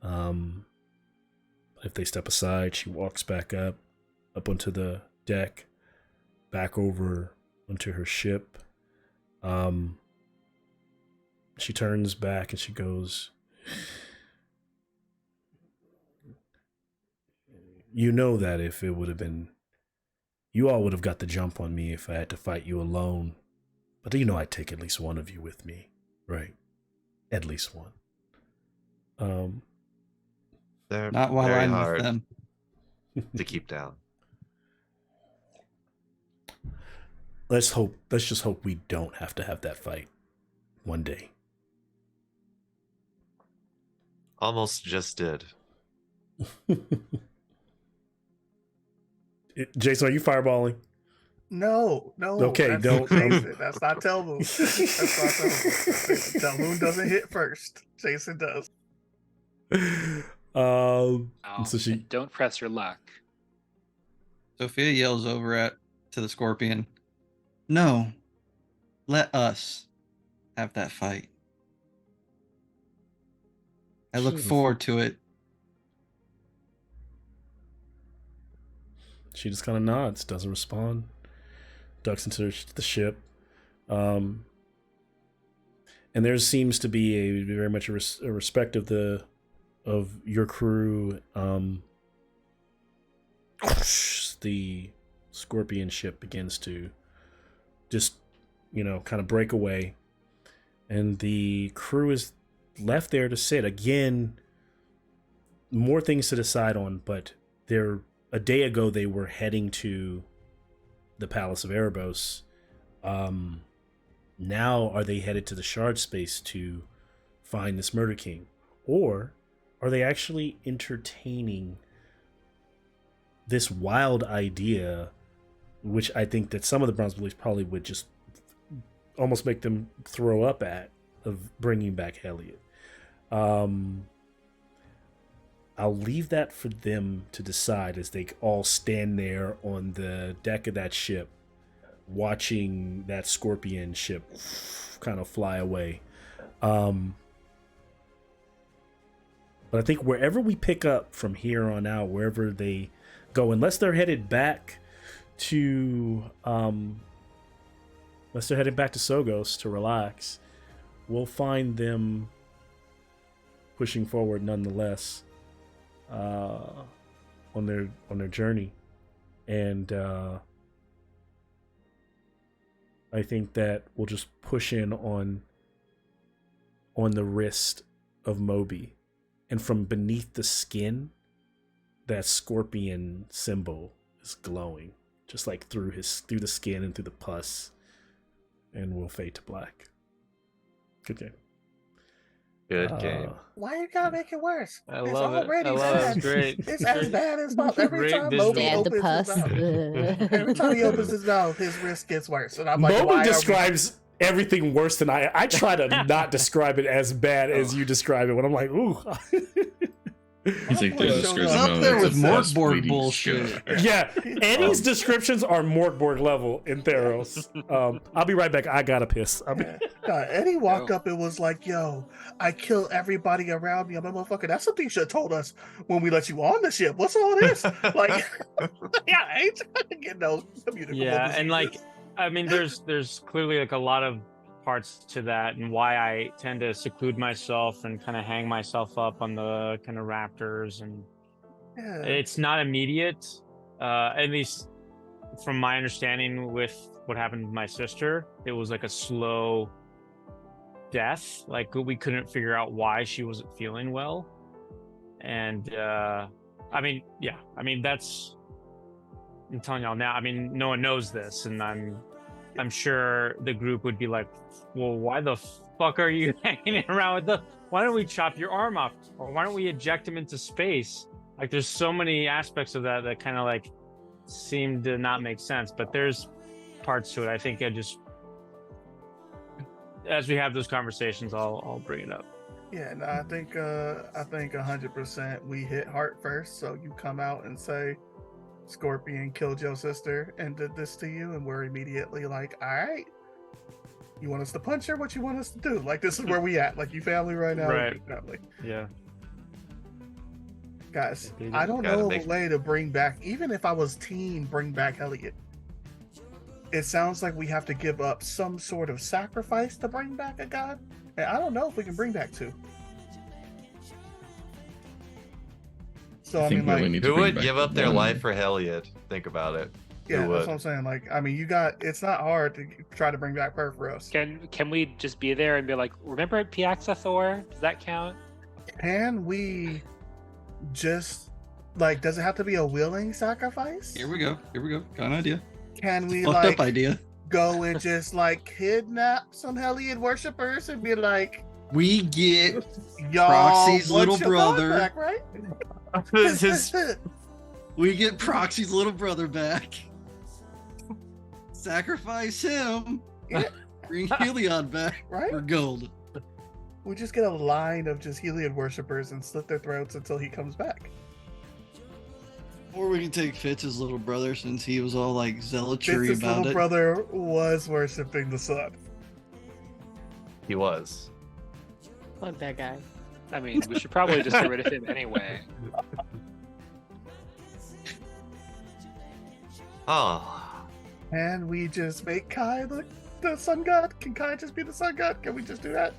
If they step aside, she walks back up onto the deck, back over onto her ship. She turns back and she goes, "You know that if it would have been, you all would have got the jump on me if I had to fight you alone. But you know I'd take at least one of you with me, right? At least one." They're Not while very I'm hard with them. to keep down. Let's just hope we don't have to have that fight one day. Almost just did. Jason, are you fireballing? No. Okay, that's don't. Jason. That's not Telmoon. That's not Telmoon. Telmoon doesn't hit first. Jason does. So she Don't press your luck. Sophia yells to the scorpion, "No, let us have that fight. I look forward to it." She just kind of nods, doesn't respond, ducks into the ship. And there seems to be very much a respect of your crew. The scorpion ship begins to just, kind of break away. And the crew is left there to sit. Again, more things to decide on, but a day ago they were heading to the Palace of Erebos. Now are they headed to the Shard Space to find this Murder King? Or are they actually entertaining this wild idea, which I think that some of the Bronze Bullies probably would just almost make them throw up at, of bringing back Elliot? I'll leave that for them to decide as they all stand there on the deck of that ship, watching that scorpion ship kind of fly away. But I think wherever we pick up from here on out, wherever they go, unless they're headed back to unless they're heading back to Sogos to relax, we'll find them pushing forward nonetheless on their journey. And I think that we'll just push in on the wrist of Moby, and from beneath the skin, that scorpion symbol is glowing, just like through the skin and through the pus, and we'll fade to black. Good game. Good game. Why you gotta make it worse? I It's love it. already I love it. bad. It's great. It's as bad as every Great time visual. Moby Add the opens pus. his mouth. Every time he opens his mouth, his wrist gets worse. And I'm like, Moby why describes everything worse than I try to not describe it as bad as you describe it. When I'm like, ooh. He's like, It's description up of there it's with a fast Morgborg bleeding bullshit. scar. Yeah, Annie's descriptions are Morgborg level in Theros. I'll be right back. I gotta piss. Eddie walked up and was like, yo, I kill everybody around me. I'm a motherfucker. That's something you should have told us when we let you on the ship. What's all this? Like, yeah, I ain't trying to get no communicable Yeah, and like, diseases. I mean, there's clearly like a lot of parts to that, and why I tend to seclude myself and kind of hang myself up on the kind of raptors, and Yeah. it's not immediate, at least from my understanding with what happened with my sister. It was like a slow death. Like, we couldn't figure out why she wasn't feeling well, and I mean, yeah, I mean, that's, I'm telling y'all now, I mean, no one knows this, and I'm sure the group would be like, well, why the fuck are you hanging around with why don't we chop your arm off, or why don't we eject him into space? Like, there's so many aspects of that kind of like seem to not make sense, but there's parts to it. I think as we have those conversations, I'll bring it up. Yeah, no, I think 100% we hit heart first. So you come out and say, Scorpion killed your sister and did this to you, and we're immediately like, all right, you want us to punch her? What you want us to do? Like, this is where we at. Like, you family right now. Right. Family. Yeah. Guys, I don't know of a way to bring back, even if I was teen, bring back Elliot. It sounds like we have to give up some sort of sacrifice to bring back a god, and I don't know if we can bring back two. So I mean, like, who would give up their life for Helliot? Think about it. Yeah, that's what I'm saying. Like, I mean, it's not hard to try to bring back Perforos. Can we just be there and be like, remember at Piaxa Thor? Does that count? Can we just, like, does it have to be a willing sacrifice? Here we go. Got an idea. Can we, Fucked up idea. go and just, like, kidnap some Hellion worshippers and be like, we get y'all Proxy's want little your brother. God back, right? We get Proxy's little brother back. Sacrifice him. Yeah. Bring Heliod back Right? for gold. We just get a line of just Heliod worshippers and slit their throats until he comes back. Or we can take Fitz's little brother, since he was all like zealotry Fitz's about little it. brother was worshiping the sun. He was. Fuck that guy. I mean, we should probably just get rid of him anyway. Oh. And we just make Kai the sun god? Can Kai just be the sun god? Can we just do that?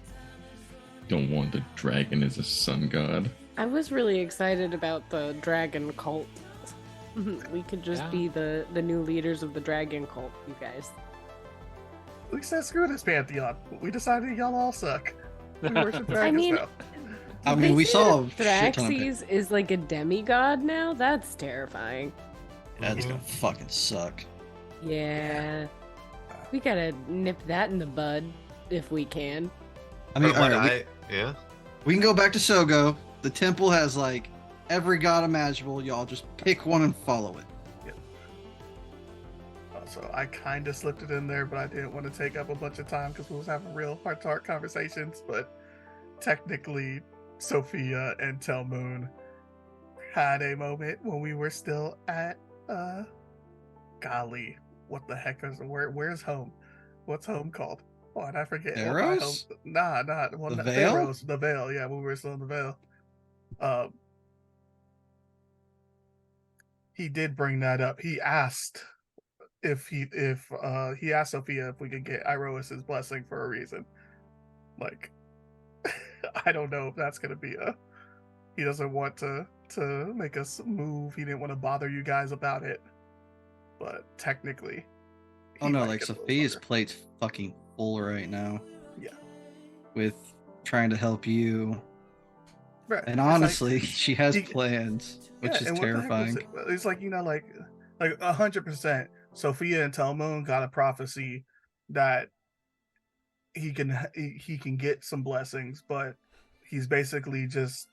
Don't want the dragon as a sun god. I was really excited about the dragon cult. We could just be the new leaders of the dragon cult, you guys. We said screw this pantheon. We decided y'all all suck. We worship dragons I mean, now. I mean, we saw a shit ton of Thraxes is like a demigod now? That's terrifying. That's gonna fucking suck. Yeah. We gotta nip that in the bud if we can. I mean, From what alright, yeah. we can go back to Sogo. The temple has like every god imaginable. Y'all just pick one and follow it. So I kind of slipped it in there, but I didn't want to take up a bunch of time because we was having real heart-to-heart conversations. But technically, Sophia and Telmoon had a moment when we were still at golly, what the heck is the word? Where's home? What's home called? Oh, and I forget. THEROS? Nah, The Veil? THEROS, the Veil. Yeah, when we were still in the Veil. He did bring that up. He asked he asked Sophia if we could get Iroas's blessing for a reason. Like, I don't know if that's gonna be he doesn't want to make us move. He didn't want to bother you guys about it, but technically, Oh he no, might like get a little Sophia's buttered. plate's fucking full right now. Yeah. With trying to help you. Right. And It's like, honestly, she has he- plans, which yeah, is and what the heck was terrifying. it? It's like, like 100%. Sophia and Telmoon got a prophecy that he can get some blessings, but he's basically just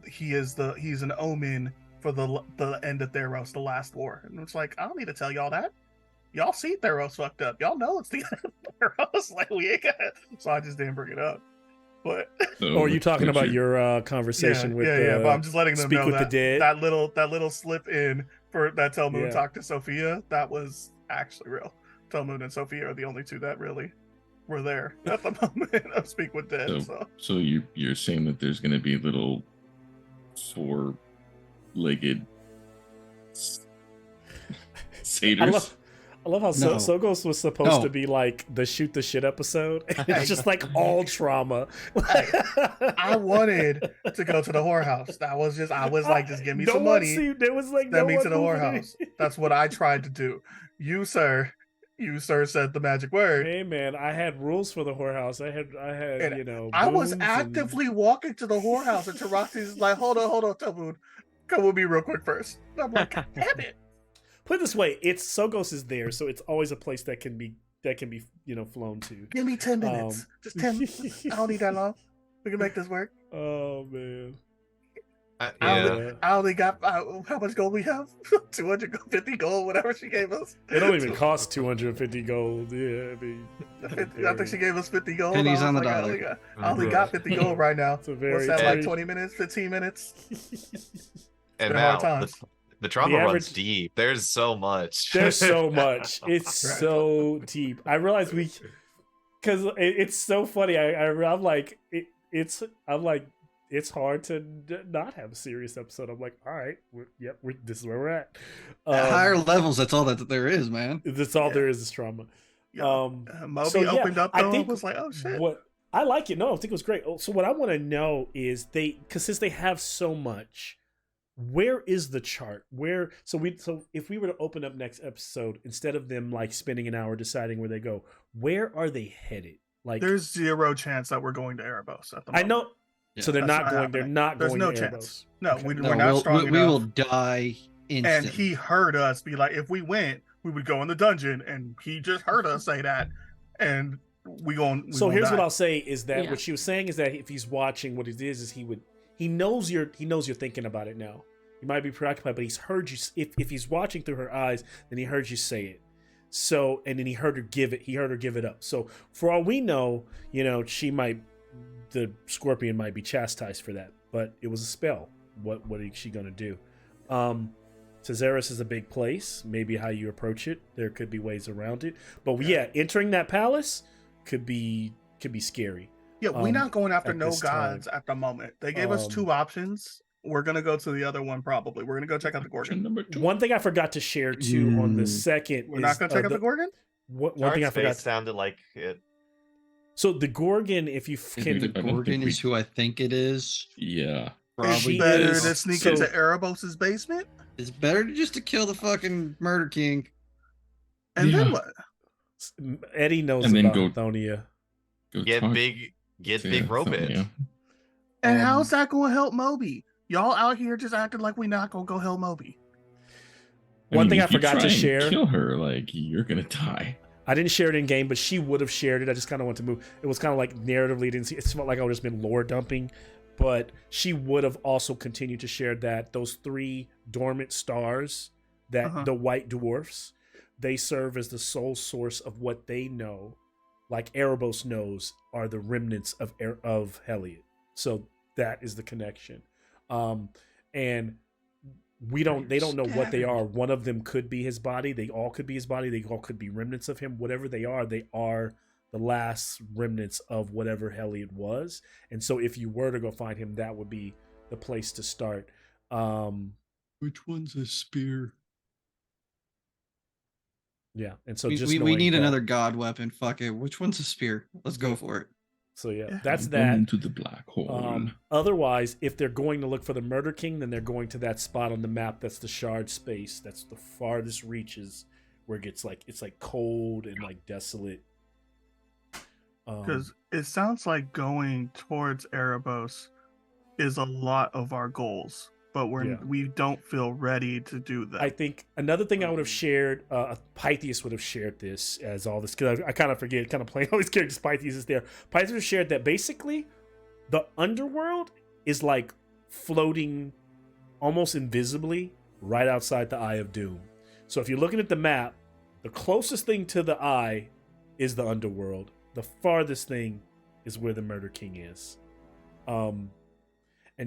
he's an omen for the end of Theros, the last war. And it's like, I don't need to tell y'all that. Y'all see Theros fucked up. Y'all know it's the end of Theros. Like, we ain't got it. So I just didn't bring it up. But Or are you talking about your conversation with but I'm just letting them Speak know with the that Dead? that little slip in for that Telmoon Yeah. talked to Sophia, that was actually real. Telmoon and Sophia are the only two that really were there at the moment of Speak with Dead. So you're saying that there's going to be little four-legged satyrs? I love how No. Sogos was supposed No. to be like the shoot the shit episode. It's just like all trauma. I wanted to go to the whorehouse. I was like, just give me No some one money. There was like Send no me one to the moving whorehouse. in. That's what I tried to do. You sir said the magic word. Hey man, I had rules for the whorehouse. I had And I was booms actively walking to the whorehouse, and Taroxi's like, hold on, Telmoon, come with me real quick first. And I'm like, God damn it. Put it this way, it's Sogos is there, so it's always a place that can be flown to. Give me 10 minutes. Just 10 minutes. I don't need that long. We can make this work. Oh man. I only got how much gold we have? 250 gold, whatever she gave us. It don't even cost 250 gold. Yeah, I mean, I think she gave us 50 gold. Pennies I was on the like, dollar. I only got 50 gold right now. It's a very What's that, like very- 20 minutes, 15 minutes? And been hard Val, times. the trauma The runs average- deep. There's so much. There's so much. It's Right. so deep. I realize because it's so funny. I'm like I'm like it's hard to not have a serious episode. I'm like, all right, this is where we're at. At higher levels, that's all that there is, man. That's all there is trauma. Moby so, yeah, opened up I though. think Was like, oh shit. What I like it. No, I think it was great. So what I want to know is because since they have so much, where is the chart? So if we were to open up next episode, instead of them like spending an hour deciding where they go, where are they headed? Like There's zero chance that we're going to Erebos at the moment. I know. Yeah. So they're That's not not going. They're happening. not There's going no to chance. Erebos. No, Okay. we're not strong we will enough. die And instantly. he heard us be like, if we went, we would go in the dungeon, and he just heard us say that, and we going. So here's what I'll say is that Yeah. what she was saying is that if he's watching, what it is he knows you're thinking about it now. You might be preoccupied, but he's heard you. If he's watching through her eyes, then he heard you say it. So and then he heard her give it up. So for all we know, the scorpion might be chastised for that, but it was a spell. What is she gonna do? THEROS is a big place. Maybe how you approach it, there could be ways around it. But yeah, entering that palace could be scary. Yeah, we're not going after at no this time. gods at the moment. They gave us two options. We're gonna go to the other one probably. We're gonna go check out the Gorgon. Number 2. One thing I forgot to share too on the second. We're not gonna check out the Gorgon. One thing I Dark's forgot. face sounded like it. So the Gorgon, if you The can, don't Gorgon think we- is who I think it is. Yeah. Probably She Better is- to sneak so- into Erebos' basement, It's better just to kill the fucking Murder King. and then Yeah. what? Eddie knows And then about go- Thonia. Go Get talk big to robot. Thonia. And Um, how's that going to help Moby? Y'all out here just acting like we not gonna go help Moby. One thing I if you forgot try to and share- Kill her, like you're gonna die. I didn't share it in game, but she would have shared it. I just kind of want to move. It was kind of like narratively, didn't see. It felt like I would have just been lore dumping, but she would have also continued to share that those 3 dormant stars, that the white dwarfs, they serve as the sole source of what they know, like Erebos knows, are the remnants of Heliod. So that is the connection, and they don't know what they are. One of them could be his body. They all could be his body. They all could be remnants of him. Whatever they are the last remnants of whatever Heliod was. And so if you were to go find him, that would be the place to start. Which one's a spear? Yeah, and so We, just we knowing need that- another god weapon. Fuck it. Which one's a spear? Let's go for it. So yeah, Yeah. that's I'm going that. into the black hole. Otherwise, if they're going to look for the Murder King, then they're going to that spot on the map. That's the shard space. That's the farthest reaches where it gets like it's like cold and like desolate. Because it sounds like going towards Erebos is a lot of our goals, but we don't feel ready to do that. I think another thing I would have shared, Pythias would have shared this as all this, because I kind of forget, kind of playing all these characters. Pythias is there. Pythias would have shared that basically the underworld is like floating almost invisibly right outside the Eye of Doom. So if you're looking at the map, the closest thing to the eye is the underworld. The farthest thing is where the Murder King is. And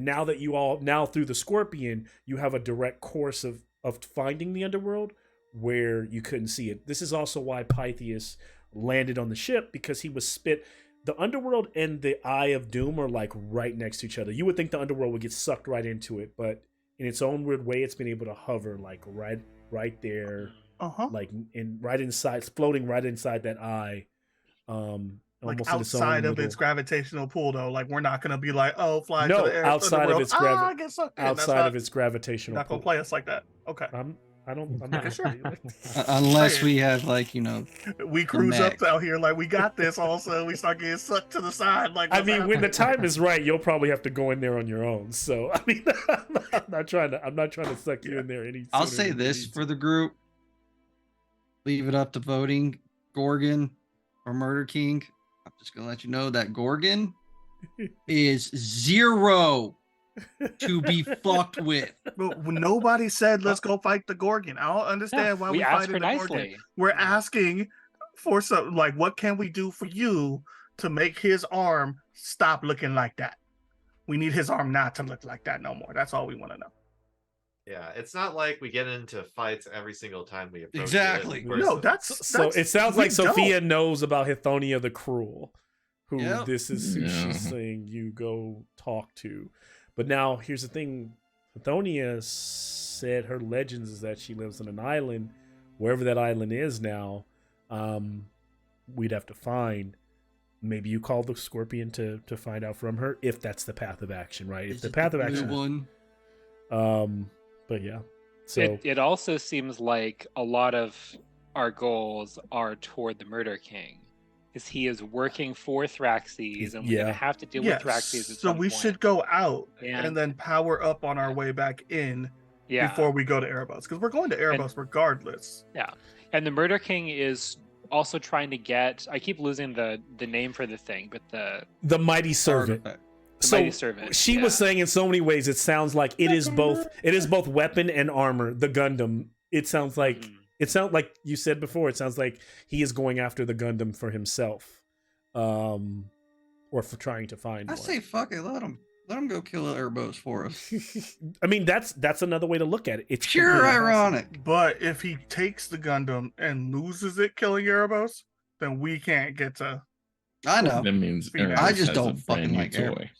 now that now through the Scorpion, you have a direct course of finding the underworld where you couldn't see it. This is also why Pythias landed on the ship, because he was spit. The underworld and the Eye of Doom are like right next to each other. You would think the underworld would get sucked right into it, but in its own weird way, it's been able to hover like right there, like right inside, floating right inside that eye. Like almost outside of its gravitational pull, though. Like we're not gonna be like, oh, fly to the air. outside of its outside of its gravitational. Not gonna play us like that. Okay. I'm not sure. Unless we have like we cruise up out here like we got this. Also, we start getting sucked to the side. Like I mean, when the time is right, you'll probably have to go in there on your own. So I mean, I'm not trying to suck you in there any. I'll say this for the group: leave it up to voting, Gorgon or Murder King. I'm just gonna let you know that Gorgon is 0 to be fucked with. But nobody said let's go fight the Gorgon. I don't understand why we asked fighting her the Gorgon. nicely. We're asking for some, like, what can we do for you to make his arm stop looking like that? We need his arm not to look like that no more. That's all we want to know. Yeah, it's not like we get into fights every single time we approach Exactly. it. No, that's so. It sounds like we Sophia don't. knows about Hithonia the Cruel, who Yep. this is who Yeah. she's saying you go talk to. But now here's the thing: Hithonia said her legends is that she lives on an island, wherever that island is now. We'd have to find. Maybe you call the Scorpion to find out from her if that's the path of action, right? If Is the it path of blue action, one? But yeah, so It also seems like a lot of our goals are toward the Murder King, because he is working for Thraxes, and we're Yeah. gonna have to deal with Thraxes at so some we point. should go out Yeah. and then power up on our way back in Yeah. before we go to Erebos, because we're going to Erebos regardless. And the Murder King is also trying to get. I keep losing the name for the thing, but the Mighty Servant. Artifact. Mighty Servant. She was saying in so many ways, it sounds like it is both. It is both weapon and armor. The Gundam. It sounds like Mhm. it sounds like you said before. It sounds like he is going after the Gundam for himself, or for trying to find I one. say fuck it. Let him go kill Erebos for us. I mean, that's another way to look at it. It's Pure completely possible. ironic. But if he takes the Gundam and loses it killing Erebos, then we can't get to. I know. That means I Erebos just has don't a fucking brand new like Erebos. toy.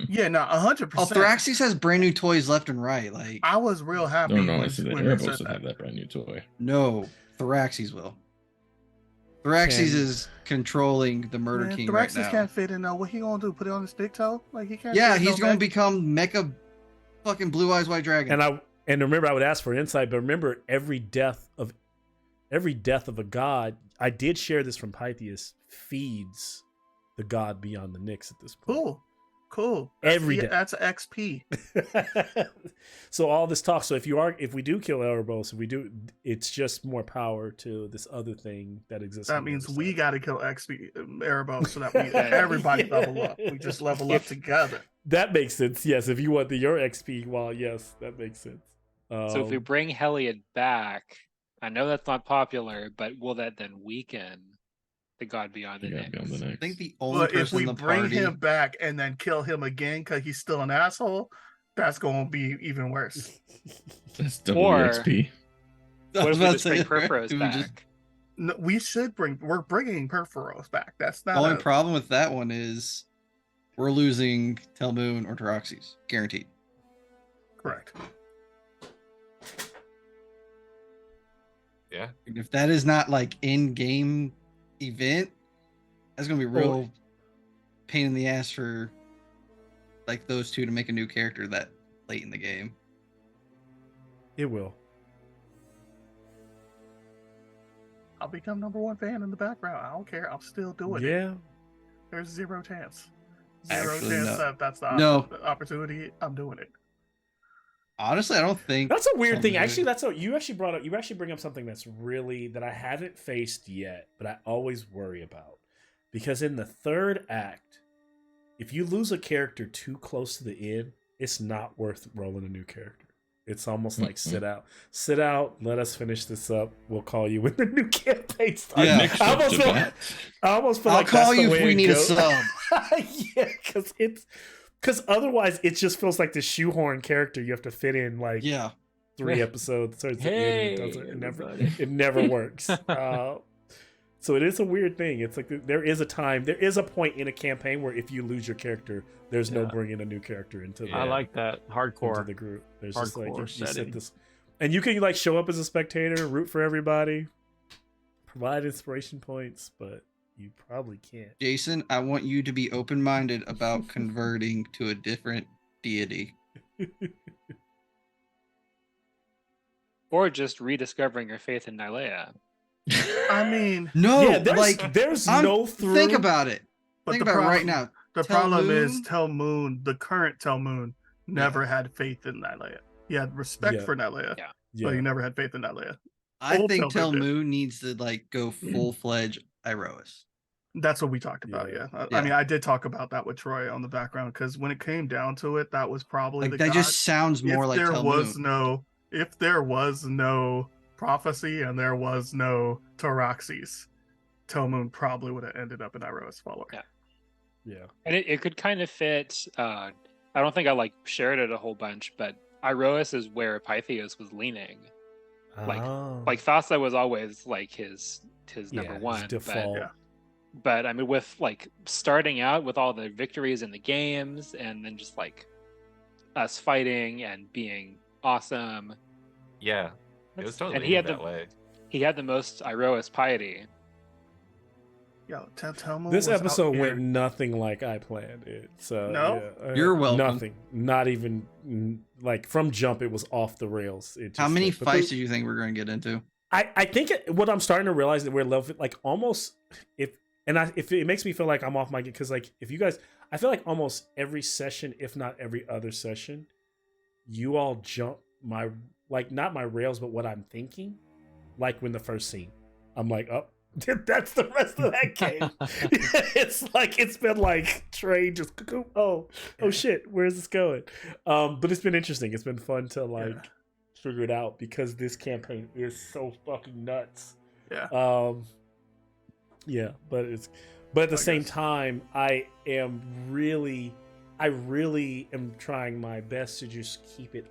Yeah, no, 100%. Oh, Thraxes has brand new toys left and right. Like, I was real happy No, I when, said that when they Erebos said will that. have that brand new toy. no, Thraxes will. Thraxes Can- is controlling the Murder Man, King Thraxus right now. can't fit in there. What he gonna do? Put it on his big toe? Like he can't. Yeah, fit in he's no going to bag? become Mecha fucking Blue Eyes White Dragon. And remember, I would ask for insight, but remember, every death of a god. I did share this from Pythias. Feeds the god beyond the Nyx at this point. Cool. Every day. That's XP. So all this talk. So if we do kill Erebos, it's just more power to this other thing that exists. That on the means other we side. got to kill XP Erebos so that we everybody level up. We just level up together. That makes sense. Yes, if you want your XP, well, yes, that makes sense. So if we bring Heliod back, I know that's not popular, but will that then weaken the God Beyond the Yeah, beyond the Nyx? I think next. the only But if person we in the bring party. him back and then kill him again because he's still an asshole, that's going to be even worse. That's double Or- XP. I What was if we about just to bring say, Perforos do we back? just- No, we're bringing Perforos back. That's The not only a, problem with that one is we're losing Telmoon or Taroxys. Guaranteed. correct. Yeah, Yeah. And if that is not like in-game event, that's gonna be real pain in the ass for like those two to make a new character that late in the game. It will. I'll become #1 fan in the background. I don't care. I'm still doing it. Yeah. There's zero chance. Zero Actually, chance no. that that's the No. opportunity. I'm doing it. Honestly, I don't think That's a weird thing. Sounds Actually, good. that's what you actually brought up. You actually bring up something that's really that I haven't faced yet, but I always worry about. Because in the third act, if you lose a character too close to the end, it's not worth rolling a new character. It's almost like sit out, let us finish this up. We'll call you when the new campaign starts. Yeah. Mixed I up almost feel, debate. I almost feel I'll like call that's the you way if we it need a goes. sub. Yeah, because otherwise it just feels like the shoehorn character you have to fit in like Yeah. 3 episodes towards the Hey, end. everybody. It never works. So it is a weird thing. It's like there is a point in a campaign where if you lose your character, there's no Yeah. bringing a new character into the I like that into hardcore. the group. There's just like Hardcore you set setting. this, and you can like show up as a spectator, root for everybody, provide inspiration points, but you probably can't. Jason, I want you to be open-minded about converting to a different deity. Or just rediscovering your faith in Nylea. I mean, No, yeah, there's I'm- no through. think about it. but Think the about it problem, right now. The Tell problem is Moon- Telmoon, the current Telmoon, never had faith in Nylea. He had respect Yeah. for Nylea, Yeah. but he never had faith in Nylea. I Old think Telmoon did. Telmoon needs to like go full-fledged Iroas. That's what we talked about. Yeah. Yeah, Yeah. I mean, I did talk about that with Troy on the background because when it came down to it, that was probably Like the that god. just sounds more if like there was Telmoon. if there was no prophecy and there was no Taraxis, Telmoon probably would have ended up in Iroha's follower. Yeah. Yeah. And it could kind of fit. I don't think I like shared it a whole bunch, but Iroas is where Pythios was leaning. Like Thassa was always like his number one. default. But I mean, with like starting out with all the victories in the games, and then just like us fighting and being awesome. Yeah. It was totally And he had that the- way. He had the most Iroas piety. Yeah, Telmoon. This was out episode here. went nothing like I planned it. So No? yeah, You're welcome. Nothing. Not even like from jump. It was off the rails. It How just, many like, but fights the- do you think we're going to get into? I think what I'm starting to realize that we're level like almost if it makes me feel like I'm off my because like if you guys I feel like almost every session, if not every other session, you all jump my like not my rails, but what I'm thinking. Like when the first scene, I'm like, oh, that's the rest of that game. It's like it's been like train just oh shit, where's this going? But it's been interesting. It's been fun to like figure it out because this campaign is so fucking nuts. Yeah. Yeah, but at the same time, I really am trying my best to just keep it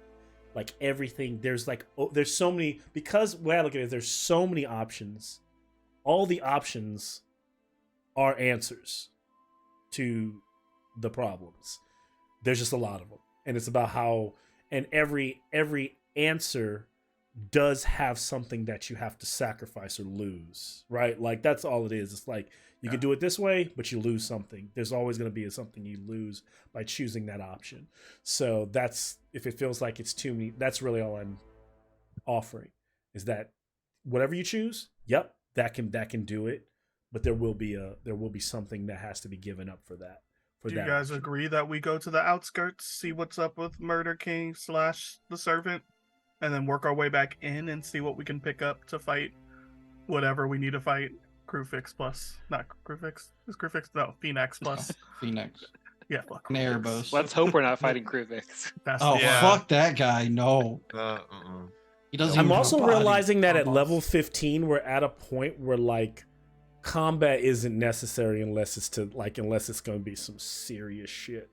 like everything. There's like there's so many because when I look at it, there's so many options. All the options are answers to the problems. There's just a lot of them, and it's about how and every answer does have something that you have to sacrifice or lose, right? Like that's all it is. It's like you can do it this way, but you lose something. There's always going to be something you lose by choosing that option. So that's if it feels like it's too many. That's really all I'm offering is that whatever you choose, yep, that can do it. But there will be something that has to be given up for that. Do you guys agree that we go to the outskirts, see what's up with Murder King / the Servant, and then work our way back in and see what we can pick up to fight whatever we need to fight? Crewfix plus, not Crewfix. Is Crewfix? No, Phoenix plus. Phoenix. Yeah, fuck. Nerbos. Let's hope we're not fighting Kruvix. That's Oh, Yeah. fuck that guy. No. He doesn't I'm even have also a body. realizing that at Oh, level 15, we're at a point where like combat isn't necessary unless it's going to be some serious shit.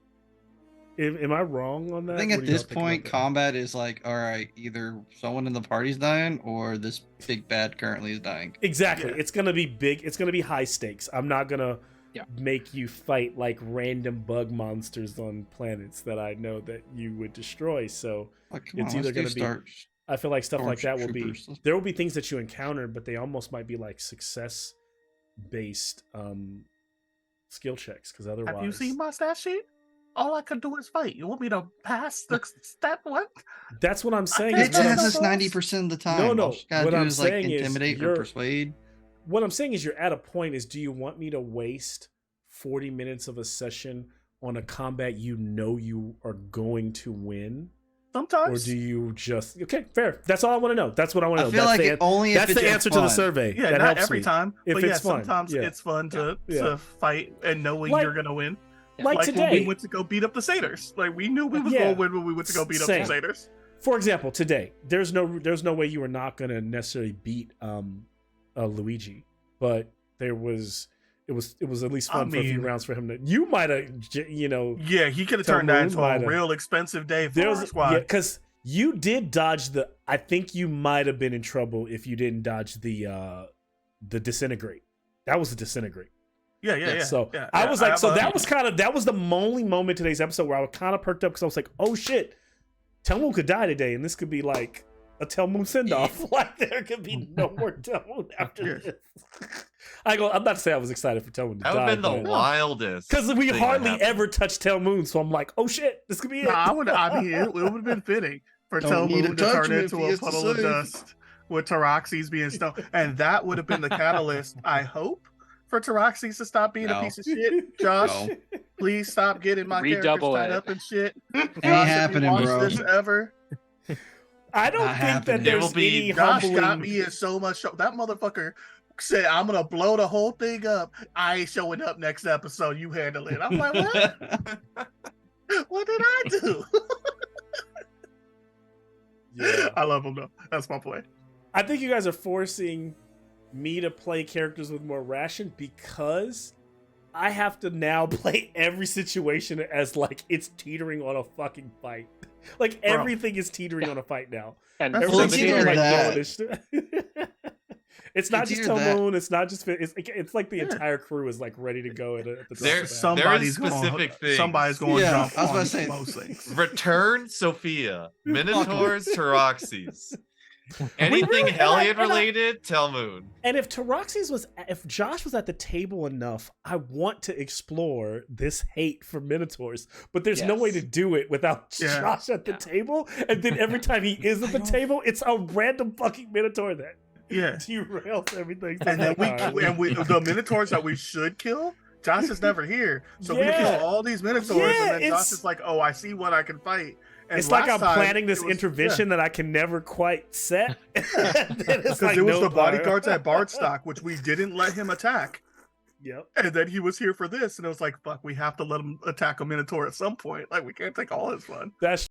Am I wrong on that? I think What at do y'all this think point, about that? combat is like, all right, either someone in the party's dying or this big bad currently is dying. Exactly. Yeah. It's going to be big. It's going to be high stakes. I'm not going to Yeah. make you fight like random bug monsters on planets that I know that you would destroy. So Like, come It's on, either let's gonna do be- start I feel like stuff like that will be Stormtroopers. there will be things that you encounter, but they almost might be like success based skill checks because otherwise. Have you seen my stat sheet? All I could do is fight. You want me to pass the stat? What? That's what I'm saying. can't It do has that. us 90% of the time. No, no. All you gotta What do I'm is like saying is intimidate or you're- persuade. What I'm saying is you're at a point is do you want me to waste 40 minutes of a session on a combat you know you are going to win? Or Sometimes. do you just okay? Fair. That's all I want to know. That's what I want to know. I feel That's like the, it only if that's it's the answer to the fun. survey. Yeah, that not helps every me. time. If But it's yeah, fun. sometimes Yeah. it's fun to Yeah. fight and knowing Like- you're gonna win. Like when today, we went to go beat up the satyrs. Like we knew we was Yeah. gonna win when we went to go beat up Same. the satyrs. for example, today there's no way you were not going to necessarily beat Luigi, but it was at least fun for a few mean- rounds for him to. You might have, you know, Yeah, he could have Tell turned that Moon into a might've- real expensive day for our there's squad. yeah, because you did dodge the. I think you might have been in trouble if you didn't dodge the disintegrate. That was the disintegrate. Yeah. So yeah, I was like, have so a- that was the only moment today's episode where I was kind of perked up because I was like, oh shit, Telmoon could die today, and this could be like a Telmoon send off. Like there could be no more Telmoon after Yeah. this. I'm not saying I was excited for Telmoon to That would die, have been the wildest. because we thing that hardly happened. ever touch Telmoon, so I'm like, oh shit, this could be it. Nah, I mean, it would have been fitting for Don't need to Telmoon to touch turn him if into he a has to puddle of save. dust with Taroxys being stoned, and that would have been the catalyst. I hope for Taroxys to stop being a No. piece of shit. Josh, No. please stop getting my Redouble characters tied it. up and shit. Ain't Josh, if you happening, watch bro. This ever. I don't Not think that happening. there's It will be- any Josh humbling. got me in so much show. That motherfucker said, "I'm gonna blow the whole thing up. I ain't showing up next episode. You handle it." I'm like, what? What did I do? Yeah. I love him though. That's my play. I think you guys are forcing me to play characters with more ration because I have to now play every situation as like it's teetering on a fucking fight. Like Bro. everything is teetering on a fight now. And That's Well, Everything's it's feeling either like that- villainish. It's not It's just either that- Telmoon. It's not just it's like the Yeah. entire crew is like ready to go at the drop There- of a hat. Somebody's specific going. things. Somebody's going to Yeah, jump I was about on to say- most things. Return Sophia, Minotaurs, Taroxys. We Anything really- Hellion and I- related, Telmoon. And if if Josh was at the table enough, I want to explore this hate for Minotaurs, but there's no way Yes. to do it without Yeah. Josh at the table. And then every time he is at the table, it's a random fucking Minotaur that Yeah. derails everything. And then Alright. we the Minotaurs that we should kill. Josh is never here, so we Yeah. kill all these Minotaurs, Yeah, and then Josh it's- is like, "Oh, I see what I can fight." And It's like last I'm time, planning this it was- intervention that I can never quite set. And then it's because like, it was no the part. bodyguards at Bardstock, which we didn't let him attack. Yep. And then he was here for this, and it was like, fuck, we have to let him attack a Minotaur at some point. Like, we can't take all his fun. That's